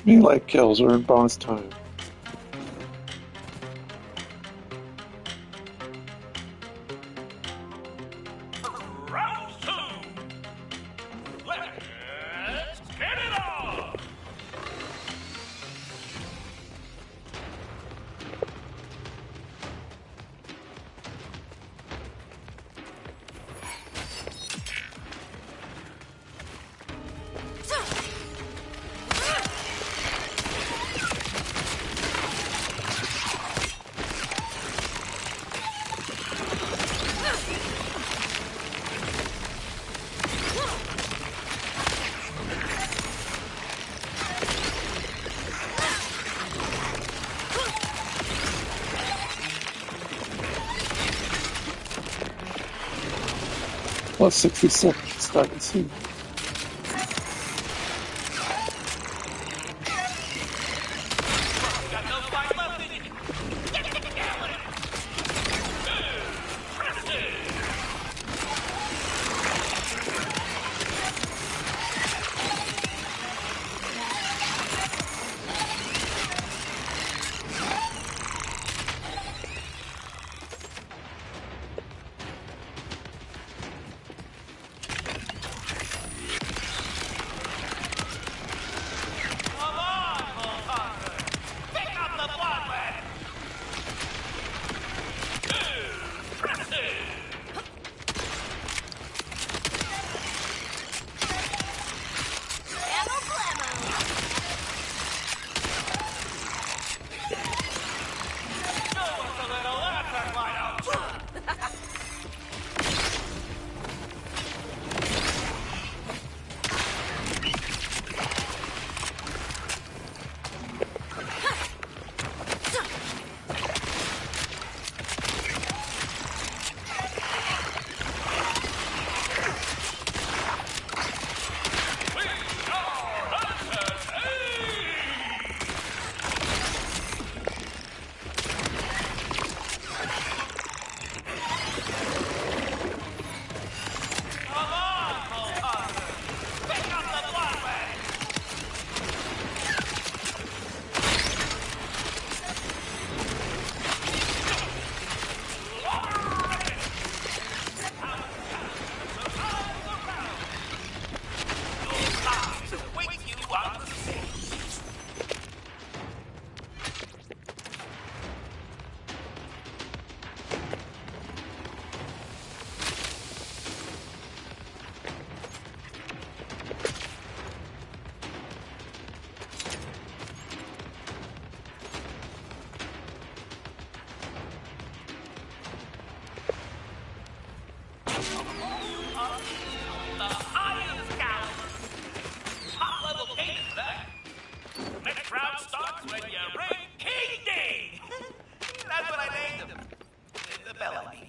Speaker 1: Melee kills are in bonus time.
Speaker 3: Round two. Let's get it on.
Speaker 1: Plus 66. Starting soon.
Speaker 3: Got no fight left in you. Come on, Bullhunter. Pick up the bloodlet. Show us a little lantern light out. Come on, Bullhunter. Pick up the bloodlet. Wake you out of the sea. The Iron Scout. Top level king for that. Next round starts when you ring King Day. That's what I named him. The bell, I mean.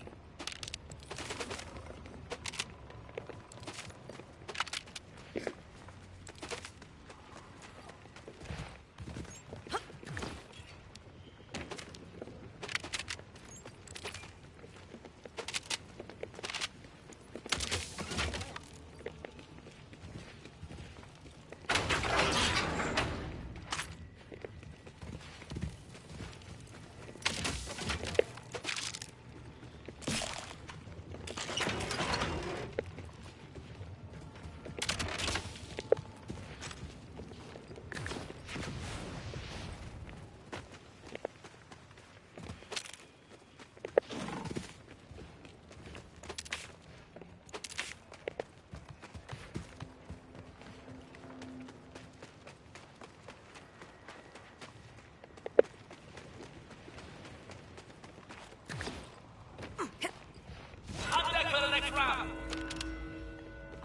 Speaker 3: On deck for the next round.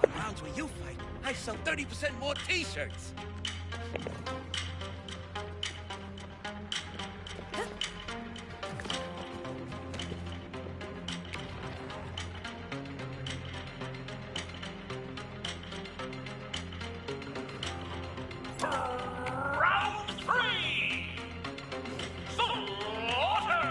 Speaker 3: On rounds where you fight, I sell 30% more t-shirts. Round three. Slaughter.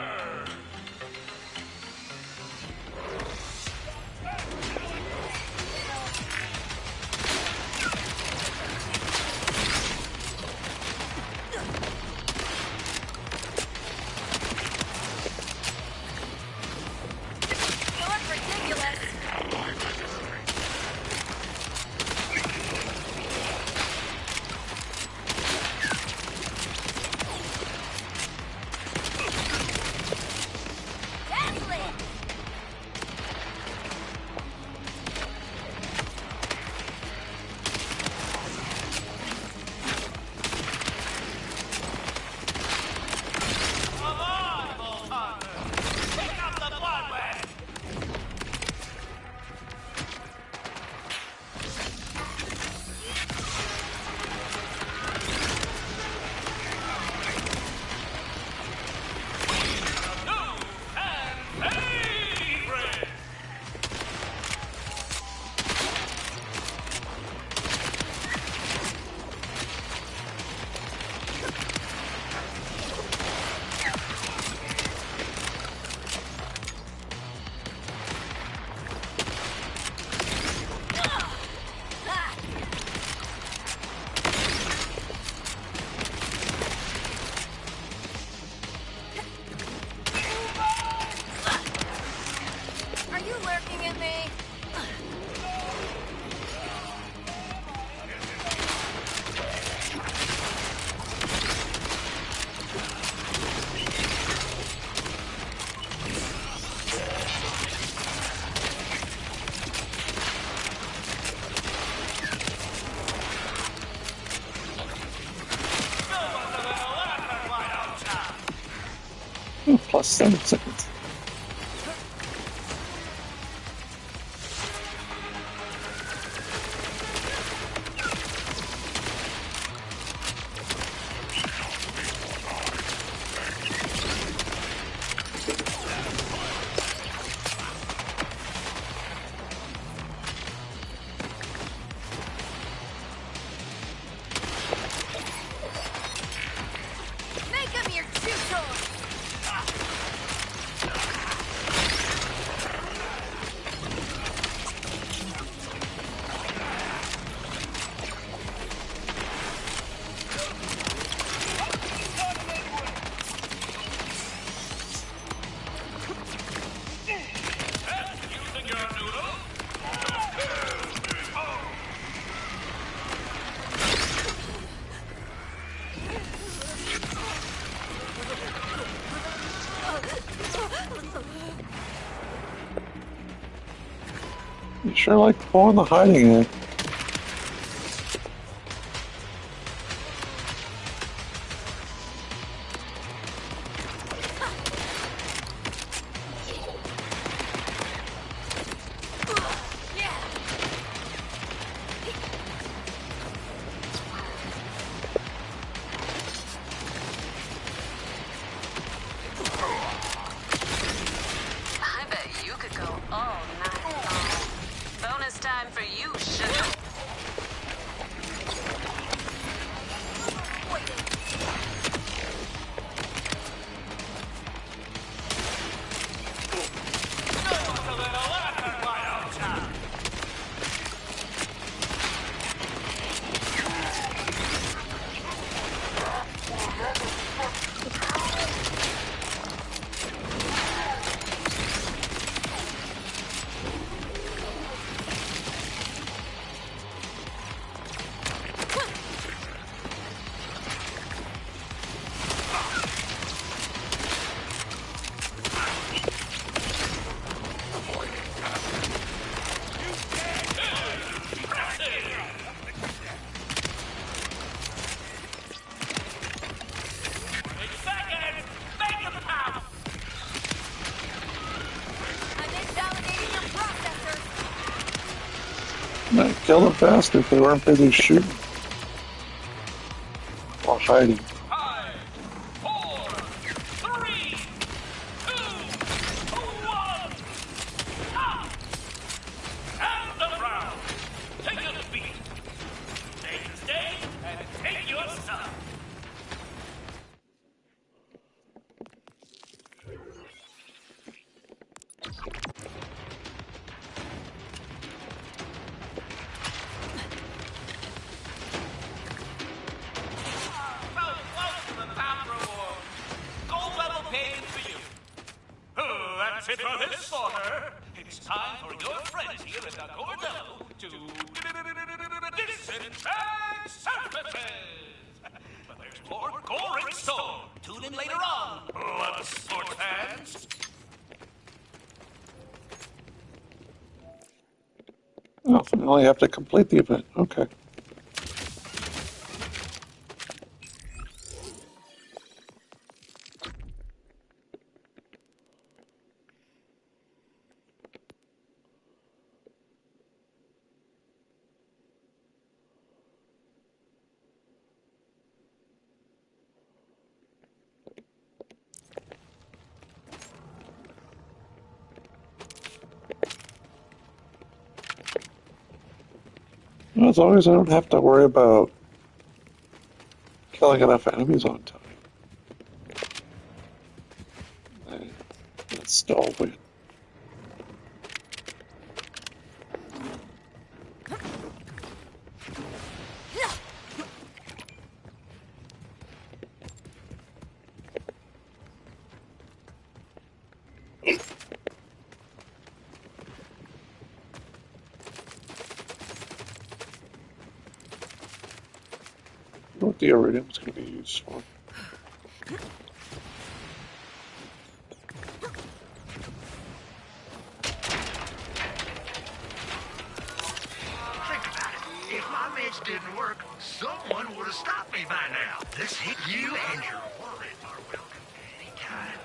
Speaker 1: Plus 7 seconds.
Speaker 2: Make him your tutor!
Speaker 3: Using your noodle?
Speaker 1: You sure like pulling the hiding act.
Speaker 8: I bet you could go all night long. Bonus time for you, sugar.
Speaker 1: Man, kill the bastard. They weren't busy shooting or hiding.
Speaker 3: 5, 4, 3, 2, 1. Up! And around. Take a beat. Take the stage and take your stuff. So close to the top reward. Gold level paid for you. Oh, that's it for this slaughter. It's time for your friends here at the Bordello to disinfect surfaces. But there's more gore in store. Tune in later on, blood sport fans.
Speaker 1: Oh, finally have to complete the event. Okay. Well, as long as I don't have to worry about killing enough enemies on time, that's still a win. What the iridium's going to be used for?
Speaker 3: Think about it. If my mitts didn't work, someone would have stopped me by now. This hit you and your wallet are welcome anytime.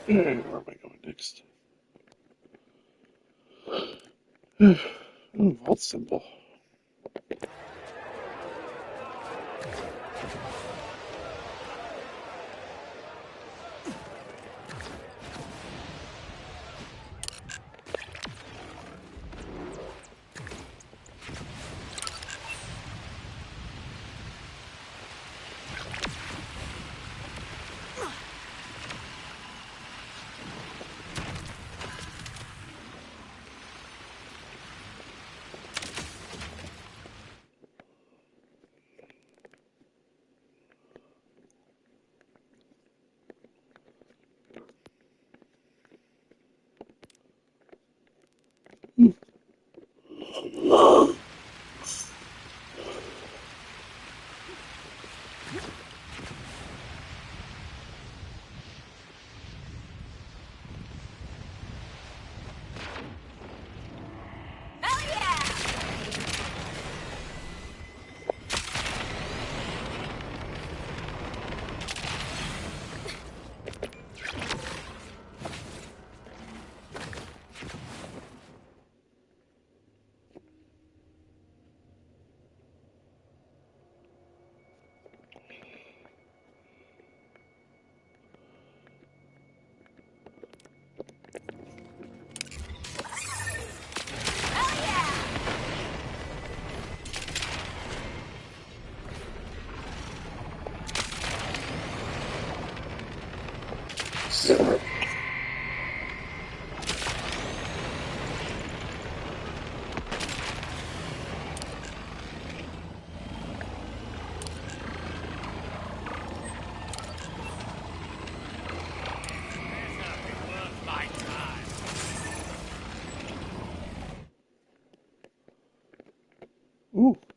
Speaker 1: Where am I going next? Oh, vault symbol.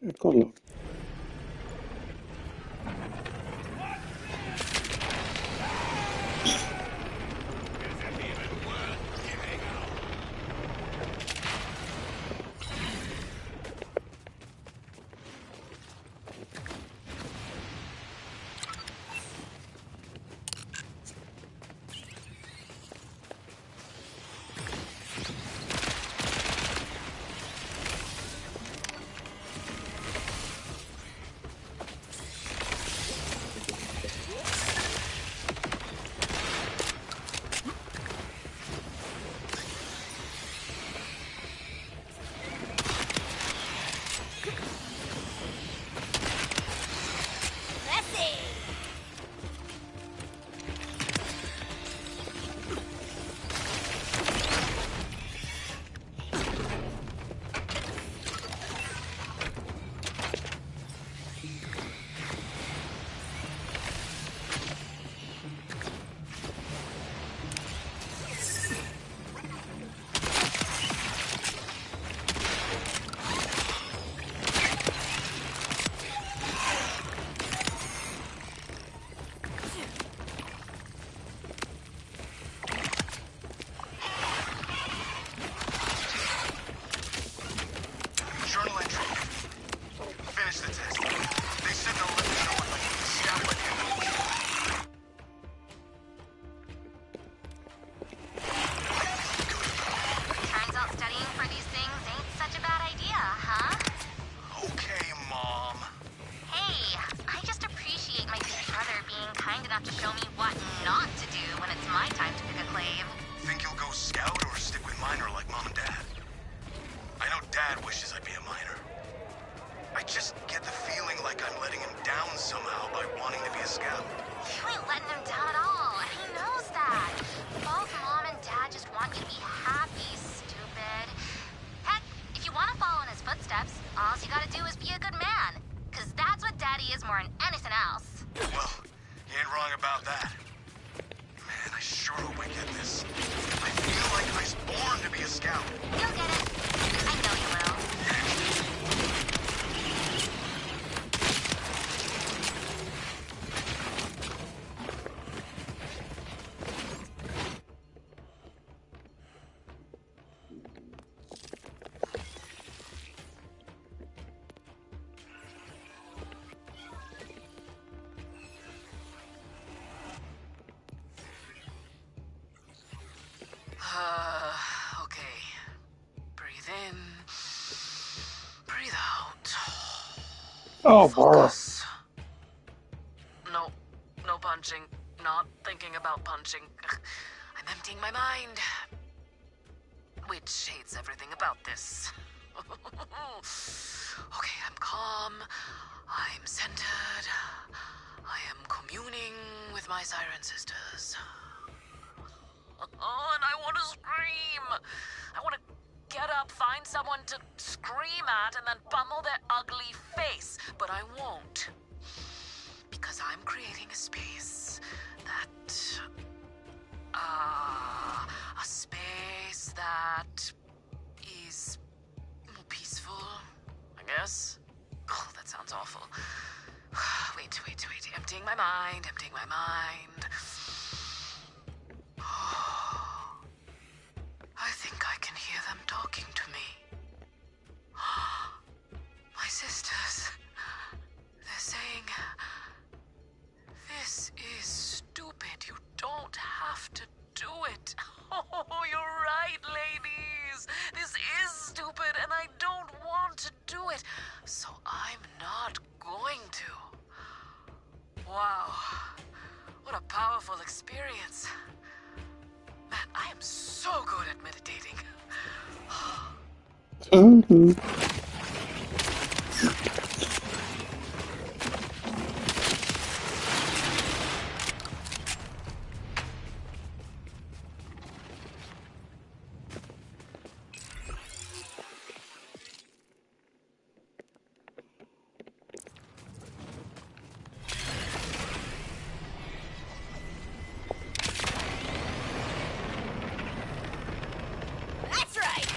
Speaker 1: Eccolo. Oh, Mara.
Speaker 5: Focus. No, no punching. Not thinking about punching. I'm emptying my mind. Which hates everything about this. Okay, I'm calm. I'm centered. I am communing with my siren sisters. Oh, and I want to scream. I want to get up, find someone to scream at, and then pummel their ugly face. But I won't. Because I'm creating a space that... a space that is more peaceful, I guess. Oh, that sounds awful. Wait. Emptying my mind. I think I can hear them talking to me. My sisters. They're saying... This is stupid. You don't have to do it. Oh, you're right, ladies. This is stupid, and I don't want to do it. So I'm not going to. Wow. What a powerful experience. Man, I am so good at meditating.
Speaker 1: Mm-hmm.
Speaker 2: That's right!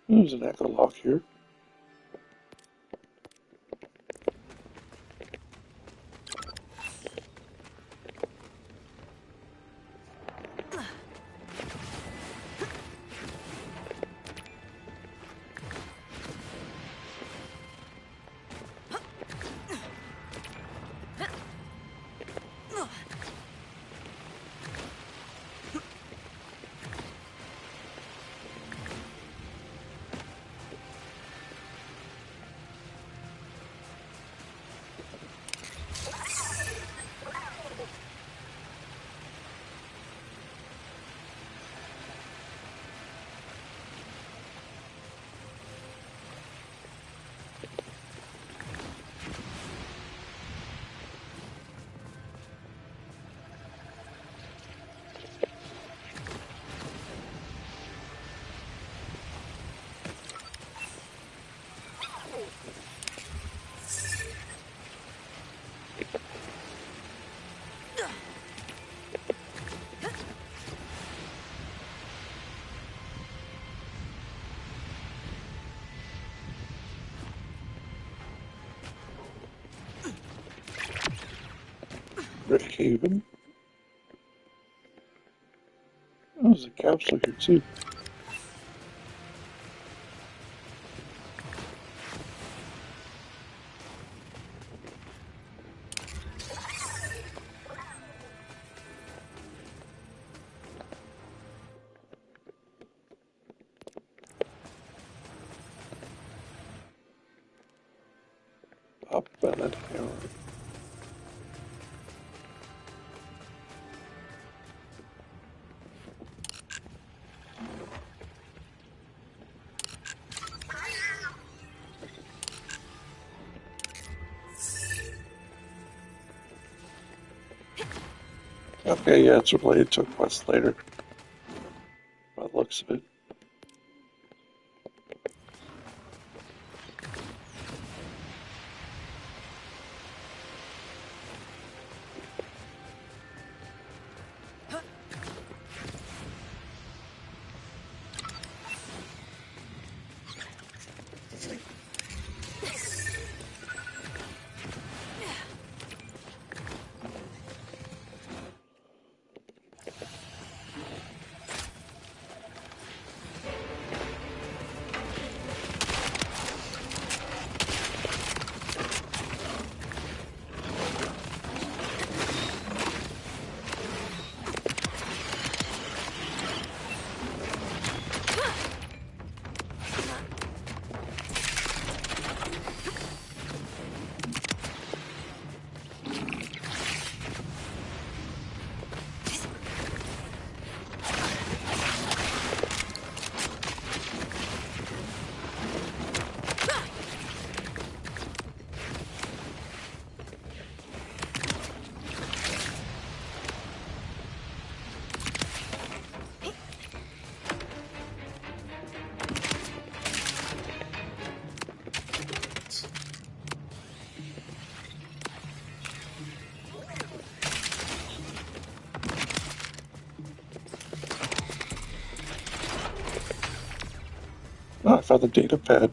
Speaker 1: There's an echo lock here. Haven. Oh, there's a capsule here too. Up and a hammer. Okay, yeah, it's related to a quest later. By the looks of it. Oh, I found the data pad.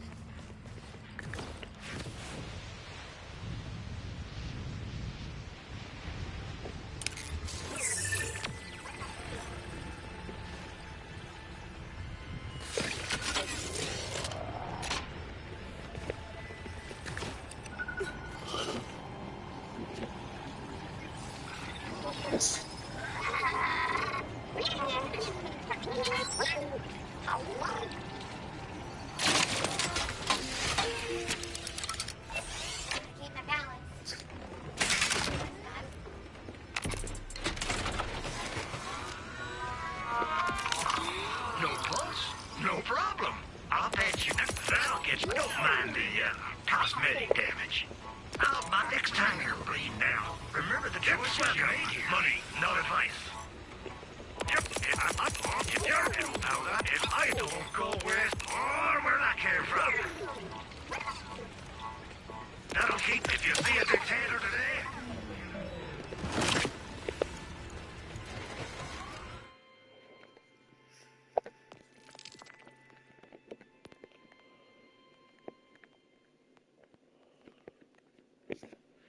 Speaker 1: Yes.
Speaker 3: No fuss, no problem. I'll bet you that'll get you. Don't mind the cosmetic damage. Next time you're bleeding now, remember the choices you made here. Money, not advice. If I don't go west or where I came from. That'll keep if you see a dictator today.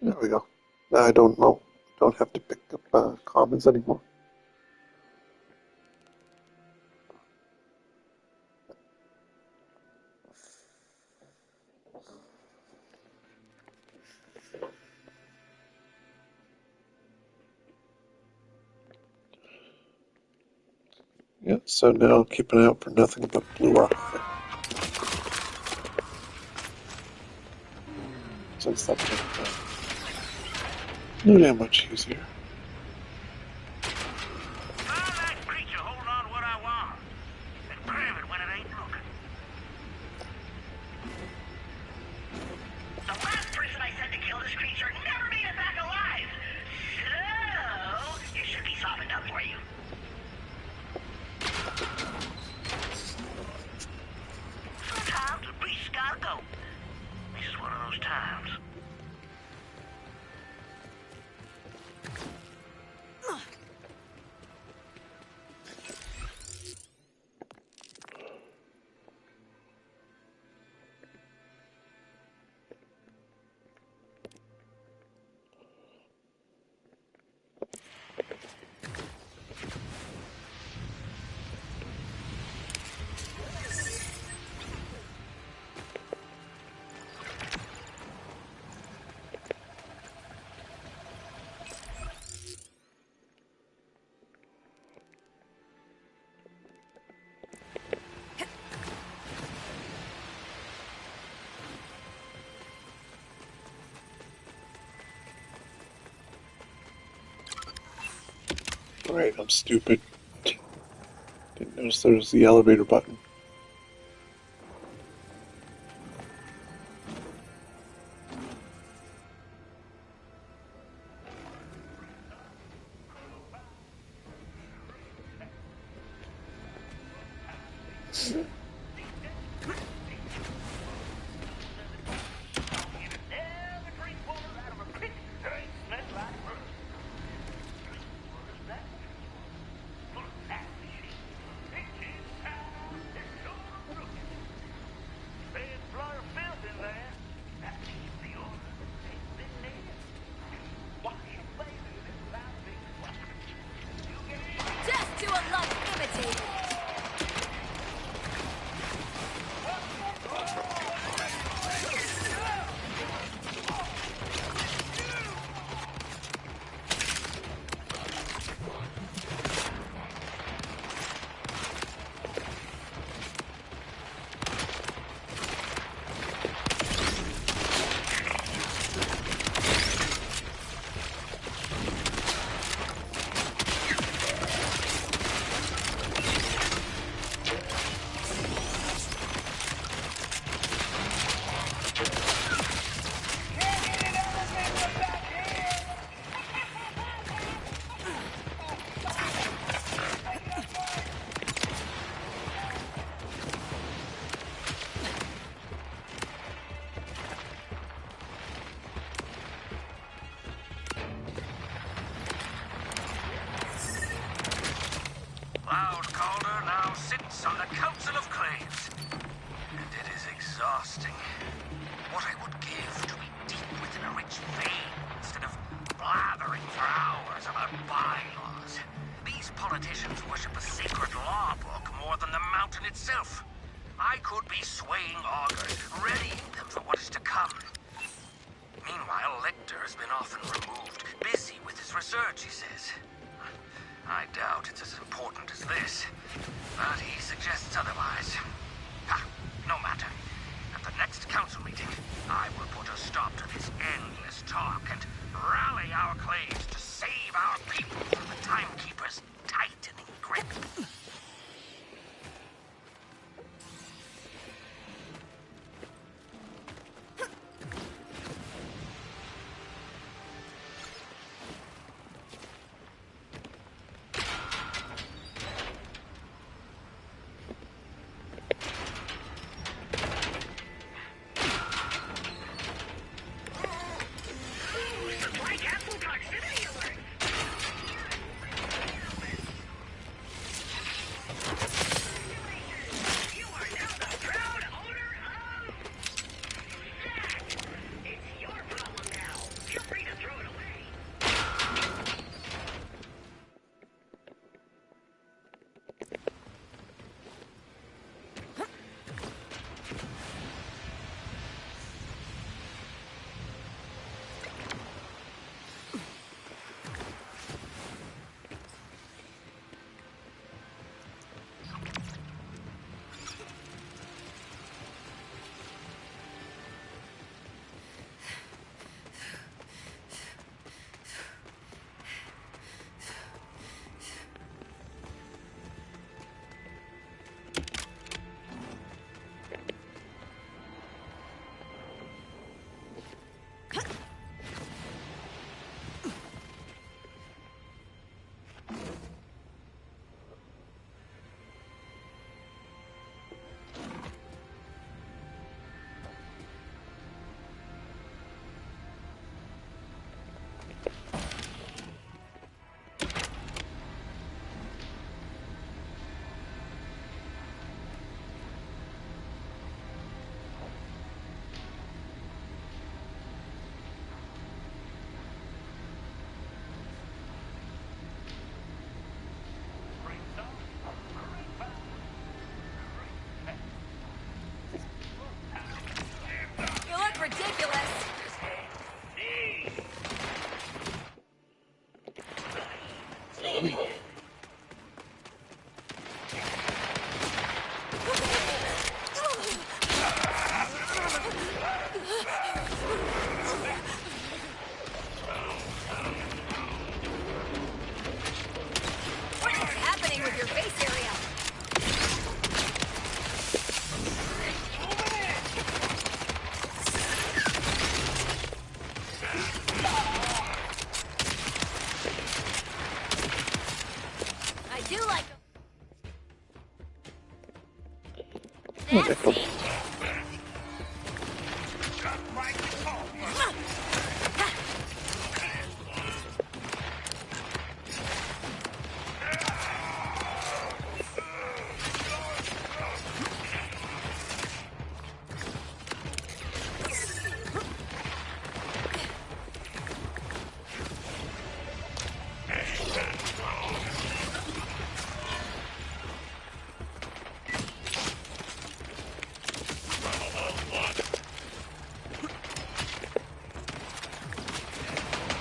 Speaker 1: There we go. I don't know. Don't have to pick up commons anymore. Yeah, so now keep an eye out for nothing but blue rock. Since that's not that much easier.
Speaker 3: That creature hold on what I want. And grab it when it ain't looking.
Speaker 6: The last person I sent to kill this creature never made it back alive. So, it should be softened up for you.
Speaker 3: Sometimes the beast's gotta go. This is one of those times.
Speaker 1: Right, I'm stupid. Didn't notice there was the elevator button.
Speaker 2: Death to a love imitator!
Speaker 3: Loud Calder now sits on the Council of Craves. I could be swaying augurs, readying them for what is to come. Meanwhile, Lecter has been often removed, busy with his research, he says. I doubt it's as important as this, but he suggests otherwise. No matter. At the next council meeting, I will put a stop to this endless talk and rally our claims to save our people from the Timekeeper's tightening grip.
Speaker 6: Supply capsule proximity alert. You are now the proud owner of that. It's your problem now. Feel free to throw it away.
Speaker 2: You look ridiculous. What is happening with your face area? I do like nasty.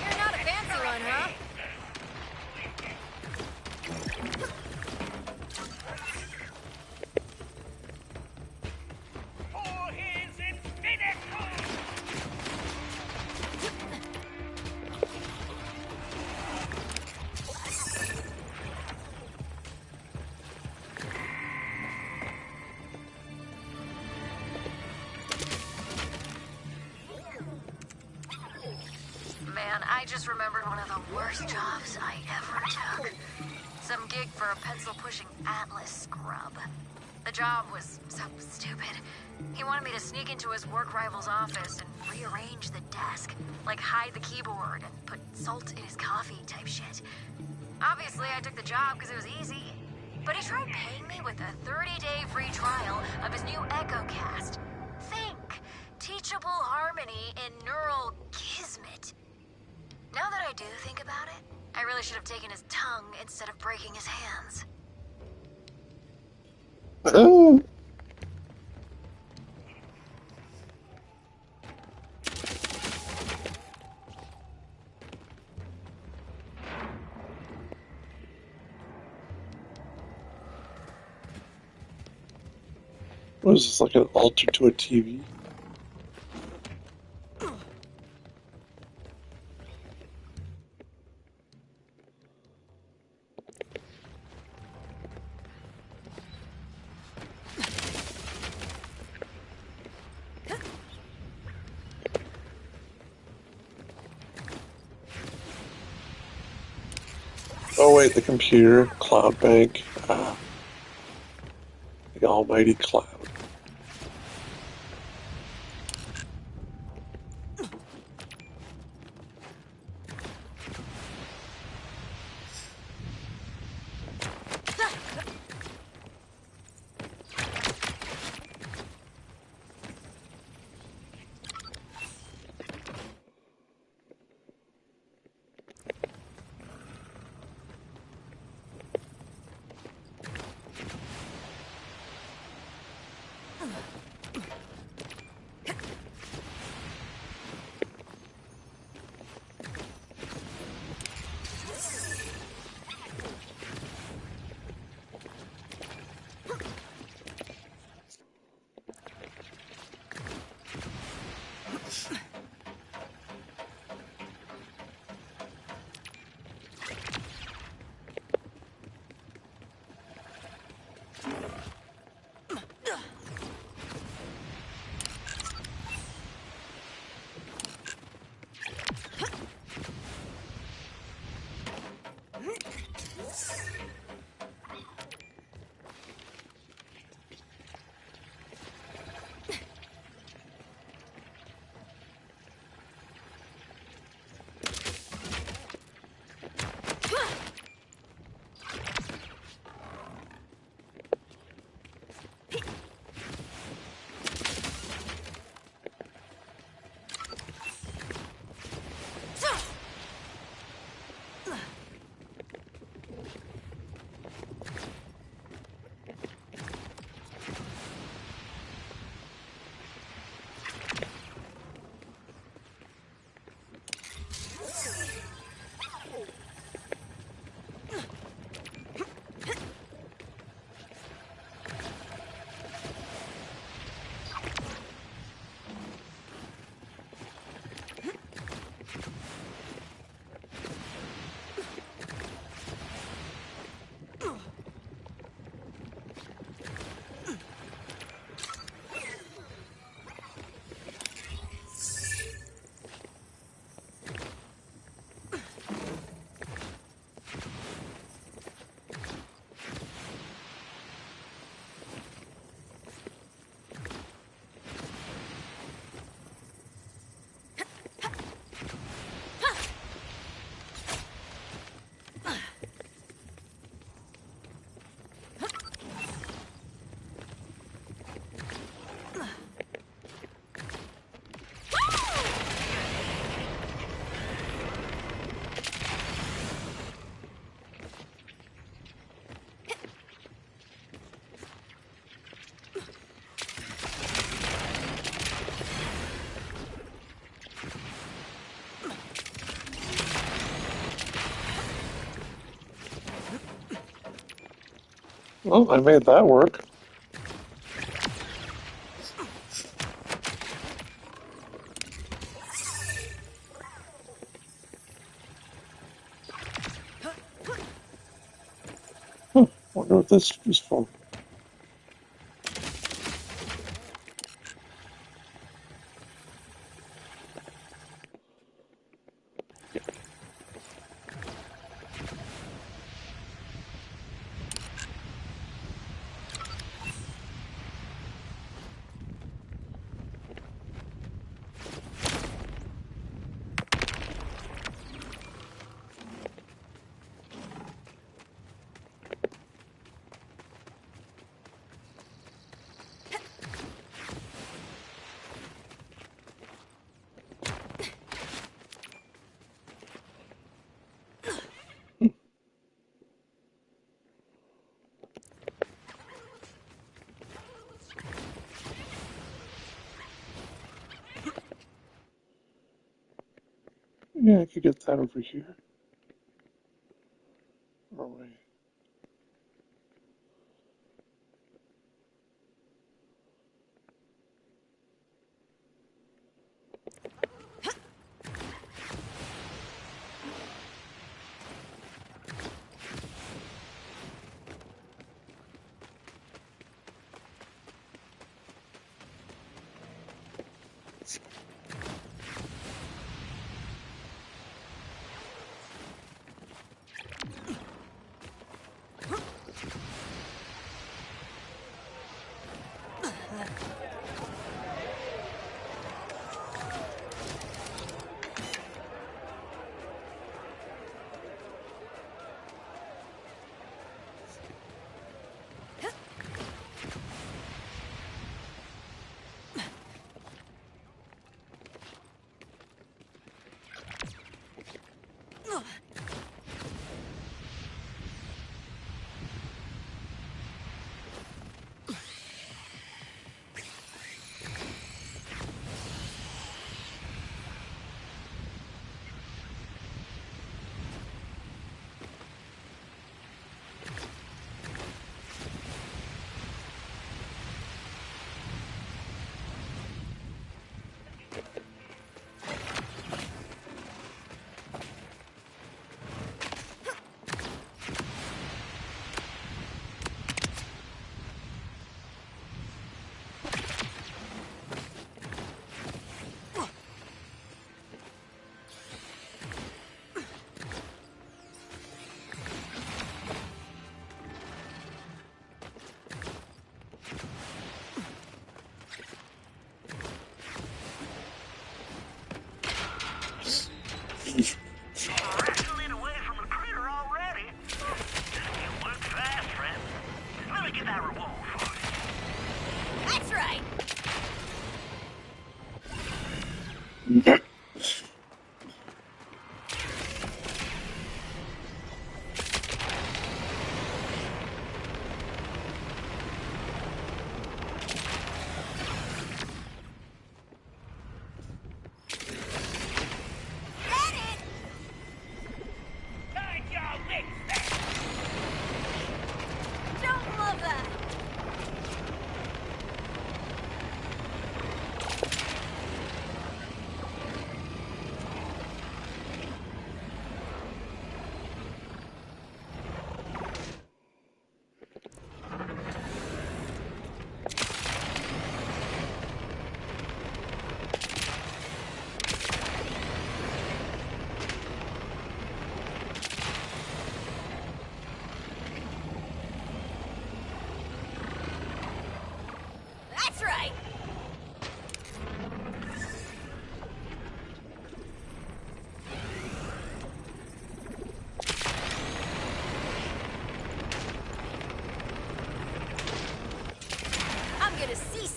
Speaker 2: You're not a fancy one, huh?
Speaker 3: For his infinity!
Speaker 8: Man, I just remembered one of the worst jobs I ever took. Some gig for a pencil-pushing Atlas scrub. The job was so stupid. He wanted me to sneak into his work rival's office and rearrange the desk. Like hide the keyboard and put salt in his coffee type shit. Obviously, I took the job because it was easy. But he tried paying me with a 30-day free trial of his new EchoCast. Think! Teachable harmony in neural gizmit. Now that I do think about it, I really should have taken his tongue instead of breaking his hands.
Speaker 1: What is this, like an altar to a TV? Oh wait, the computer, cloud bank, the almighty cloud. Well, I made that work. Wonder what this is for. Yeah, I could get that over here. Oh, wait.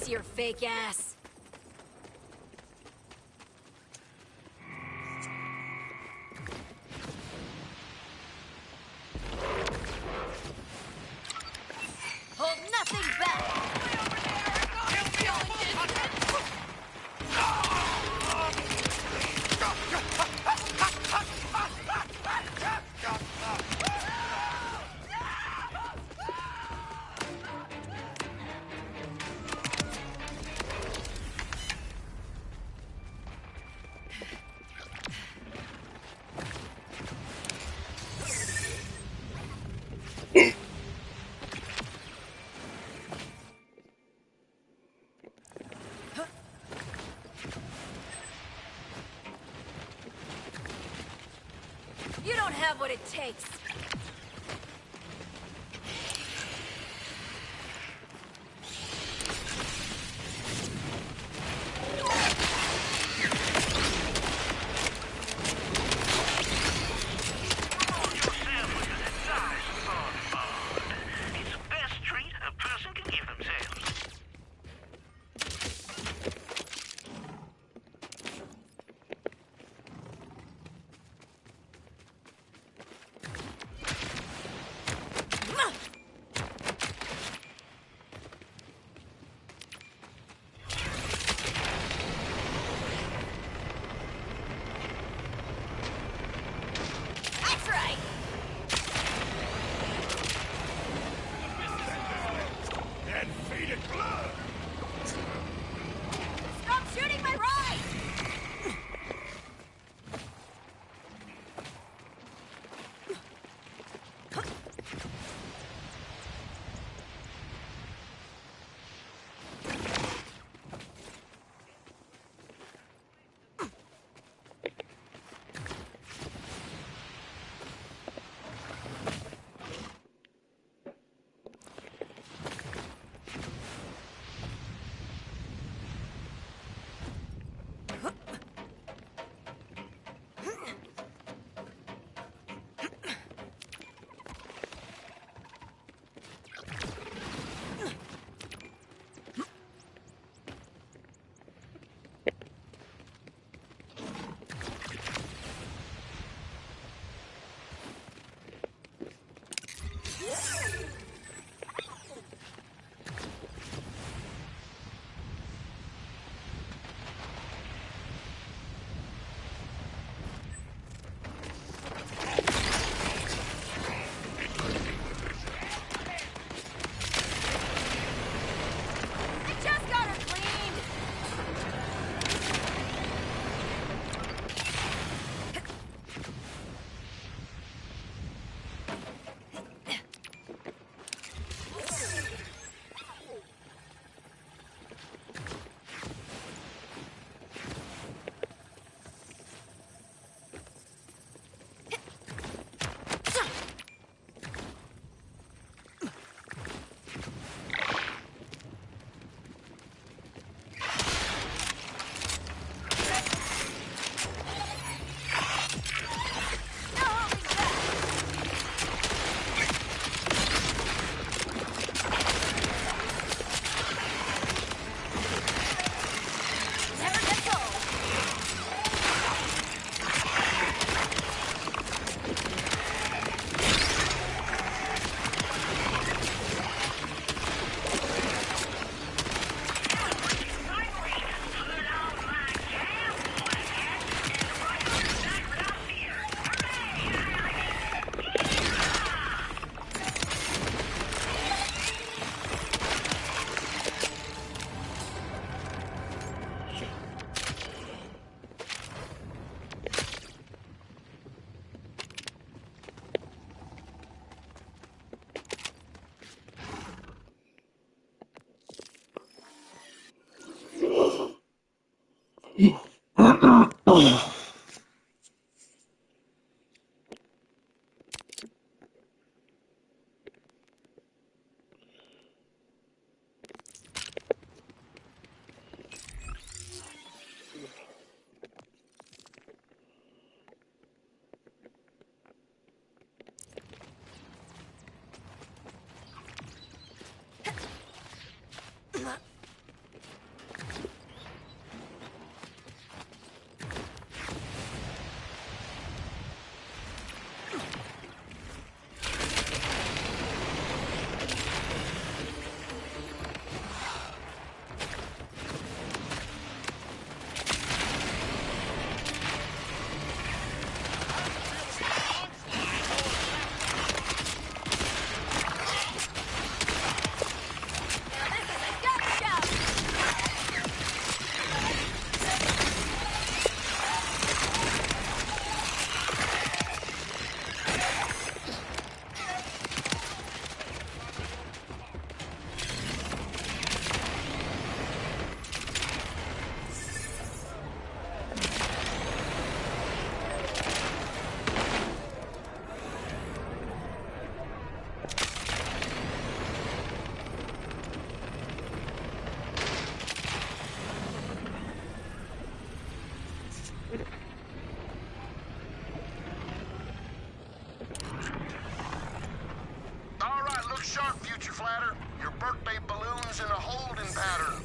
Speaker 2: Thanks, your fake ass. Hold nothing back! You don't have what it takes.
Speaker 3: It's the best treat a person can give themselves.
Speaker 7: birthday balloons in a holding pattern.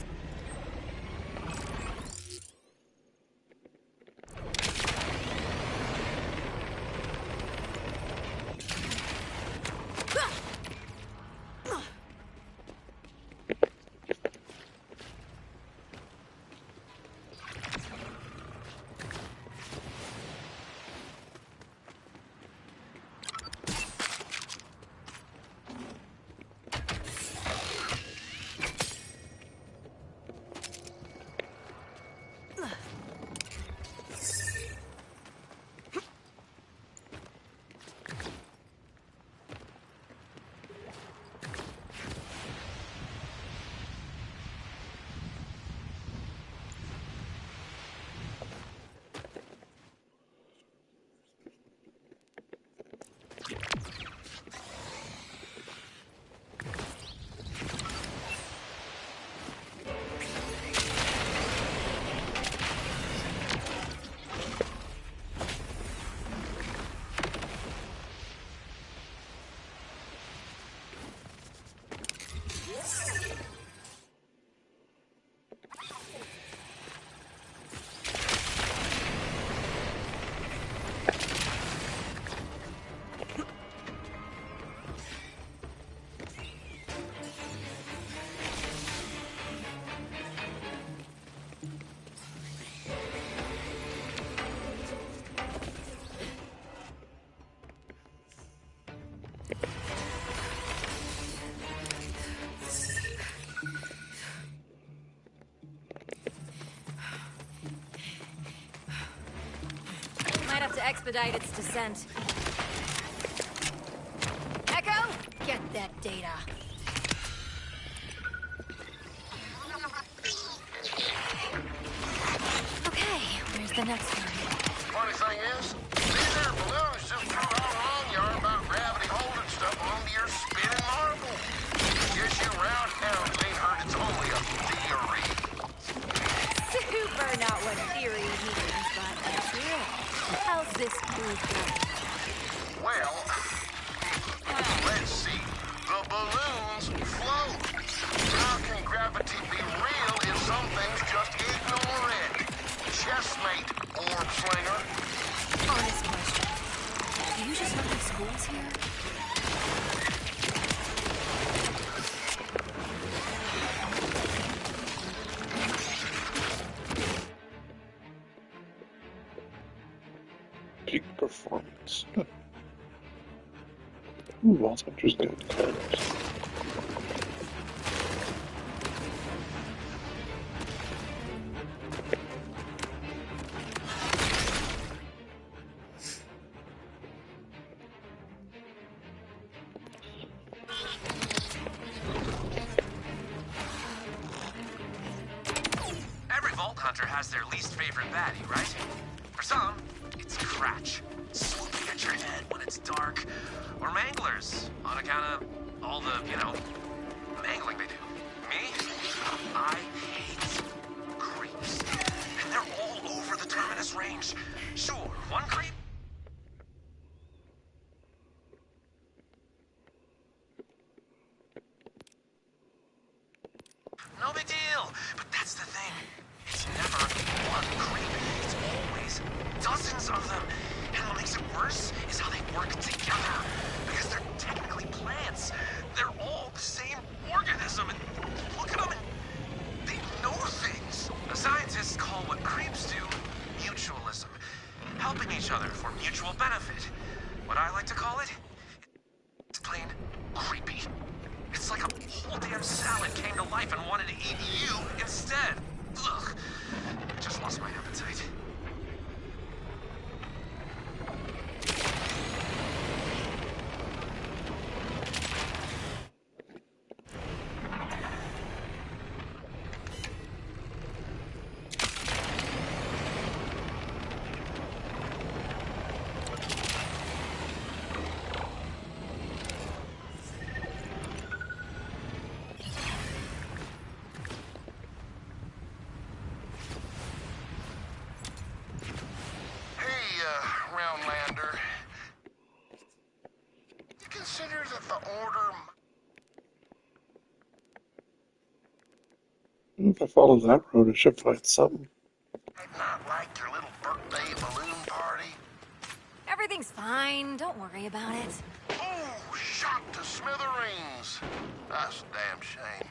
Speaker 2: Might have to expedite its descent. Echo, get that data. Okay, where's the next one?
Speaker 7: Funny thing is, these there balloons just prove how wrong you are about gravity holding stuff onto your spinning marble. Guess you round towns ain't heard it's only a theory.
Speaker 2: Super not what theory means, but let's hear it. How's this proof going?
Speaker 7: Well, let's see. The balloons float. How can gravity be real if some things just ignore it? Chessmate, orb slinger.
Speaker 2: Honest question. Do you just not have schools here?
Speaker 1: Peak performance. Ooh, that's interesting.
Speaker 9: Every Vault Hunter has their least favorite baddie, right? For some, it's Cratch, swooping at your head when it's dark. Or Manglers, on account of all the, mangling they do. Me? I hate creeps. And they're all over the Terminus range. Sure, one creep. No big deal. But that's the thing. It's never one creep. It's always dozens of them. And what makes it worse is how they work together. Because they're technically plants. They're all the same organism. And look at them. And they know things. The scientists call what creeps do mutualism. Helping each other for mutual benefit. What I like to call it, it's plain creepy. It's like a whole damn salad came to life and wanted to eat you instead. Ugh. I just lost my appetite.
Speaker 7: Roundlander. You consider that the Order
Speaker 1: If I follow that road, I should find something.
Speaker 7: Not like your little birthday balloon party?
Speaker 2: Everything's fine. Don't worry about it.
Speaker 7: Oh, shot to smithereens. That's a damn shame.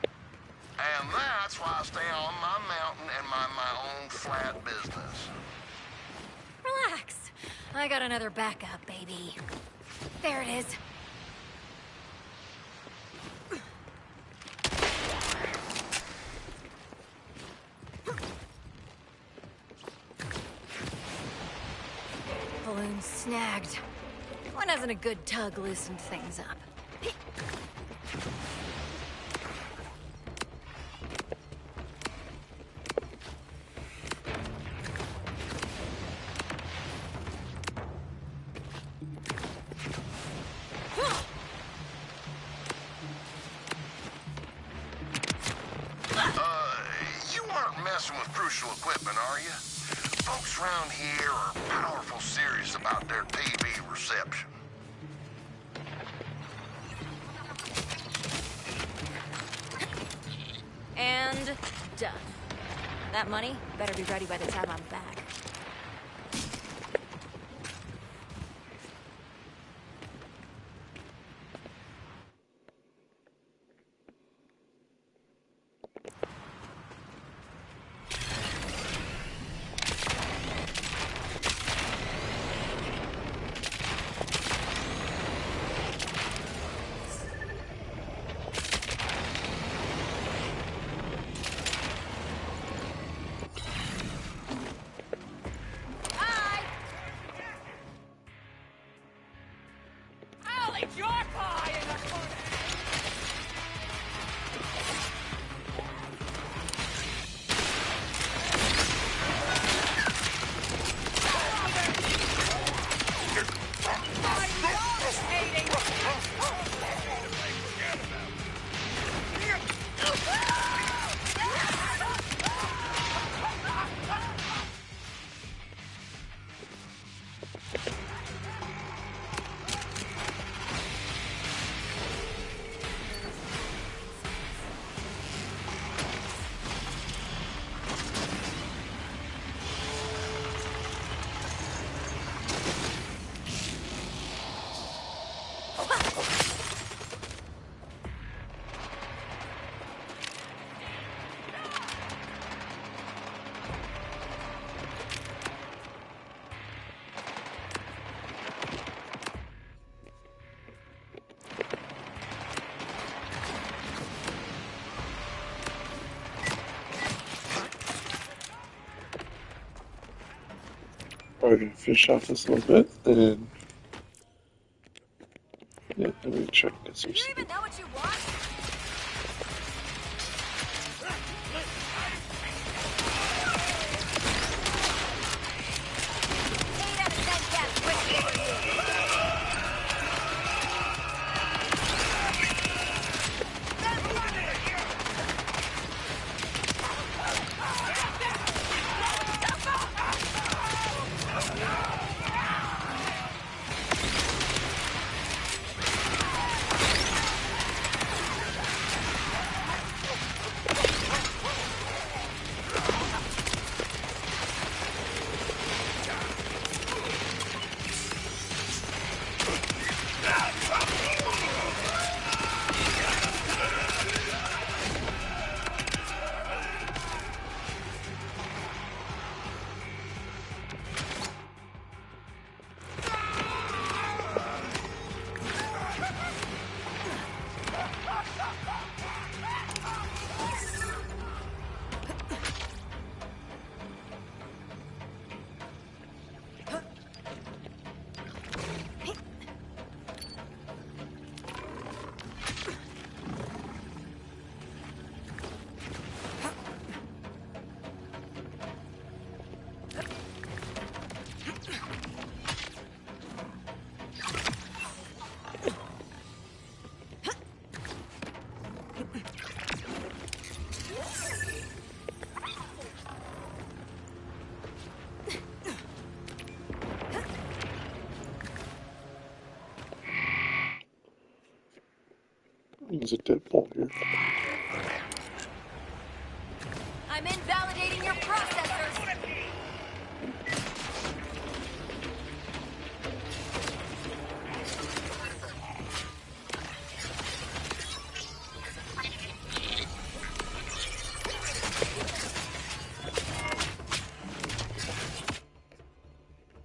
Speaker 7: And that's why I stay on my mountain and mind my own flat business.
Speaker 2: Relax. I got another backup, baby. There it is. Balloon snagged. One hasn't a good tug loosened things up.
Speaker 7: You aren't messing with crucial equipment, are you? Folks around here are powerful serious about their TV reception.
Speaker 2: And done. That money better be ready by the time I'm back.
Speaker 1: Probably gonna fish off this a little bit, then yeah, let me try to get some
Speaker 2: Do you
Speaker 1: sleep.
Speaker 2: even know what you want? Eight out of 10 gas whiskey for you.
Speaker 1: There's a deadbolt here.
Speaker 2: I'm invalidating your processors!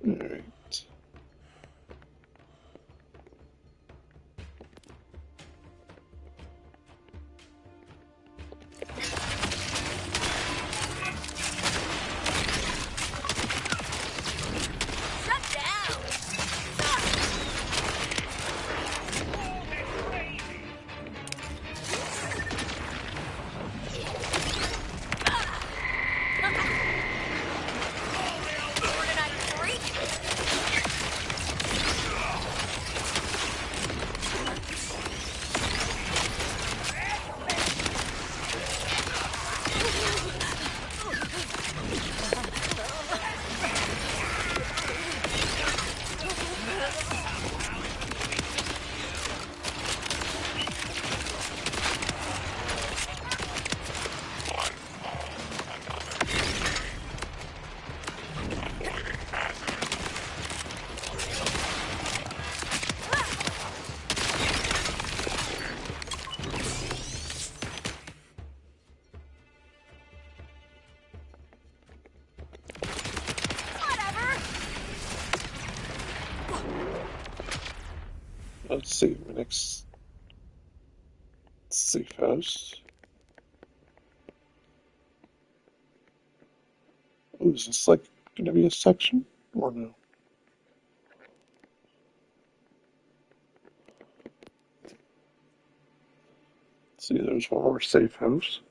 Speaker 1: Alright.
Speaker 2: Shut down! Organized freak! Whatever!
Speaker 1: Let's see, my next safe house. Oh, is this like gonna be a section? Or no? Let's see, there's one more safe house.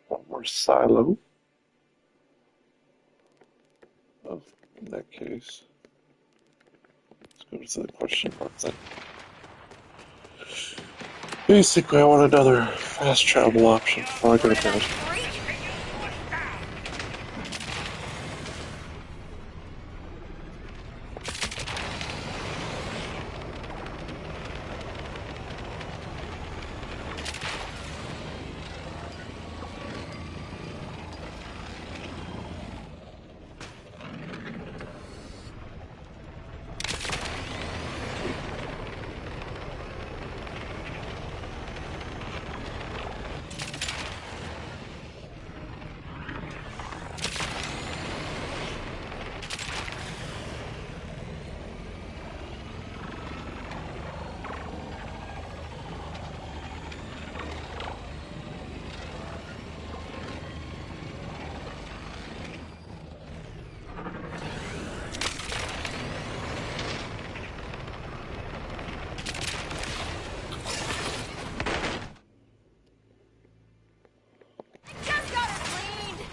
Speaker 1: One more silo. Oh, in that case, let's go to the question mark then. Basically, I want another fast travel option before I go to bed.
Speaker 2: Freak! Just got it cleaned!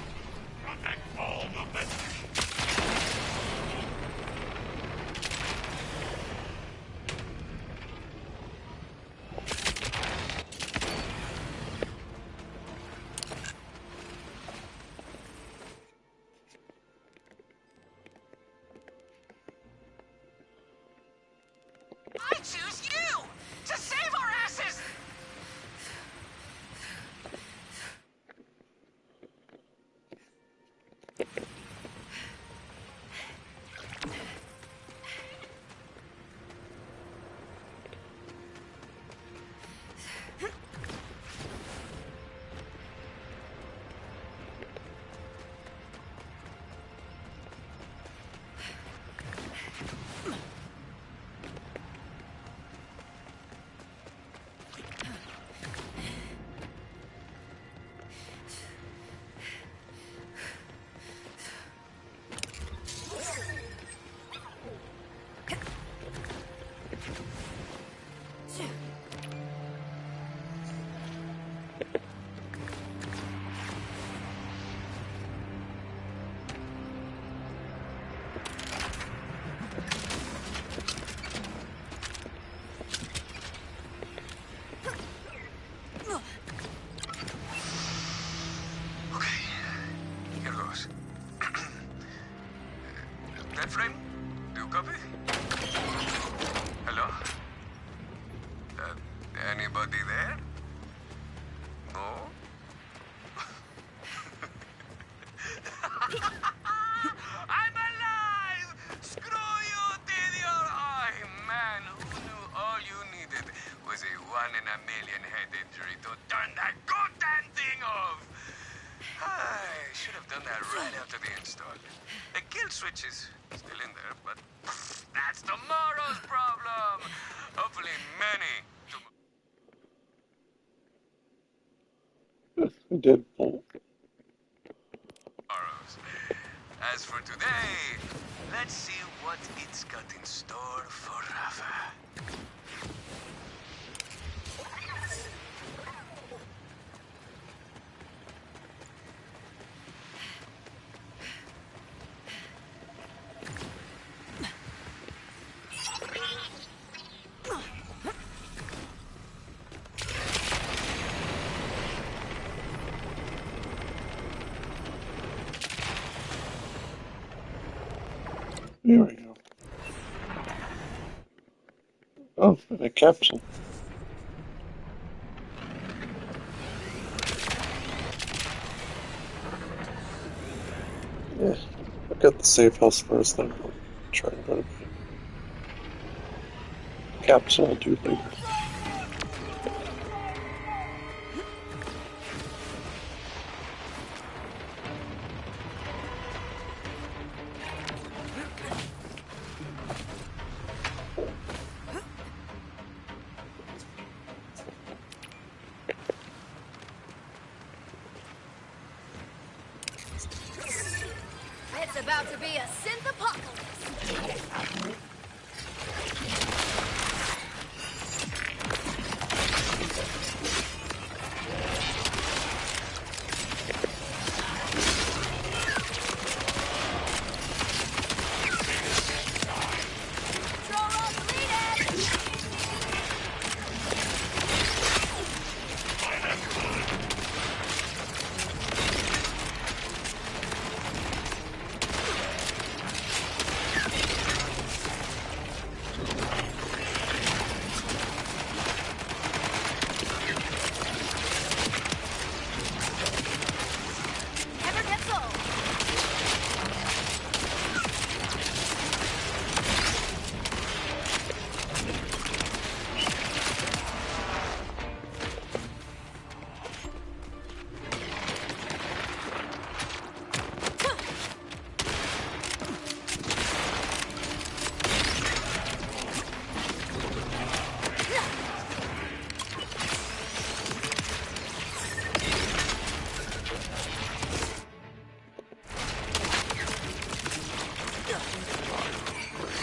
Speaker 5: I choose you to save our asses!
Speaker 9: Frame? Do you copy? Hello? was a one-in-a-million head injury to turn that goddamn thing off. I should have done that right after the install. The kill switch is still in there, but that's tomorrow's problem. Hopefully many
Speaker 1: Deadpool.
Speaker 9: tomorrows. As for today, let's see what it's got in store for Rafa.
Speaker 1: There we go. Oh, and a capsule. Yeah, I've got the safe house first, then I'll try and go to bed. Capsule I'll do later.
Speaker 2: It's about to be a synth apocalypse. Control room deleted. Never gets old.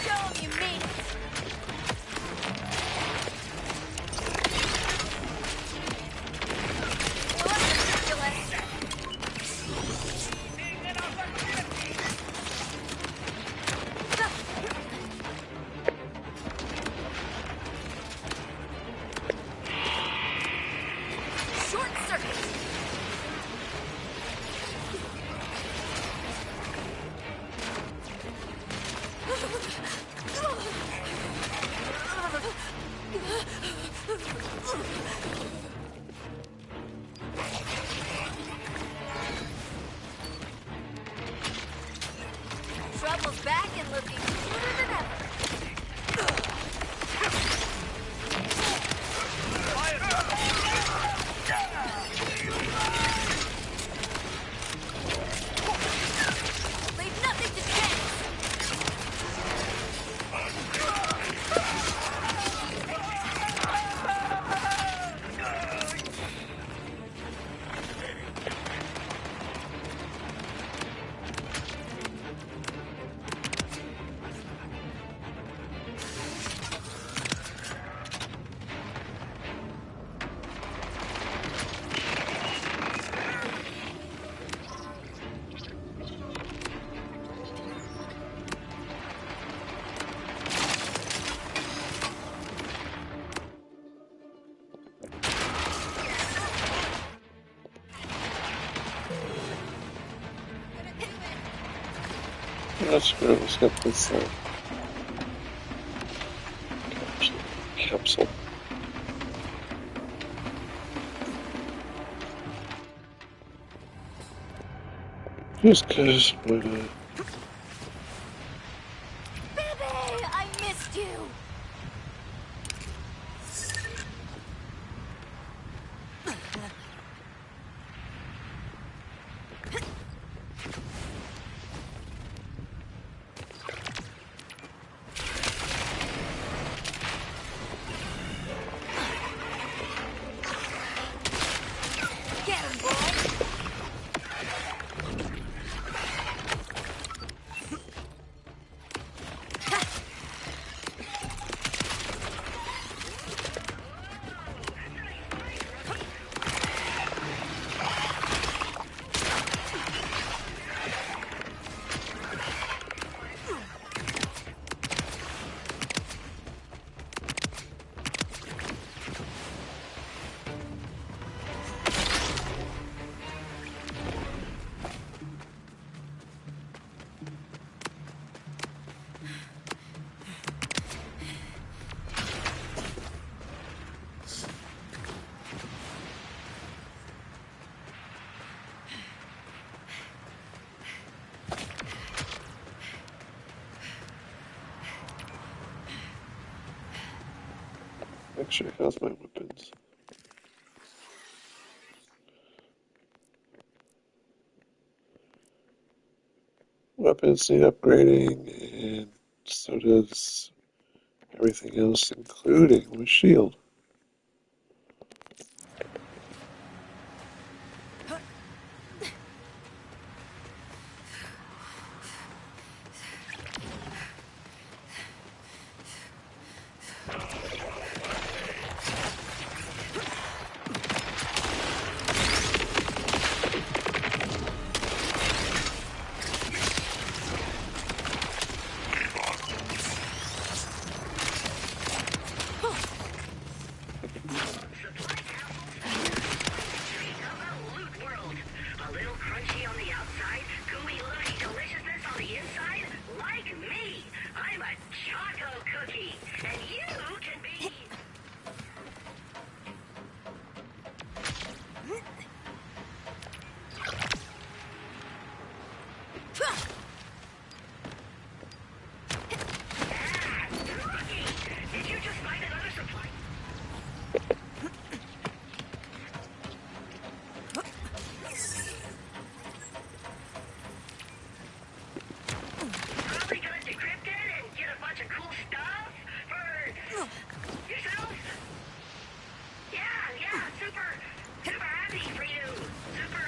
Speaker 2: Show 'em you mean it. What's ridiculous? Short circuit. Trouble's back and looking cuter than ever. Leave nothing to chance.
Speaker 1: That's good. Let's get this capsule. Just cause
Speaker 2: Baby, I missed you.
Speaker 1: Actually, how's my weapons? Weapons need upgrading, and so does everything else, including my shield.
Speaker 6: A little crunchy on the outside, gooey looky deliciousness on the inside? Like me! I'm a choco cookie, and you can be... Ah, Rocky! Did you just find another supply? Probably gonna decrypt it and get a bunch of cool stuff for yourself? Yeah, super happy for you. Super.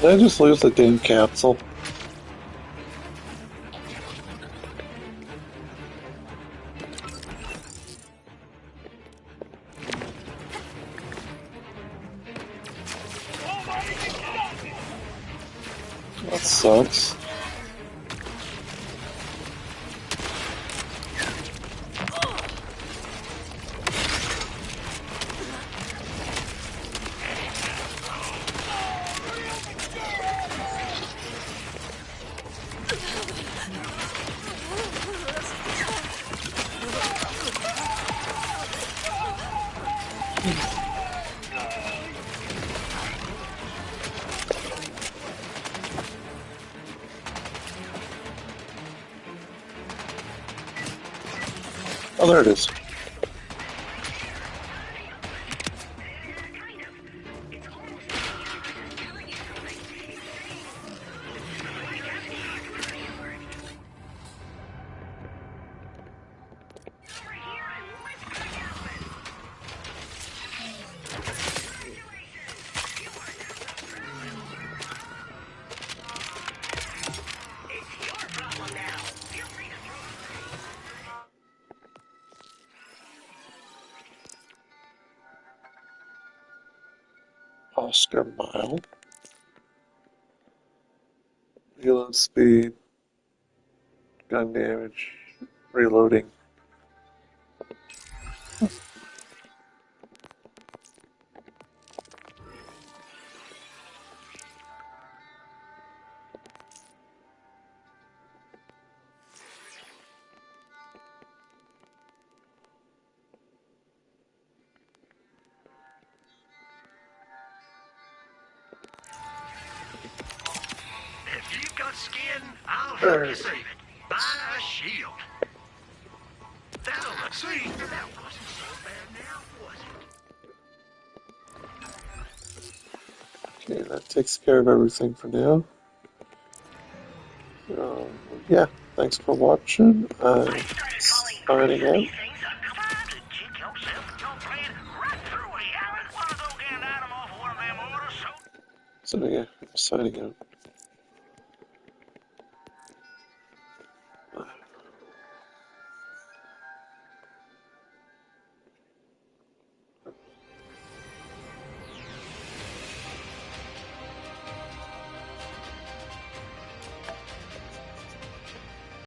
Speaker 1: Did I just lose the damn capsule? That sucks. Oh, there it is. Oscar Mile. Reload speed. Gun damage. Reloading.
Speaker 3: If you've got skin, I'll help you save it. Buy a shield. That'll look. See, that wasn't so bad now, was it?
Speaker 1: Okay, that takes care of everything for now. Yeah, thanks for watching. I'm signing out. So yeah, I'm signing out.